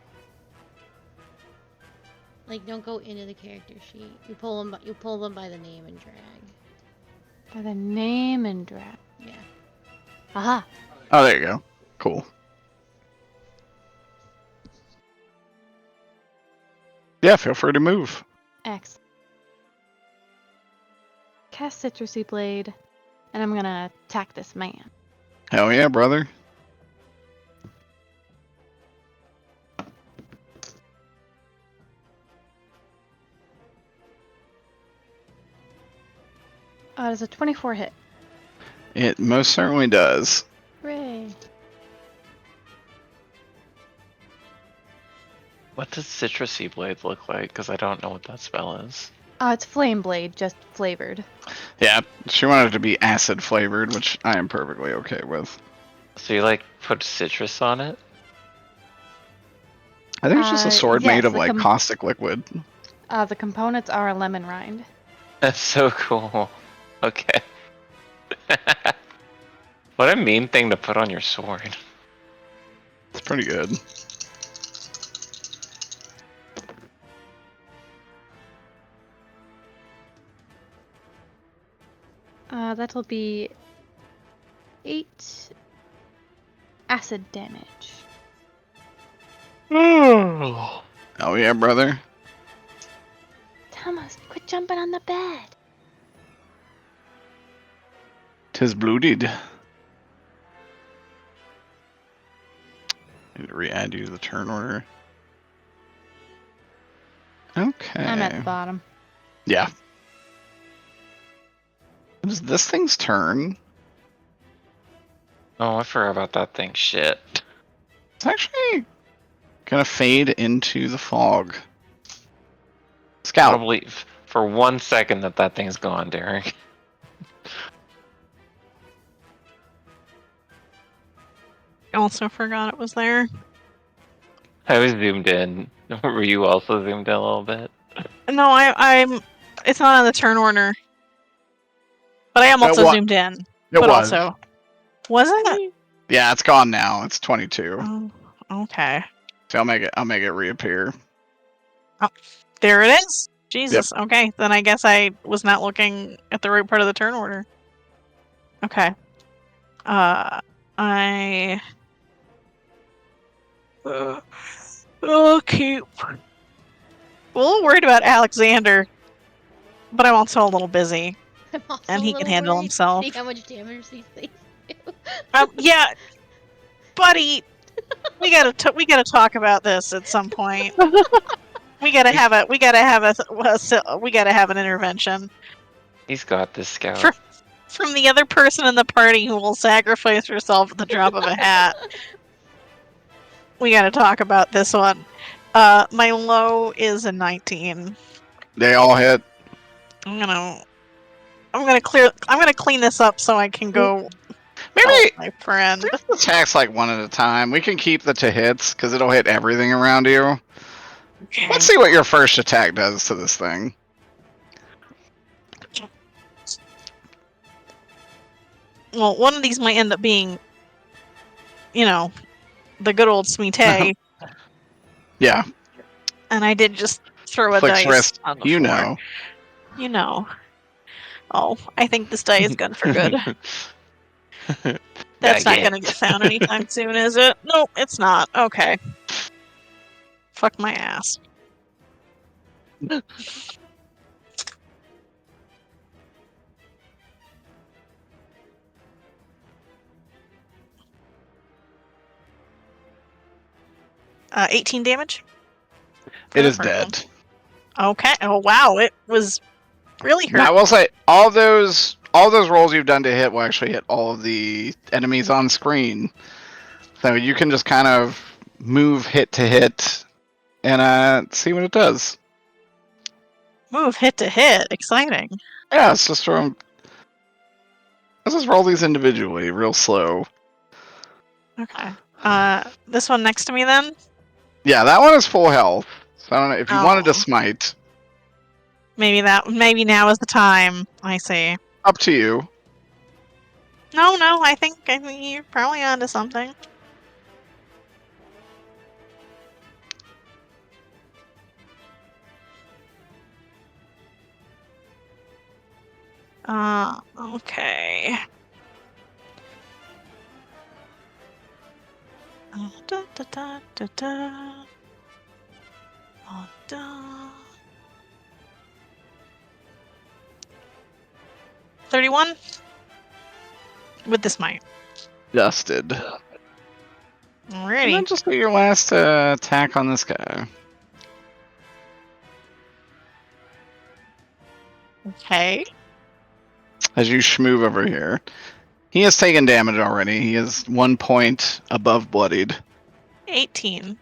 Like, don't go into the character sheet. You pull them by the name and drag. By the name and drag. Yeah. Aha! Oh, there you go. Cool. Yeah, feel free to move. X. Cast Citrusy Blade, and I'm gonna attack this man. Hell yeah, brother. Does a 24 hit? It most certainly does. Hooray! What does Citrusy Blade look like? Because I don't know what that spell is. It's Flame Blade, just flavored. Yeah, she wanted it to be acid flavored, which I am perfectly okay with. So you like put citrus on it? I think it's just a sword yes, made of the like caustic liquid. The components are a lemon rind. That's so cool. Okay. What a mean thing to put on your sword. It's pretty good. That'll be 8 acid damage. Oh yeah, brother. Thomas, quit jumping on the bed. 'Tis bloodied. Need to re-add you to the turn order. Okay. I'm at the bottom. Yeah. It was this thing's turn. Oh, I forgot about that thing. Shit. It's actually Gonna fade into the fog. Scout. don't believe for 1 second that thing's gone, Derek. Also forgot it was there. I was zoomed in. Were you also zoomed in a little bit? No, I'm. It's not on the turn order. But I am also zoomed in. It but was. also, was it? Yeah, it's gone now. It's 22. Oh, okay. So I'll make it reappear. There it is. Jesus. Okay, then I guess I was not looking at the right part of the turn order. Okay. I. Okay. A little worried about Alexander, but I'm also a little busy, I'm also and a he can little handle worried himself. to see how much damage these things do. Yeah, buddy, we gotta talk about this at some point. We gotta have an intervention He's got this, Scout. from the other person in the party who will sacrifice herself at the drop of a hat. We gotta talk about this one. My low is a 19. They all hit. I'm gonna clean this up so I can go. Maybe help my friend. this attacks like one at a time. We can keep the to hits because it'll hit everything around you. Okay. Let's see what your first attack does to this thing. Well, one of these might end up being, the good old Smite. Yeah, And I did just throw a flicks dice wrist. on the You floor. know. You know. Oh, I think this die is good for good. That's not gonna get found anytime soon, is it? Nope, it's not. Okay. Fuck my ass. Uh, 18 damage? It is dead. Okay. Oh wow, it was really hurt. Now, I will say all those rolls you've done to hit will actually hit all of the enemies on screen. So you can just kind of move hit to hit and see what it does. Move hit to hit. Exciting. Yeah, it's just from. Let's just roll these individually, real slow. Okay. This one next to me then? Yeah, that one is full health. So I don't know if you wanted to Oh. smite. Maybe now is the time. I see. Up to you. No, I think you're probably onto something. Okay. Da, da, da, da, da. Oh, da. 31 with the smite. Dusted. And Alrighty. then just do your last attack on this guy. Okay. As you schmoove over here. He has taken damage already. He is 1 point above bloodied. 18.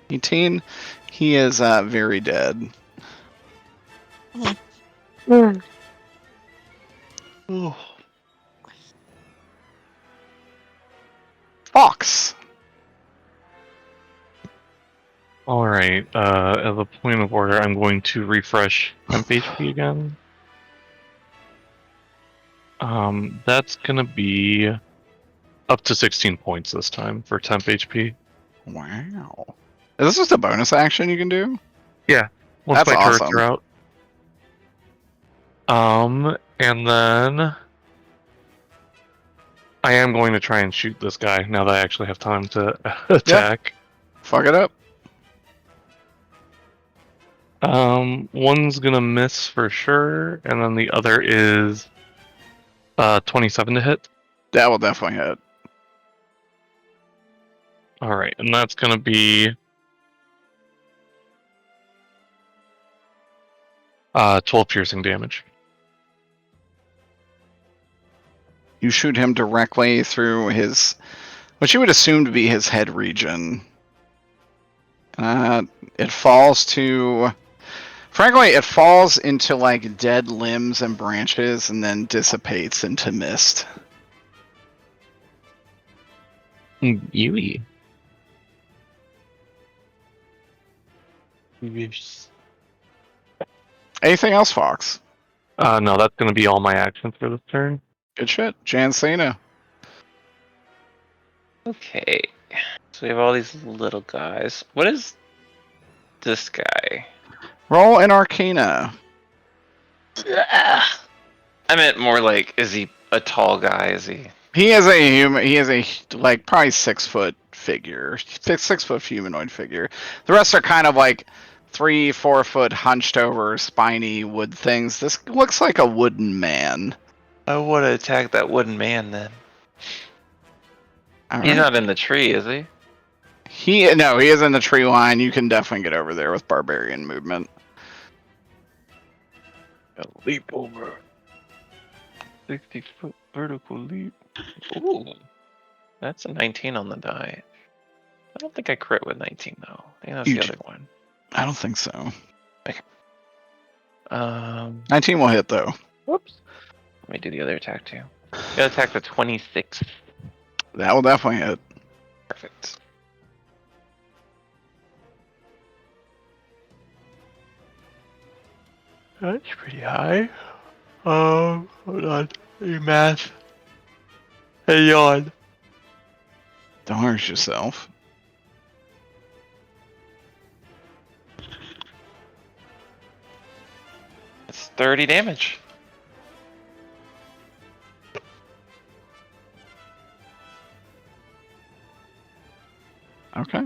18. He is very dead. Ooh. Fox. All right. As a point of order, I'm going to refresh temp HP again. That's gonna be up to 16 points this time for temp HP. Wow. Is this just a bonus action you can do? Yeah, once That's my turrets awesome. are out. And then I am going to try and shoot this guy now that I actually have time to attack. Fuck it up. One's gonna miss for sure, and then the other is 27 to hit. That will definitely hit. All right, and that's gonna be 12 piercing damage. You shoot him directly through his, what you would assume to be his head region. It falls to. Frankly, it falls into like dead limbs and branches, and then dissipates into mist. Yui. Anything else, Fox? No, that's gonna be all my actions for this turn. Good shit, Jan Cena. Okay. So we have all these little guys. What is this guy? Roll an Arcana. I meant more like, is he a tall guy? Is he? He is a human. He is a like probably 6 foot figure, 6 foot humanoid figure. The rest are kind of like 3-4 foot hunched over, spiny wood things. This looks like a wooden man. I want to attack that wooden man then. All He's right. not in the tree, is he? He is in the tree line. You can definitely get over there with barbarian movement. A leap over. 60-foot vertical leap. Ooh. That's a 19 on the die. I don't think I crit with 19 though. I think that's You the do- other one. I don't think so. 19 19 will hit though. Whoops. Let me do the other attack too. Gotta attack the 26. That will definitely hit. Perfect. That's pretty high. Hold on. Hey, math. Hey, yawn. Don't hurt yourself. It's 30 damage. Okay.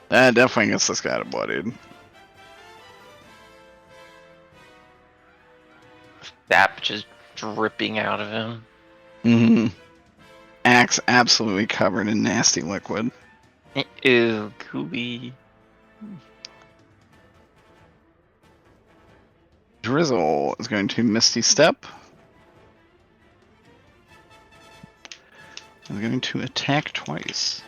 That definitely gets this guy to bloodied. Sap just dripping out of him. Mm-hmm. Axe absolutely covered in nasty liquid. Ew, gooey. Drizzle is going to Misty Step. I'm going to attack twice.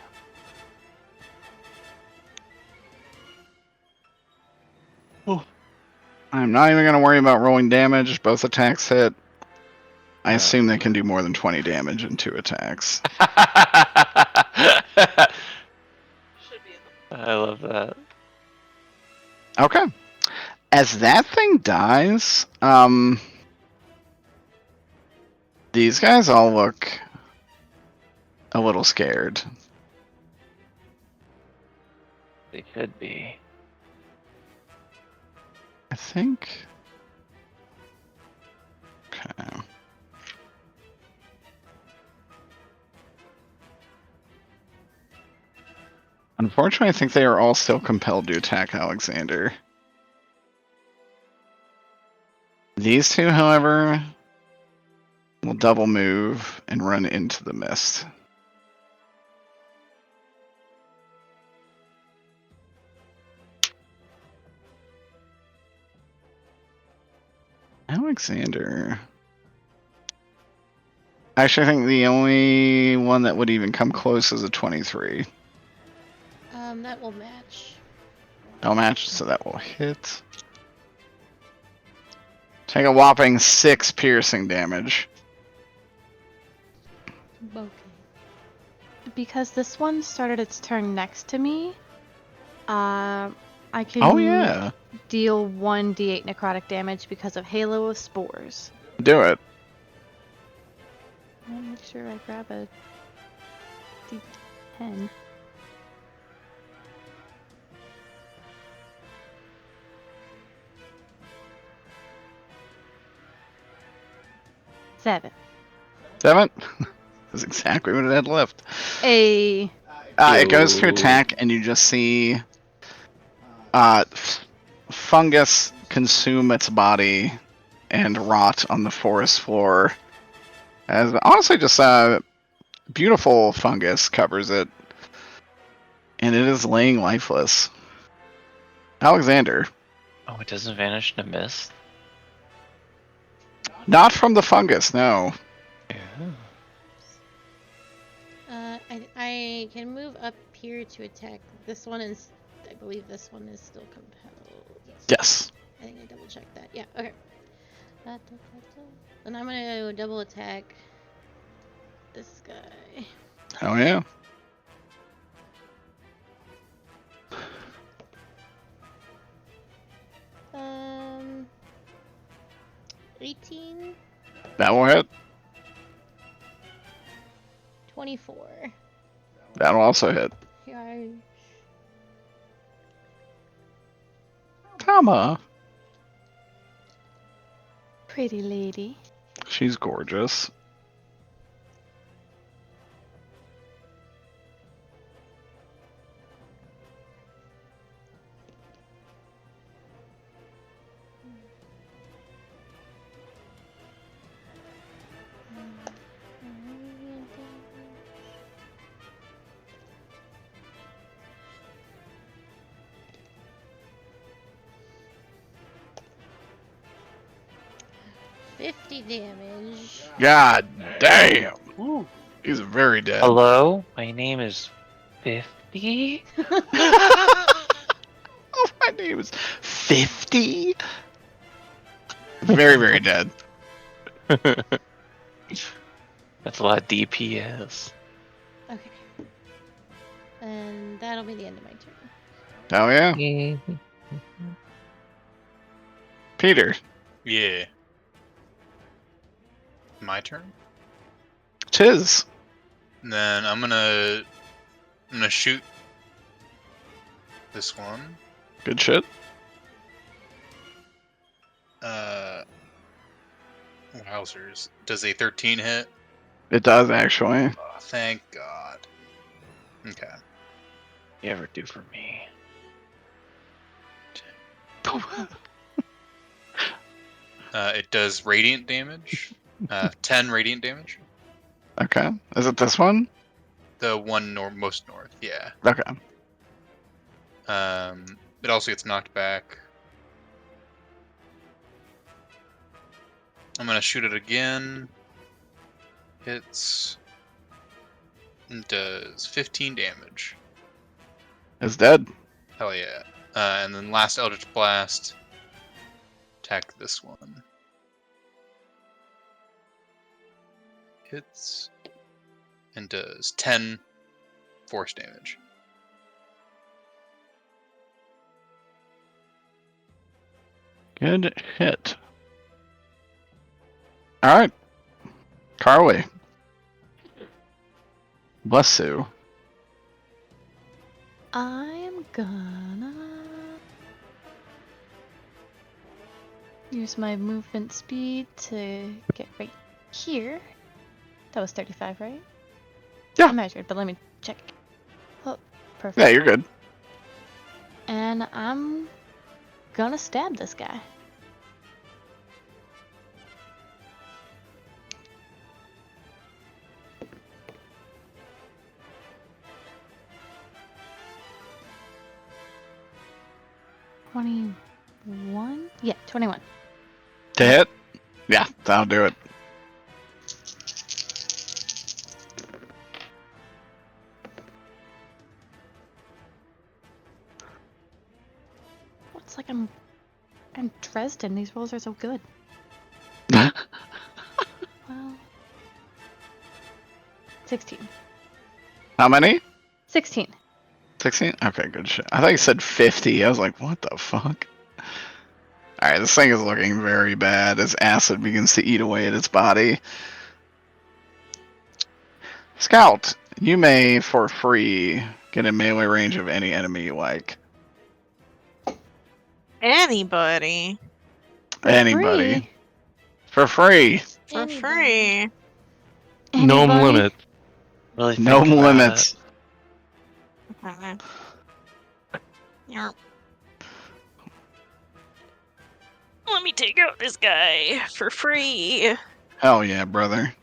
Oh. I'm not even going to worry about rolling damage. Both attacks hit. I Yeah. assume they can do more than 20 damage in 2 attacks. I love that. Okay. As that thing dies, these guys all look a little scared. They could be. I think. Okay. Unfortunately, I think they are all still compelled to attack Alexander. These two, however, will double move and run into the mist. Alexander. Actually, I think the only one that would even come close is a 23. That will match. That'll match, so that will hit. Take a whopping 6 piercing damage. Okay. Because this one started its turn next to me, I can Oh yeah, deal 1d8 necrotic damage because of Halo of Spores. do it. I'll make sure I grab a d10. Seven. 7? That's exactly what it had left. A It goes to attack, and you just see fungus consume its body and rot on the forest floor. As honestly, just beautiful fungus covers it, and it is laying lifeless. Alexander, Oh, it doesn't vanish in a mist? not from the fungus, no. Yeah. I can move up here to attack this one believe this one is still compelled. Yes. I think I double checked that. Yeah, okay. And I'm gonna double attack this guy. Hell yeah. Um, 18, That will hit. 24. That'll also hit. Yeah, Tama. Pretty lady. She's gorgeous. $50 damage. God damn. He's very dead. Hello, my name is 50. Oh, my name is 50. Very, very dead. That's a lot of DPS. Okay. And that'll be the end of my turn. Oh yeah. Peter. Yeah. My turn. Tis. And then I'm gonna shoot this one. Good shit. Wowzers. Does a 13 hit? It does actually. Oh, thank God. Okay. You ever do for me? It does radiant damage. 10 radiant damage. Okay. Is it this one? The one most north, yeah. Okay. It also gets knocked back. I'm gonna shoot it again. Hits. And does 15 damage. It's dead. Hell yeah. And then last Eldritch Blast. Attack this one. Hits. And does 10 force damage. Good hit. Alright. Carly. Bless you. I'm gonna use my movement speed to get right here. That was 35, right? Yeah. I measured, but let me check. Oh, perfect. Yeah, you're good. And I'm gonna stab this guy. $21? Yeah, 21. To hit? Yeah, that'll do it. It's like I'm Dresden. These rolls are so good. Well, 16. How many? 16. 16? Okay, good shit. I thought you said 50. I was like, what the fuck? Alright, this thing is looking very bad as acid begins to eat away at its body. Scout, you may, for free, get a melee range of any enemy you like. Anybody. Anybody. Free. For free. For Anybody. free. Gnome Anybody? limit. Really No think about limits. it. Okay. Yarp. Let me take out this guy for free. Hell yeah, brother.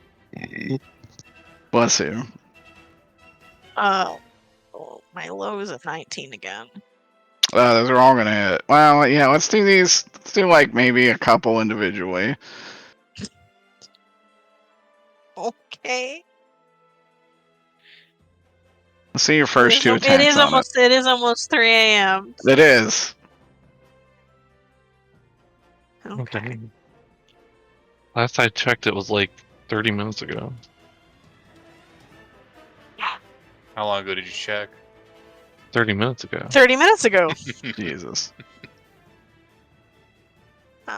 Bless you. Oh, my low is at 19 again. Those are all gonna hit. Well, yeah, let's do these. Let's do like maybe a couple individually. Okay. Let's see your first two attacks It is on almost. It is almost 3 a.m. it. It is. Okay. Last I checked, it was like 30 minutes ago. How long ago did you check? 30 minutes ago. 30 minutes ago. Jesus.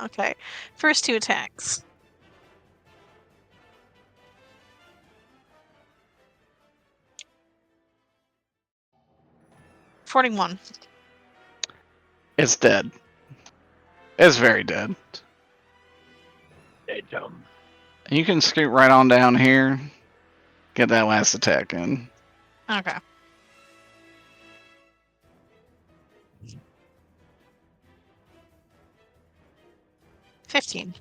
Okay. First two attacks. $41. It's dead. It's very dead. And you can scoot right on down here. Get that last attack in. Okay. $15.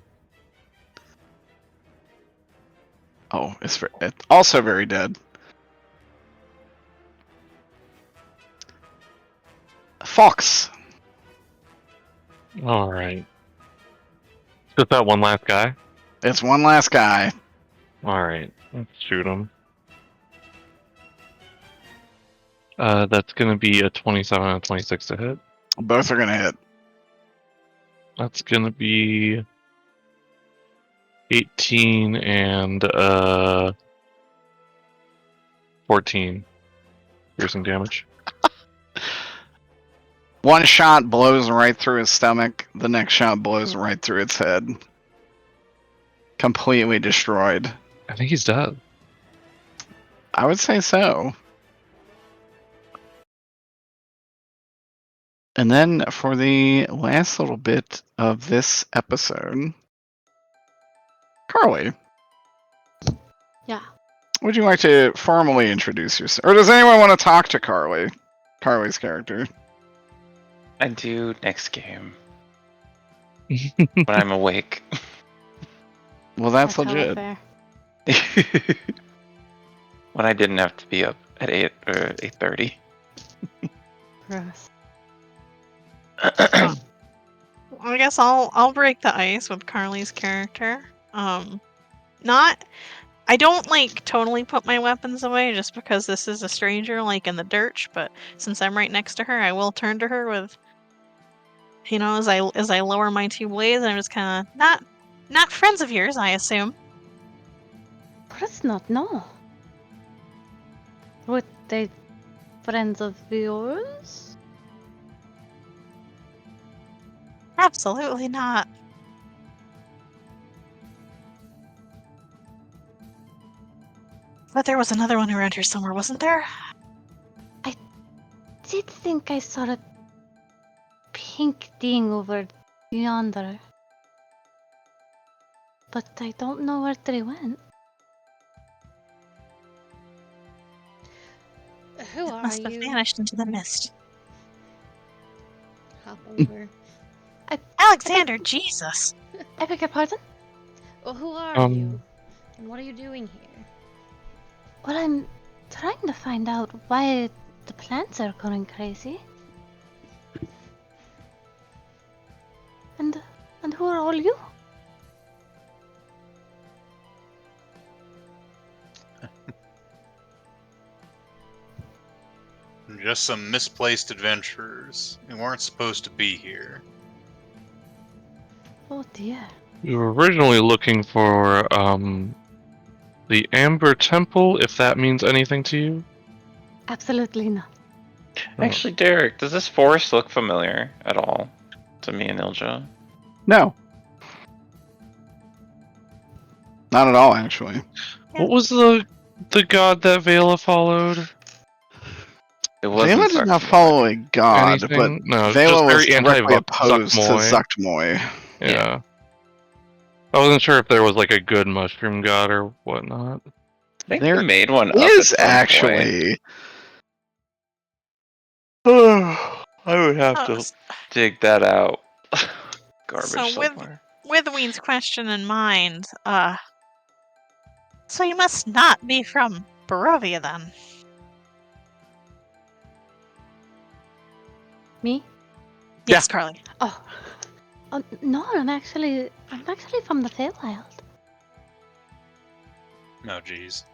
Oh, it's also very dead. Fox. Alright. Just that one last guy? It's one last guy. Alright, let's shoot him. That's gonna be a 27 and a 26 to hit. Both are gonna hit. That's gonna be 18 and 14 piercing damage. One shot blows right through his stomach. The next shot blows right through its head. Completely destroyed. I think he's dead. I would say so. And then for the last little bit of this episode, Carly. Yeah. Would you like to formally introduce yourself? Or does anyone want to talk to Carly? Carly's character. I do next game. When I'm awake. Well, that's hella legit. fair. When I didn't have to be up at 8 or 8:30. Gross. I guess I'll break the ice with Carly's character. I don't like totally put my weapons away just because this is a stranger, like in the dirt. But since I'm right next to her, I will turn to her with, as I lower my two blades. I'm just kind of not friends of yours, I assume. Course not, no. Would they friends of yours? Absolutely not. But there was another one around here somewhere, wasn't there? Did think I saw a pink thing over yonder. But I don't know where they went. Who It are must have you? vanished into the mist. Hop over. Alexander, Jesus! I beg your pardon? Well, who are you? And what are you doing here? Well, I'm trying to find out why the plants are going crazy. And who are all you? Just some misplaced adventurers who weren't supposed to be here. Oh dear. We were originally looking for the Amber Temple, if that means anything to you. Absolutely not. Actually, Derek, does this forest look familiar at all to me and Ilja? No. Not at all, actually. What was the god that Vela followed? It wasn't Vela did not Zuckmoy. follow a god, Anything? No, but Vela just was very directly opposed to anti-Zuckmoy. Zuckmoy. Yeah. I wasn't sure if there was like a good mushroom god or whatnot. I think There we made one up Is at some point. actually. I would have Oh, to dig that out. Garbage So with- somewhere. With Ween's question in mind, so you must not be from Barovia then. Me? Yes, Carly. Oh. No, I'm actually from the Feywild. No, jeez.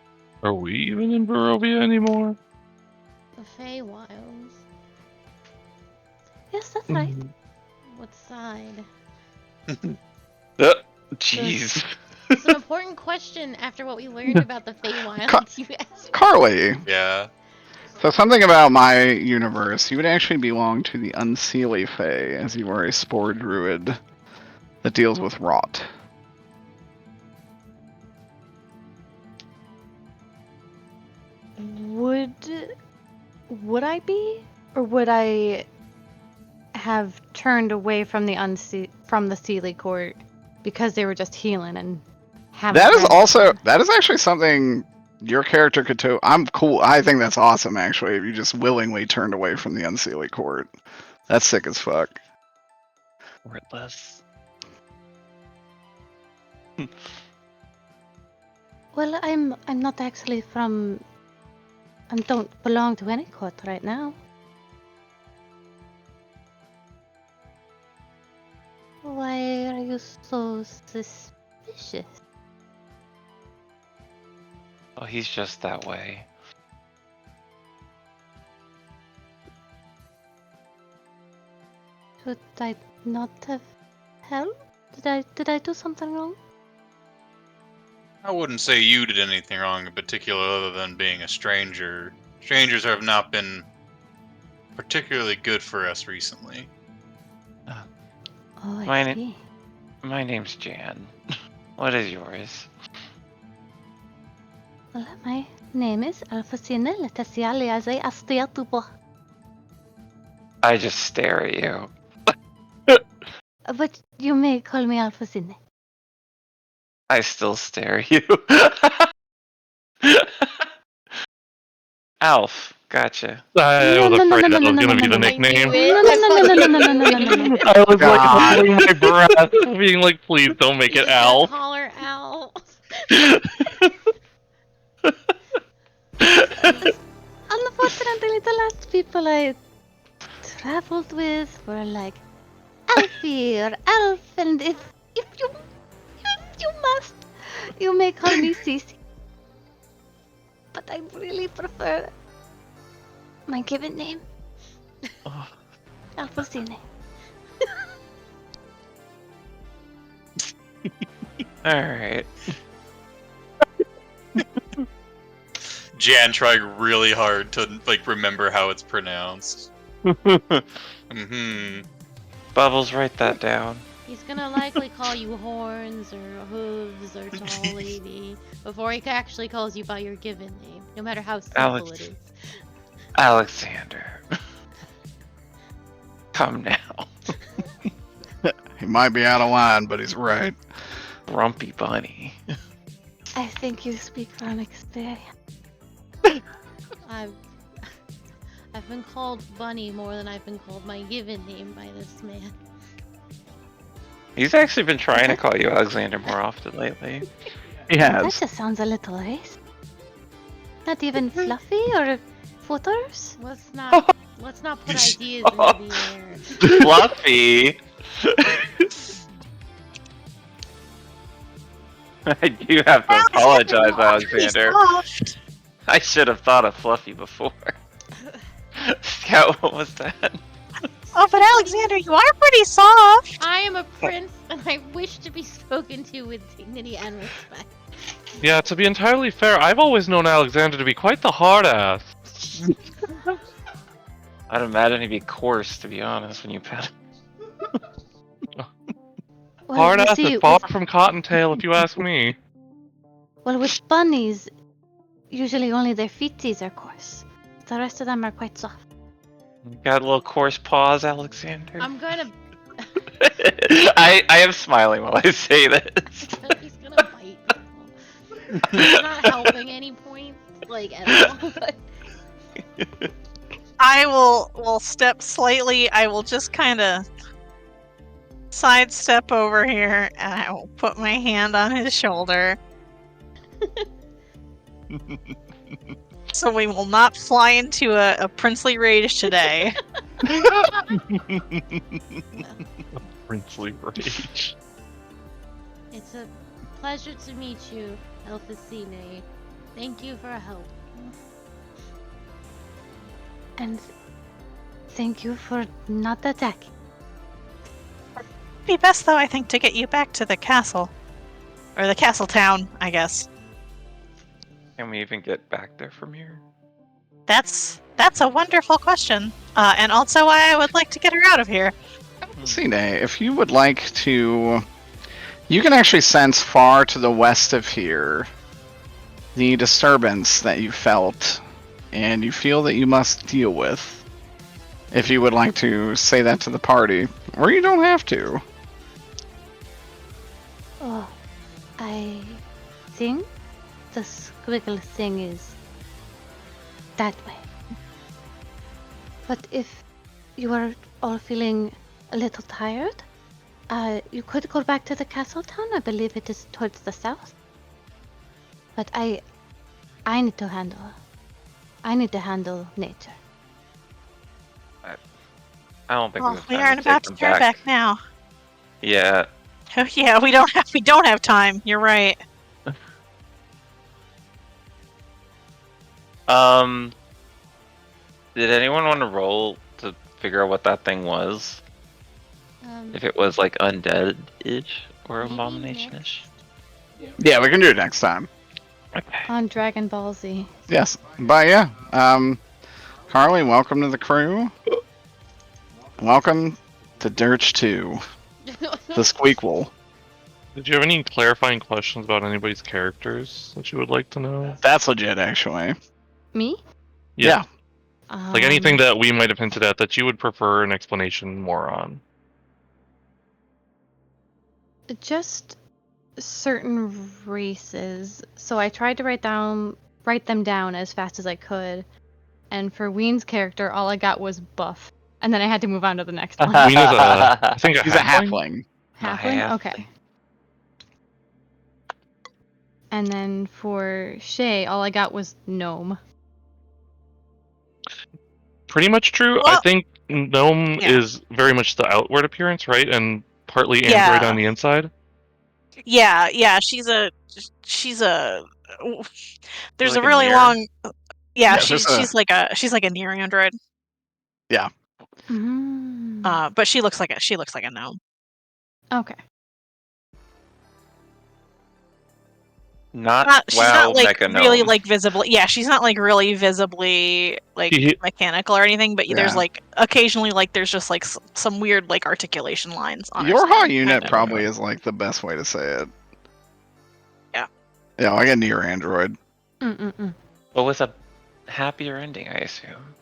Are we even in Barovia anymore? The Feywilds. Yes, that's right. What side? Jeez. It's an important question after what we learned about the Feywilds. You asked. Carly. Yeah. So something about my universe, you would actually belong to the Unseelie Fae, as you are a spore druid that deals with rot. Would I be, or would I have turned away from the Seelie court because they were just healing and having? That is actually something your character could do. I'm cool. I think that's awesome. Actually, if you just willingly turned away from the Unseelie court, that's sick as fuck. Wordless. Well, I'm not actually from. I don't belong to any court right now. Why are you so suspicious? Oh, he's just that way. Should I not have helped? Did I do something wrong? I wouldn't say you did anything wrong in particular other than being a stranger. Strangers have not been particularly good for us recently. Oh, I Mine- see. My name's Jan. What is yours? Well, my name is Alphacine Letesiale Azay Astiatubo. I just stare at you. But you may call me Alphacine. I still stare at you. Alf, gotcha. I was afraid that was gonna be the nickname. No. I was like God. holding my breath, being like, please don't make it Al. Call her Al. Unfortunately, the last people I traveled with were like Alfie or Alf, and if you must, you may call me Cece. But I really prefer my given name, Oh, Alphacine. Alright. Jan tried really hard to remember how it's pronounced. Mm-hmm. Bubbles, write that down. He's gonna likely call you Horns or Hooves or Tall Lady before he actually calls you by your given name, no matter how simple Alex. it is. Alexander. Come now. He might be out of line, but he's right. Grumpy bunny. I think you speak from experience. I've been called Bunny more than I've been called my given name by this man. He's actually been trying to call you Alexander more often lately. He That has. just sounds a little race. Not even Fluffy or Footers? Let's not put ideas into the air. Fluffy! I do have to apologize, Alexander. Soft. I should have thought of Fluffy before. Scout, what was that? Oh, but Alexander, you are pretty soft. I am a prince, and I wish to be spoken to with dignity and respect. Yeah, to be entirely fair, I've always known Alexander to be quite the hard ass. I'd imagine he'd be coarse, to be honest, when you pet him. Well, Hard you ass see, is far from Cottontail, if you ask me. Well, with bunnies, usually only their feeties are coarse. The rest of them are quite soft. Got little coarse paws, Alexander? I'm gonna. I am smiling while I say this. He's gonna bite people. It's not helping any point, at all. But I will step slightly. I will just kind of sidestep over here, and I will put my hand on his shoulder. So we will not fly into a princely rage today. Princely rage. it's a pleasure to meet you, Elphacine. Thank you for help. And thank you for not attacking. It'd be best, though, I think, to get you back to the castle. Or the castle town, I guess. Can we even get back there from here? That's a wonderful question. And also why I would like to get her out of here. Cine, if you would like to, you can actually sense far to the west of here the disturbance that you felt, and you feel that you must deal with. If you would like to say that to the party, or you don't have to. Oh, I think the squiggle thing is that way. But if you are all feeling a little tired, you could go back to the castle town. I believe it is towards the south. But I need to handle nature. I don't think Well, have we time aren't to take about to them turn back now. Yeah. Oh yeah, we don't have time. You're right. Did anyone want to roll to figure out what that thing was? If it was like undead-ish or Maybe abomination-ish? Yeah, we can do it next time. Okay. On Dragon Ball Z. Yes, but yeah, Carly, welcome to the crew. Welcome to Dirge 2, the Squeakle. Did you have any clarifying questions about anybody's characters that you would like to know? That's legit, actually. Me? Yeah. Like anything that we might have hinted at that you would prefer an explanation more on. Just certain races. So I tried to write them down as fast as I could. And for Ween's character, all I got was buff. And then I had to move on to the next one. Ween is I think He's a halfling. Halfling? half. Okay. And then for Shay, all I got was gnome. Pretty much true. I Well- think gnome Yeah. is very much the outward appearance, right? And partly Yeah. android on the inside. Yeah, she's a there's Like a a really near? long Yeah, she's like a near android. Mm. But she looks like a gnome. Okay. She's WoW not like Mecha really Gnome. like visible. Yeah, she's not like really visibly like He- mechanical or anything. But there's Yeah. like occasionally like there's just like some weird like articulation lines on her Your skin, hot unit kind of. probably is like the best way to say it. Yeah. Yeah, I got near android. Mm-mm-mm. But with a happier ending, I assume.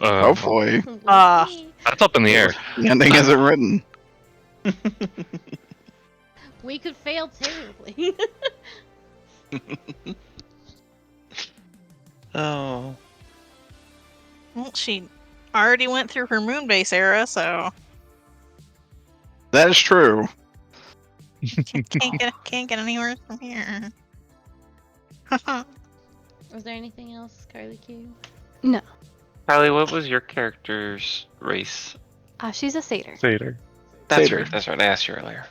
Hopefully. That's up in the air. The ending isn't written. We could fail terribly. Oh. Well, she already went through her moonbase era, so That is true. can't get anywhere from here. Was there anything else, Carly Q? No. Kylie, what was your character's race? She's a satyr. Satyr. That's Satyr. right. That's right. I asked you earlier.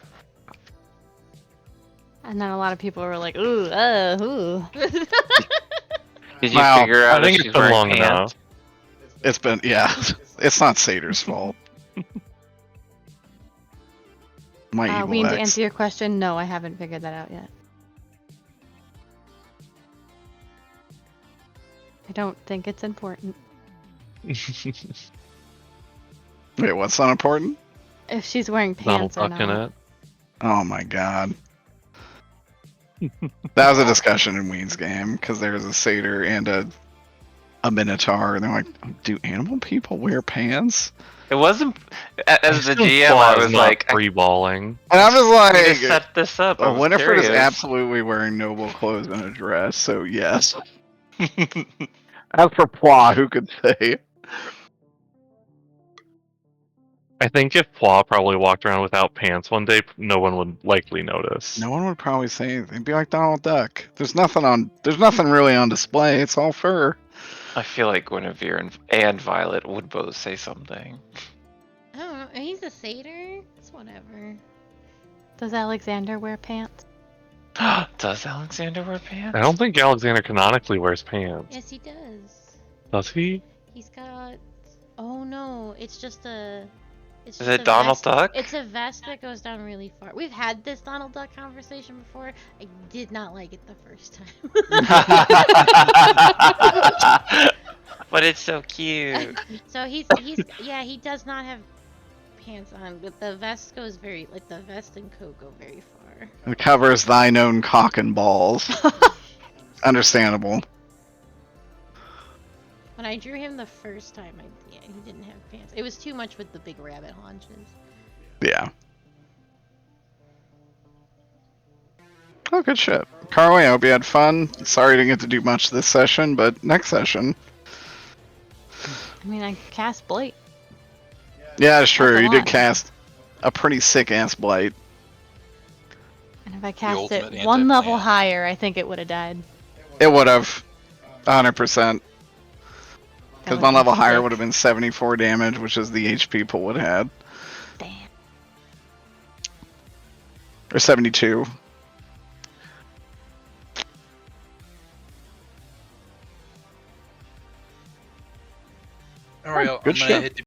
And then a lot of people were like, ooh. Did you Wow, figure out I think if it's she's been wearing long pants? enough. It's been, yeah. It's not Satyr's fault. My evil Ween, to ex. answer your question, no, I haven't figured that out yet. I don't think it's important. Wait, what's not important? If she's wearing Donald pants or Duck in not. it. Oh my god. That was a discussion in Ween's game, because there's a satyr and a minotaur, and they're like, do animal people wear pants? It wasn't. As the Assume GM, Claw I is was not like, free balling. And I'm just I like, just set this up. I was Winifred is curious. absolutely wearing noble clothes and a dress, so yes. As for Pwa, who could say? I think if Pwa probably walked around without pants one day, no one would likely notice. No one would probably say anything. It'd be like Donald Duck. There's nothing really on display. It's all fur. I feel like Guinevere and Violet would both say something. I don't know. He's a satyr. It's whatever. Does Alexander wear pants? Does Alexander wear pants? I don't think Alexander canonically wears pants. Yes, he does. Does he? He's got. Oh no, it's just a. It's Is just it a Donald vest. Duck? It's a vest that goes down really far. We've had this Donald Duck conversation before. I did not like it the first time. But it's so cute. So he's yeah, he does not have pants on, but the vest goes very like the vest and coat go very far. It covers thine own cock and balls. Understandable. When I drew him the first time, he didn't have pants. It was too much with the big rabbit haunches. Yeah. Oh, good shit. Carly, I hope you had fun. Sorry I didn't get to do much this session, but next session. I mean, I cast Blight. Yeah, it's true. That's a You did lot. cast a pretty sick ass blight. And if I cast ultimate it one level anti-plant. higher, I think it would have died. It would have. 100%. Because That one would've level been higher sick. would have been 74 damage, which is the HP pool it had. Damn. Or 72. Alright, good I'm shit. gonna hit the